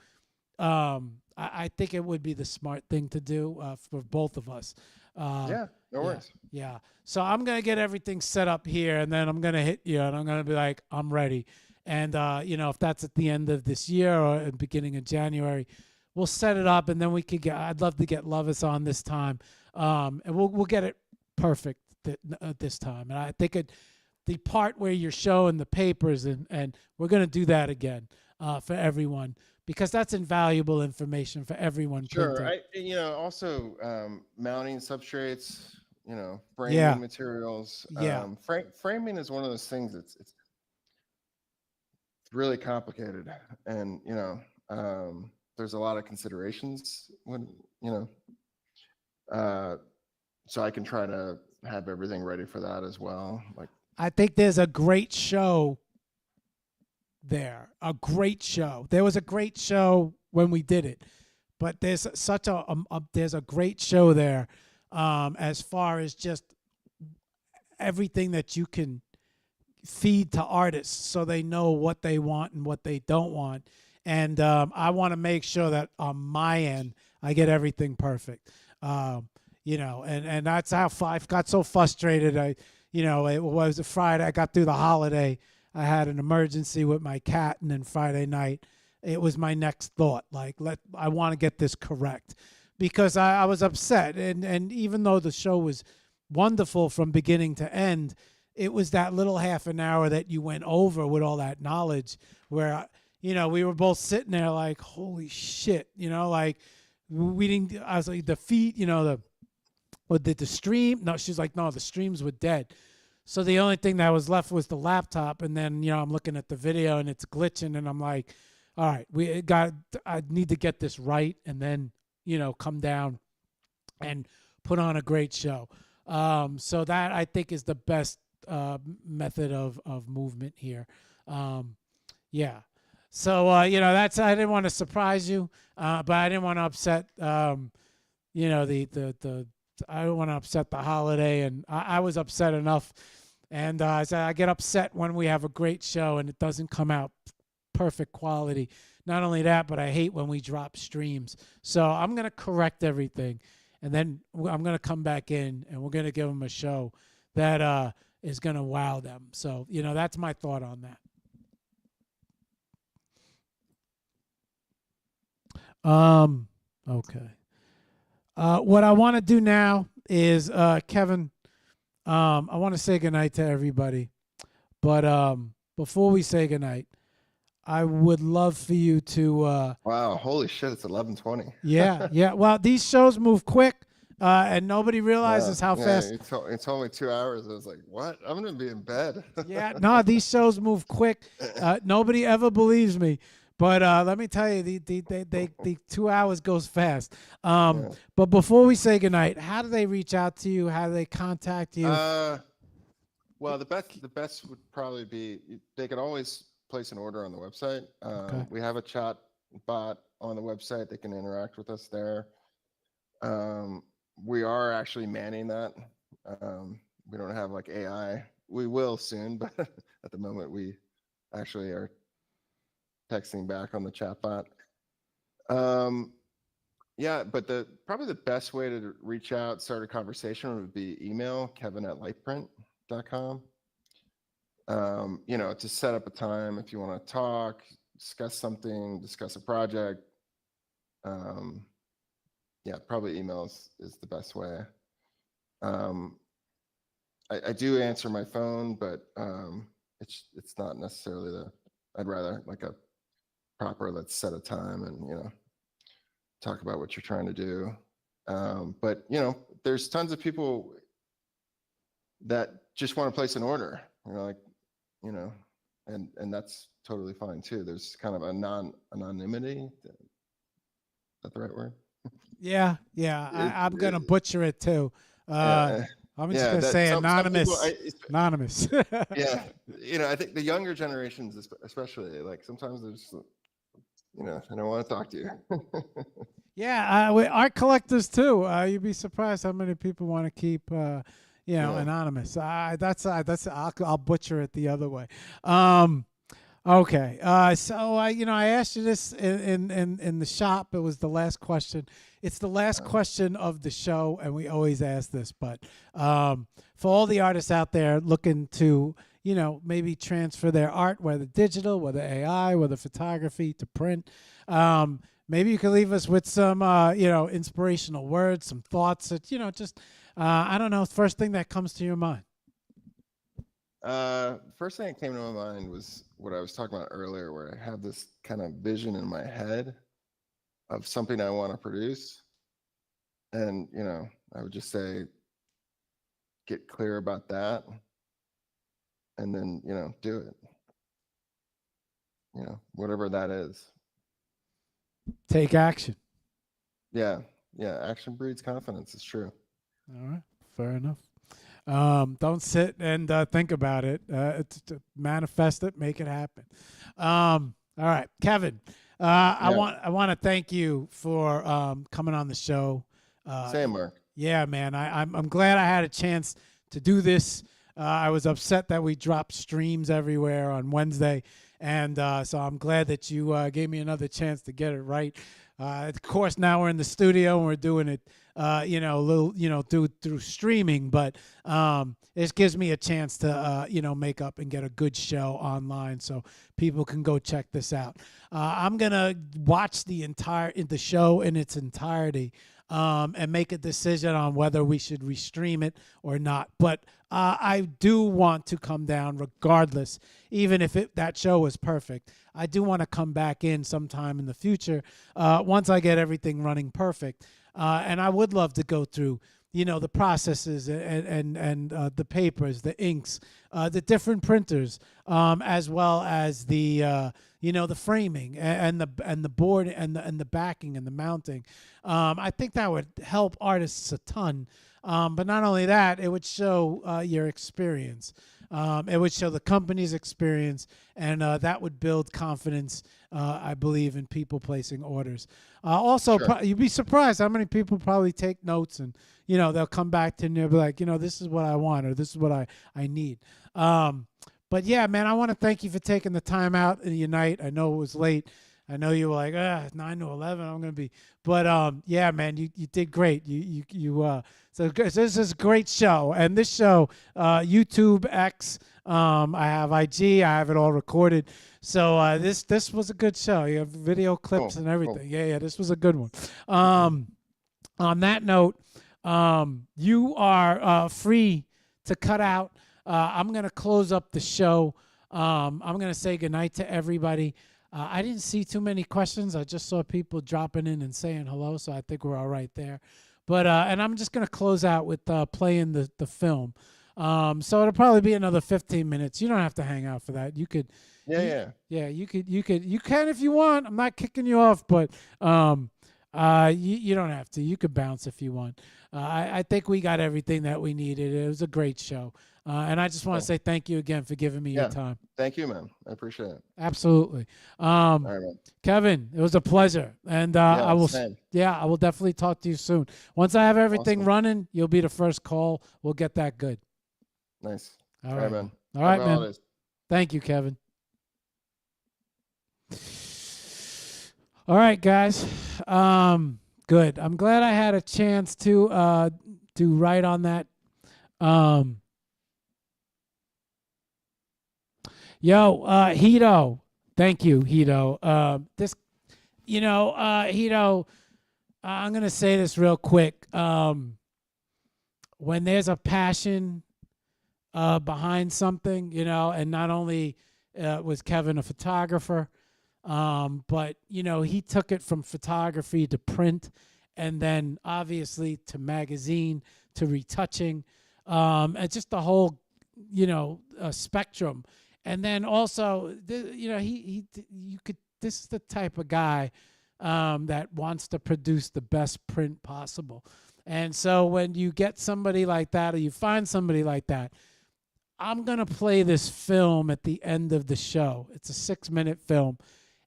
I think it would be the smart thing to do for both of us. No worries. Yeah. So I'm going to get everything set up here, and then I'm going to hit you, and I'm going to be like, I'm ready. And, if that's at the end of this year or at the beginning of January, we'll set it up, and then we could I'd love to get Lovis on this time. And we'll get it perfect this time. And I think the part where you're showing the papers and we're going to do that again for everyone because that's invaluable information for everyone. Sure. Also mounting substrates, framing materials. Framing is one of those things it's really complicated, and there's a lot of considerations when so I can try to have everything ready for that as well. Like, I think there's a great show there. A great show. There was a great show when we did it, but there's such there's a great show there as far as just everything that you can feed to artists so they know what they want and what they don't want. And I want to make sure that on my end, I get everything perfect. And that's how I got so frustrated. It was a Friday. I got through the holiday. I had an emergency with my cat, and then Friday night, it was my next thought. Like, I want to get this correct because I was upset. And even though the show was wonderful from beginning to end, it was that little half an hour that you went over with all that knowledge where, we were both sitting there like, holy shit, like we didn't, I was like the feet, Or did the stream? No, she's like, no, the streams were dead. So the only thing that was left was the laptop. And then, I'm looking at the video and it's glitching. And I'm like, all right, I need to get this right. And then, come down and put on a great show. So that I think is the best method of movement here. Yeah. So, I didn't want to surprise you, but I didn't want to upset, I don't want to upset the holiday, and I was upset enough. And I get upset when we have a great show and it doesn't come out perfect quality. Not only that, but I hate when we drop streams. So I'm going to correct everything, and then I'm going to come back in, and we're going to give them a show that is going to wow them. So, that's my thought on that. Okay. What I want to do now is, Kevin, I want to say goodnight to everybody. But before we say goodnight, I would love for you to. Wow, holy shit! It's 11:20. Yeah. Well, these shows move quick, and nobody realizes how fast. You told me 2 hours. I was like, what? I'm gonna be in bed. Yeah, no, these shows move quick. Nobody ever believes me. But let me tell you, the 2 hours goes fast. But before we say goodnight, how do they reach out to you? How do they contact you? Well, the best would probably be they can always place an order on the website. Okay. We have a chat bot on the website. They can interact with us there. We are actually manning that. We don't have like AI. We will soon, but at the moment we actually are texting back on the chat bot. Yeah, but probably the best way to reach out, start a conversation would be email kevin@lightprint.com. To set up a time if you want to talk, discuss something, discuss a project. Yeah, probably email is the best way. I do answer my phone, but it's not necessarily I'd rather like a proper, let's set a time and talk about what you're trying to do. But there's tons of people that just want to place an order, and that's totally fine too. There's kind of a anonymity. Is that the right word? Yeah. I'm gonna butcher it too. I'm just gonna say anonymous. Anonymous. Yeah, I think the younger generations, especially, like sometimes there's, I don't want to talk to you. Yeah, art collectors too. You'd be surprised how many people want to keep, anonymous. I'll butcher it the other way. Okay. So I asked you this in the shop. It was the last question. It's the last question of the show, and we always ask this. But for all the artists out there looking to, maybe transfer their art, whether digital, whether AI, whether photography, to print, maybe you could leave us with some, inspirational words, some thoughts that, just, I don't know, first thing that comes to your mind. First thing that came to my mind was what I was talking about earlier, where I have this kind of vision in my head of something I want to produce. And, I would just say, get clear about that. And then, do it. Whatever that is. Take action. Yeah. Action breeds confidence. It's true. All right. Fair enough. Don't sit and think about it. It's to manifest it, make it happen. All right, Kevin. I want to thank you for coming on the show. Same, Marc. Yeah, man. I'm glad I had a chance to do this. I was upset that we dropped streams everywhere on Wednesday, and so I'm glad that you gave me another chance to get it right. Of course, now we're in the studio and we're doing it, through streaming, but it gives me a chance to, make up and get a good show online so people can go check this out. I'm gonna watch the show in its entirety and make a decision on whether we should restream it or not. But I do want to come down regardless, even if that show is perfect. I do want to come back in sometime in the future once I get everything running perfect. And I would love to go through the processes and the papers, the inks, the different printers, as well as the framing and the board and the backing and the mounting. I think that would help artists a ton. But not only that, it would show your experience. It would show the company's experience, and that would build confidence, I believe, in people placing orders. Also, Sure. you'd be surprised how many people probably take notes, and they'll come back to you and they'll be like, this is what I want, or this is what I need. But yeah, man, I want to thank you for taking the time out in your night. I know it was late. I know you were like 9 to 11. I'm gonna be, but yeah, man, you did great. So this is a great show, and this show, YouTube X, I have IG, I have it all recorded. So this was a good show. You have video clips Cool, and everything. cool. Yeah, this was a good one. On that note, you are free to cut out. I'm gonna close up the show. I'm gonna say goodnight to everybody. I didn't see too many questions. I just saw people dropping in and saying hello, so I think we're all right there. But and I'm just gonna close out with playing the film. So it'll probably be another 15 minutes. You don't have to hang out for that. You could, Yeah. you can if you want. I'm not kicking you off, but you don't have to. You could bounce if you want. I think we got everything that we needed. It was a great show. And I just want to say thank you again for giving me your time. Thank you, man. I appreciate it. Absolutely. All right, man. Kevin, it was a pleasure. And I will definitely talk to you soon. Once I have everything running, you'll be the first call. We'll get that good. Nice. All right, man. All right, Happy man. holidays. Thank you, Kevin. All right, guys. Good. I'm glad I had a chance to do right on that. Hito. Thank you, Hito. Hito, I'm going to say this real quick. When there's a passion behind something, and not only was Kevin a photographer, but, he took it from photography to print, and then obviously to magazine, to retouching, and just the whole, spectrum. And then also, this is the type of guy that wants to produce the best print possible. And so when you get somebody like that, or you find somebody like that, I'm going to play this film at the end of the show. It's a 6-minute film,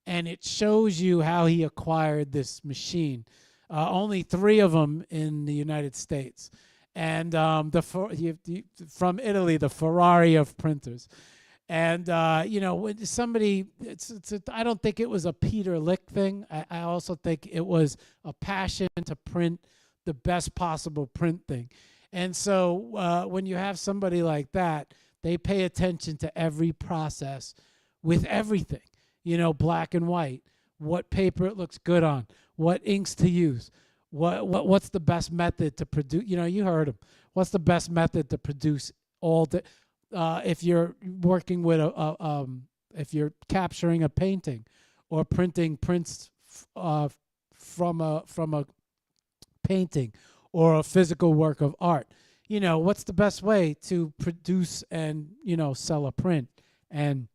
and it shows you how he acquired this machine. Only 3 of them in the United States. And from Italy, the Ferrari of printers. And, when somebody, I don't think it was a Peter Lick thing. I also think it was a passion to print the best possible print thing. And so when you have somebody like that, they pay attention to every process with everything, black and white, what paper it looks good on, what inks to use, what's the best method to produce, you heard him. What's the best method to produce all the, if you're working with if you're capturing a painting or printing prints from a painting or a physical work of art, what's the best way to produce and, sell a print? And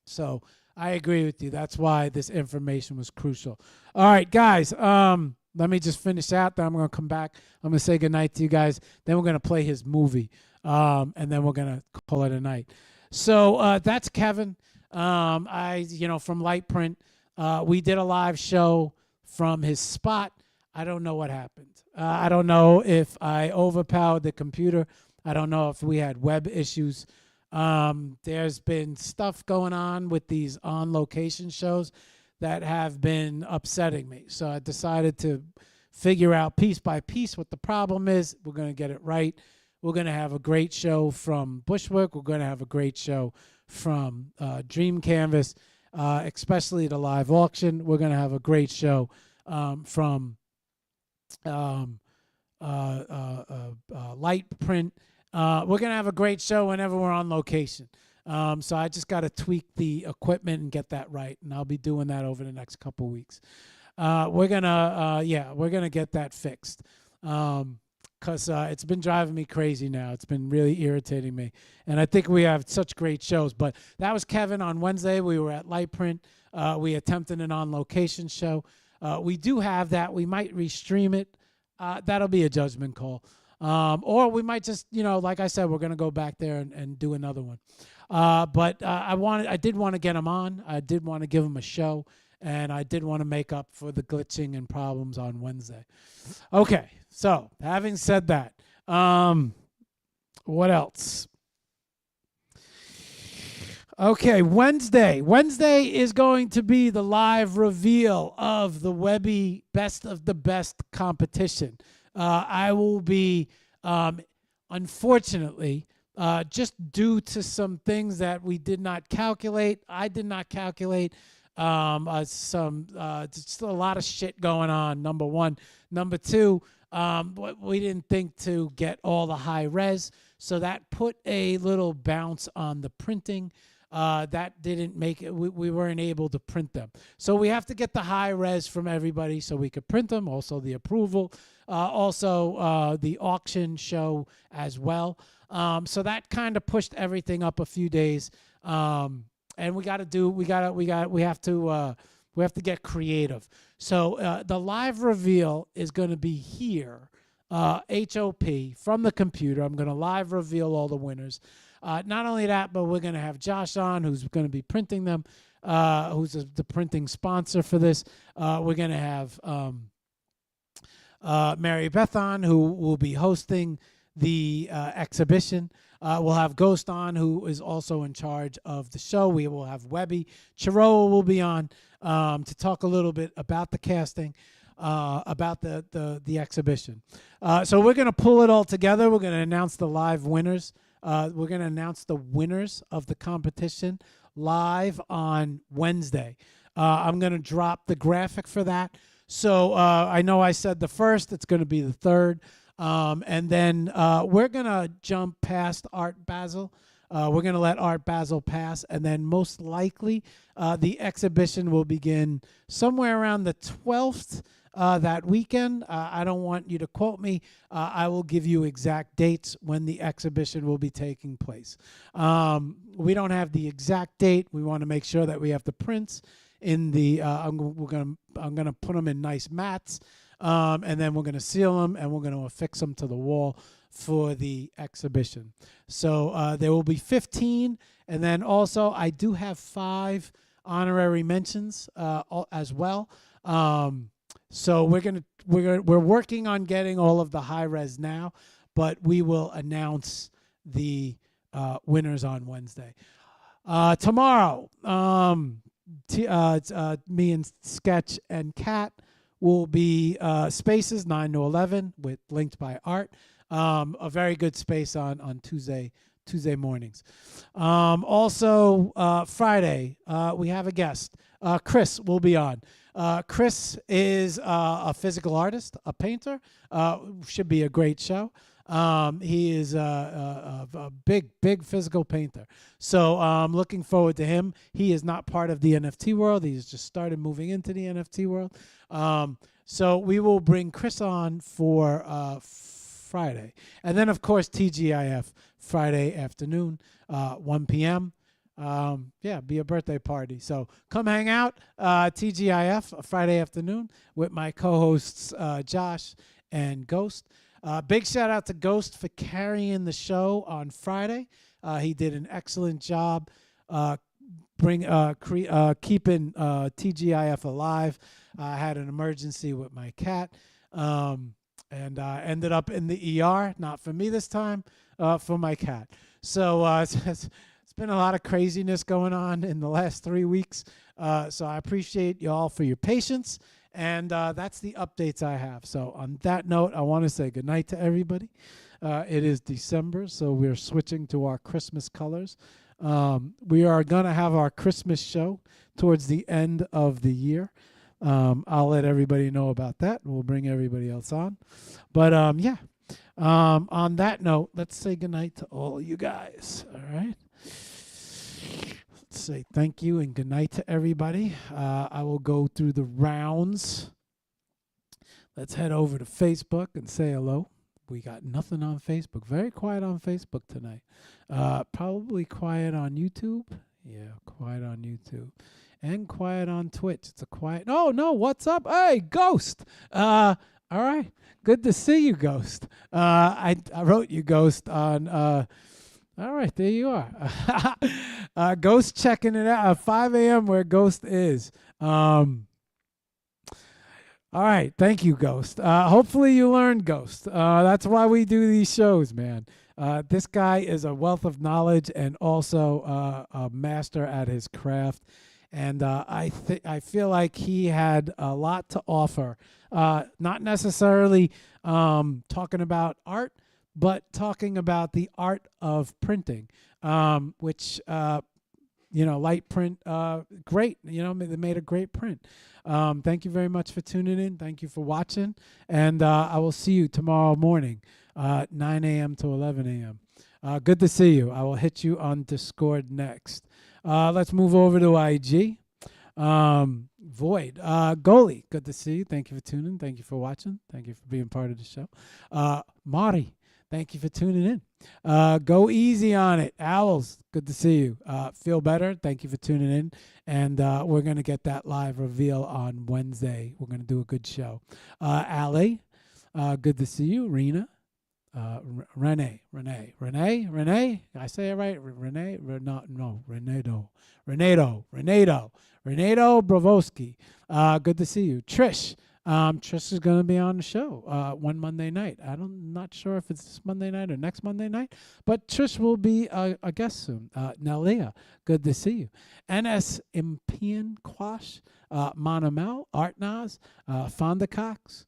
so I agree with you. That's why this information was crucial. All right, guys, let me just finish out. Then I'm going to come back. I'm going to say goodnight to you guys. Then we're going to play his movie. And then we're going to call it a night. So that's Kevin. From LightPrint. We did a live show from his spot. I don't know what happened. I don't know if I overpowered the computer. I don't know if we had web issues. There's been stuff going on with these on-location shows that have been upsetting me. So I decided to figure out piece by piece what the problem is. We're going to get it right. We're going to have a great show from Bushwick. We're going to have a great show from Dream Canvas, especially the live auction. We're going to have a great show from LightPrint. We're going to have a great show whenever we're on location. So I just got to tweak the equipment and get that right, and I'll be doing that over the next couple weeks. We're gonna get that fixed. because it's been driving me crazy now. It's been really irritating me. And I think we have such great shows. But that was Kevin on Wednesday. We were at LightPrint. We attempted an on-location show. We do have that. We might restream it. That'll be a judgment call. Or we might just, like I said, we're going to go back there and do another one. But I did want to get him on. I did want to give him a show. And I did want to make up for the glitching and problems on Wednesday. Okay, so having said that, what else? Okay, Wednesday. Wednesday is going to be the live reveal of the Webby Best of the Best competition. I will be, unfortunately, just due to some things that we did not calculate, I did not calculate, just a lot of shit going on, number one. Number two, we didn't think to get all the high res, so that put a little bounce on the printing. That didn't make it, we weren't able to print them. So we have to get the high res from everybody so we could print them, also the approval, also the auction show as well. So that kind of pushed everything up a few days. And we have to get creative. So the live reveal is going to be here, HOP from the computer. I'm going to live reveal all the winners. Not only that, but we're going to have Josh on, who's going to be printing them, who's the printing sponsor for this. We're going to have Mary Beth on, who will be hosting the exhibition. We'll have Ghost on, who is also in charge of the show. We will have Webby. Chiroa will be on to talk a little bit about the casting, about the exhibition. So we're going to pull it all together. We're going to announce the live winners. We're going to announce the winners of the competition live on Wednesday. I'm going to drop the graphic for that. So I know I said the first. It's going to be the third. And then we're going to jump past Art Basel. We're going to let Art Basel pass. And then most likely the exhibition will begin somewhere around the 12th that weekend. I don't want you to quote me. I will give you exact dates when the exhibition will be taking place. We don't have the exact date. We want to make sure that we have the prints in the, I'm going to put them in nice mats. And then we're going to seal them and we're going to affix them to the wall for the exhibition. So there will be 15. And then also I do have 5 honorary mentions as well. So we're working on getting all of the high res now, but we will announce the winners on Wednesday. Tomorrow, me and Sketch and Kat will be Spaces 9 to 11 with Linked by Art. A very good space on Tuesday mornings. Also, Friday, we have a guest. Chris will be on. Chris is a physical artist, a painter. Should be a great show. He is a big physical painter. So I'm looking forward to him. He is not part of the NFT world. He's just started moving into the NFT world. So we will bring Chris on for Friday. And then, of course, TGIF Friday afternoon, 1 p.m. Be a birthday party. So come hang out, TGIF Friday afternoon with my co-hosts Josh and Ghost. Big shout out to Ghost for carrying the show on Friday. He did an excellent job keeping TGIF alive. I had an emergency with my cat and ended up in the ER, not for me this time, for my cat. So it's been a lot of craziness going on in the last 3 weeks. So I appreciate you all for your patience. And that's the updates I have. So on that note, I want to say goodnight to everybody. It is December, so we're switching to our Christmas colors. We are going to have our Christmas show towards the end of the year. I'll let everybody know about that. We'll bring everybody else on. But on that note, let's say goodnight to all you guys. All right. Let's say thank you and good night to everybody. I will go through the rounds. Let's head over to Facebook and say hello. we got nothing on Facebook. Very quiet on Facebook tonight. Probably quiet on YouTube. Yeah, quiet on YouTube. And quiet on Twitch. It's a quiet. Oh, no, what's up? Hey, Ghost. All right. Good to see you, Ghost. I wrote you, Ghost, on. All right, there you are. Ghost checking it out at 5 a.m. where Ghost is. All right. Thank you, Ghost. Hopefully you learned, Ghost. That's why we do these shows, man. This guy is a wealth of knowledge and also a master at his craft. And I feel like he had a lot to offer. Not necessarily talking about art, but talking about the art of printing, which LightPrint, great. They made a great print. Thank you very much for tuning in. Thank you for watching. And I will see you tomorrow morning, 9 a.m. to 11 a.m. Good to see you. I will hit you on Discord next. Let's move over to IG. Void. Goalie, good to see you. Thank you for tuning. Thank you for watching. Thank you for being part of the show. Marty, thank you for tuning in. Go easy on it. Owls, good to see you. Feel better. Thank you for tuning in. And we're going to get that live reveal on Wednesday. We're going to do a good show. Ali, good to see you. Rena. Renee. I say it right? Renato Bravosky. Good to see you. Trish. Trish is going to be on the show one Monday night. I'm not sure if it's this Monday night or next Monday night, but Trish will be a guest soon. Nelia, good to see you. NS Impian Quash, Monamel, Artnaz, Fonda Cox,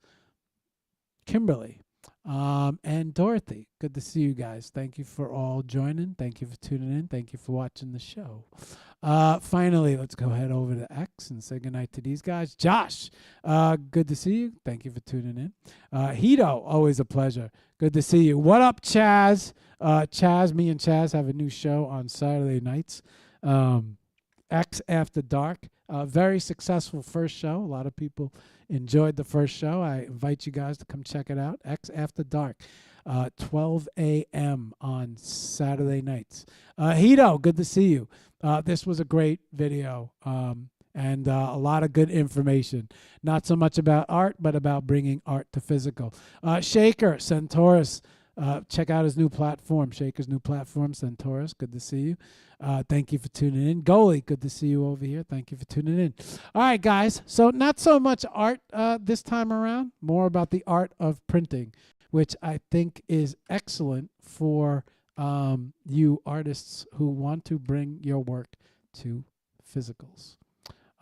Kimberly. And Dorothy, good to see you guys. Thank you for all joining. Thank you for tuning in. Thank you for watching the show. Finally, let's go head over to X and say goodnight to these guys. Josh, good to see you. Thank you for tuning in. Hito, always a pleasure. Good to see you. What up, Chaz? Me and Chaz have a new show on Saturday nights. X After Dark. Very successful first show. A lot of people enjoyed the first show. I invite you guys to come check it out. X After Dark, 12 a.m. on Saturday nights. Hito, good to see you. This was a great video and a lot of good information. Not so much about art, but about bringing art to physical. Shaker, Centaurus, check out his new platform, Shaker's new platform, Centaurus. Good to see you. Thank you for tuning in. Goalie, good to see you over here. Thank you for tuning in. All right, guys. So not so much art this time around, more about the art of printing, which I think is excellent for you artists who want to bring your work to physicals.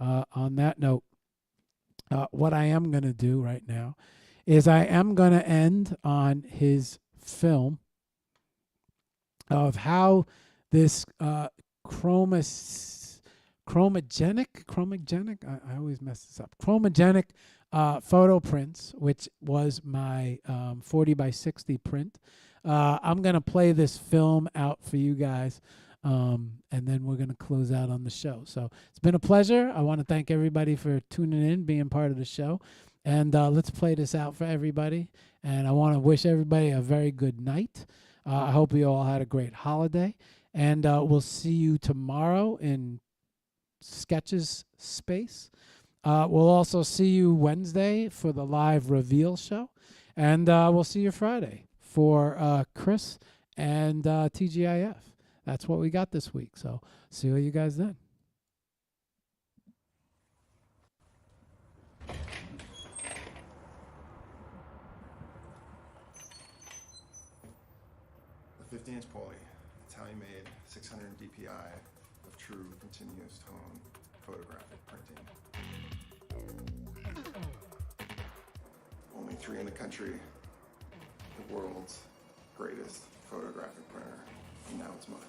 On that note, what I am going to do right now is I am going to end on his film of how this chromogenic, I always mess this up, chromogenic photo prints, which was my 40 by 60 print. I'm going to play this film out for you guys, and then we're going to close out on the show. So it's been a pleasure. I want to thank everybody for tuning in, being part of the show. And let's play this out for everybody. And I want to wish everybody a very good night. I hope you all had a great holiday. And we'll see you tomorrow in Sketches Space. We'll also see you Wednesday for the live reveal show. And we'll see you Friday for Chris and TGIF. That's what we got this week. So see you guys then. The 15-inch poly, Italian-made, 600 DPI of true continuous tone photographic printing. Only 3 in the country, the world's greatest photographic printer, and now it's mine.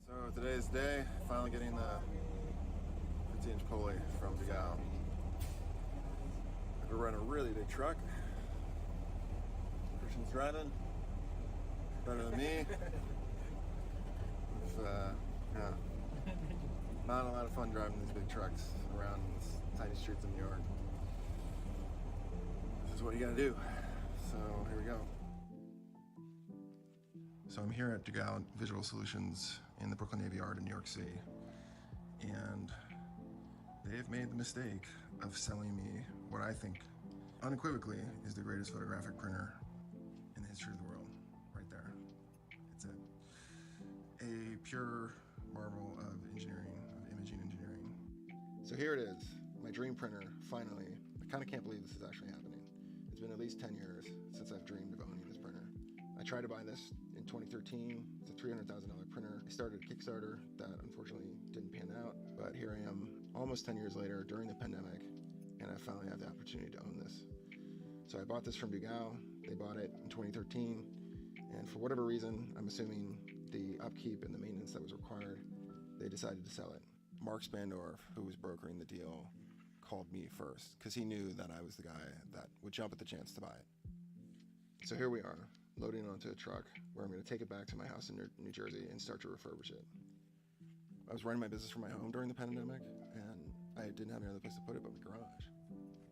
So today's the day, finally getting the 15-inch pulley from the gal. We're running a really big truck. Christian's driving, better than me. With Yeah. Not a lot of fun driving these big trucks around the tiny streets of New York. This is what you gotta do. So here we go. So I'm here at Dugal Visual Solutions in the Brooklyn Navy Yard in New York City. And they've made the mistake of selling me what I think unequivocally is the greatest photographic printer in the history of the world. Right there. It's it. A pure marvel of engineering, of imaging engineering. So here it is, my dream printer, finally. I kind of can't believe this is actually happening. It's been at least 10 years since I've dreamed of owning this printer. I tried to buy this in 2013. It's a $300,000 printer. I started a Kickstarter that unfortunately didn't pan out, but here I am almost 10 years later during the pandemic, and I finally have the opportunity to own this. So I bought this from Dugal. They bought it in 2013, and for whatever reason, I'm assuming the upkeep and the maintenance that was required, they decided to sell it. Marc, who was brokering the deal, called me first because he knew that I was the guy that would jump at the chance to buy it. So here we are, loading onto a truck where I'm going to take it back to my house in New Jersey and start to refurbish it. I was running my business from my home during the pandemic, and I didn't have any other place to put it but my garage.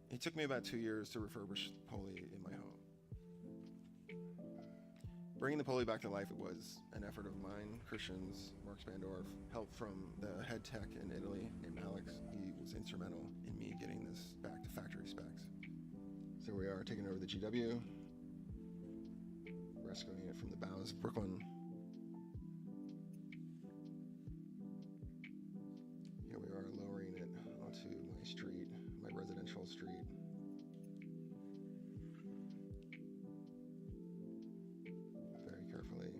It took me about 2 years to refurbish the pulley in my home. Bringing the pulley back to life, it was an effort of mine, Christian's, Marc, help from the head tech in Italy named Alex. He was instrumental in me getting this back to factory specs. So we are taking over the GW, rescuing it from the bowels of Brooklyn. Here we are lowering it onto my street, my residential street. Very carefully.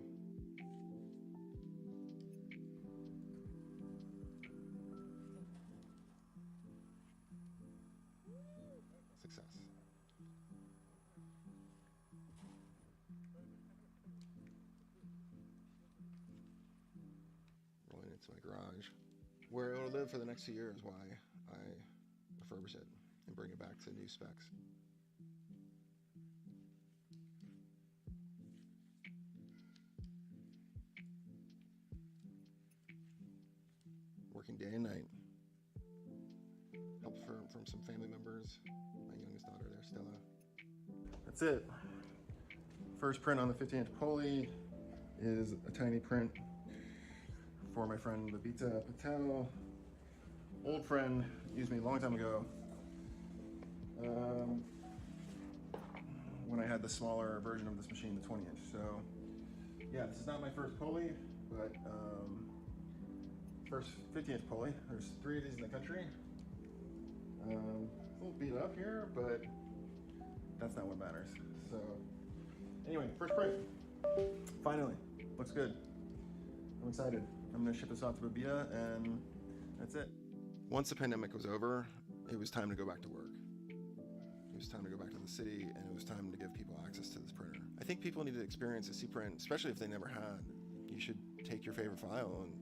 Success. Rolling into my garage, where it'll live for the next 2 years while I refurbish it and bring it back to new specs. Working day and night. Help from some family members. My youngest daughter there, Stella. That's it. First print on the 50-inch pulley is a tiny print for my friend Babita Patel. Old friend, used me a long time ago. When I had the smaller version of this machine, the 20-inch. So yeah, this is not my first pulley, but first 50-inch pulley. There's 3 of these in the country. A little beat up here, but that's not what matters. So anyway, first print. Finally, looks good. I'm excited. I'm gonna ship this off to Babita, and that's it. Once the pandemic was over, it was time to go back to work. It was time to go back to the city, and it was time to give people access to this printer. I think people need to experience a C-print, especially if they never had. You should take your favorite file and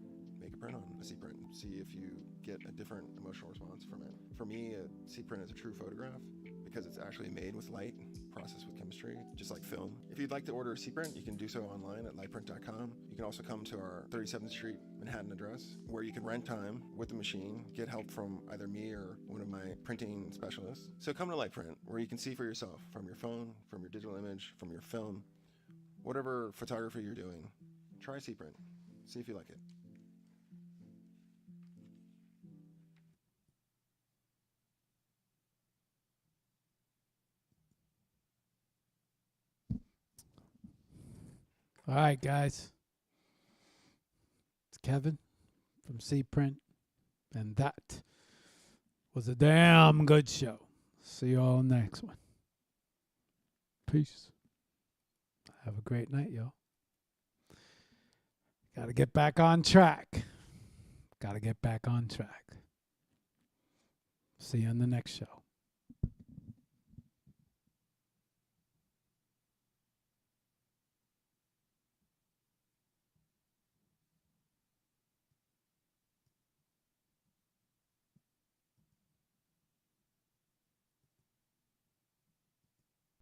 make a print on a C-print. See if you get a different emotional response from it. For me, a C-print is a true photograph because it's actually made with light, processed with chemistry, just like film. If you'd like to order a C-print, you can do so online at lightprint.com. You can also come to our 37th Street Manhattan address, where you can rent time with the machine, get help from either me or one of my printing specialists. So come to LightPrint, where you can see for yourself, from your phone, from your digital image, from your film, whatever photography you're doing, try C-print. See if you like it. All right, guys. It's Kevin from C-Print, and that was a damn good show. See you all next one. Peace. Have a great night, y'all. Got to get back on track. Got to get back on track. See you on the next show.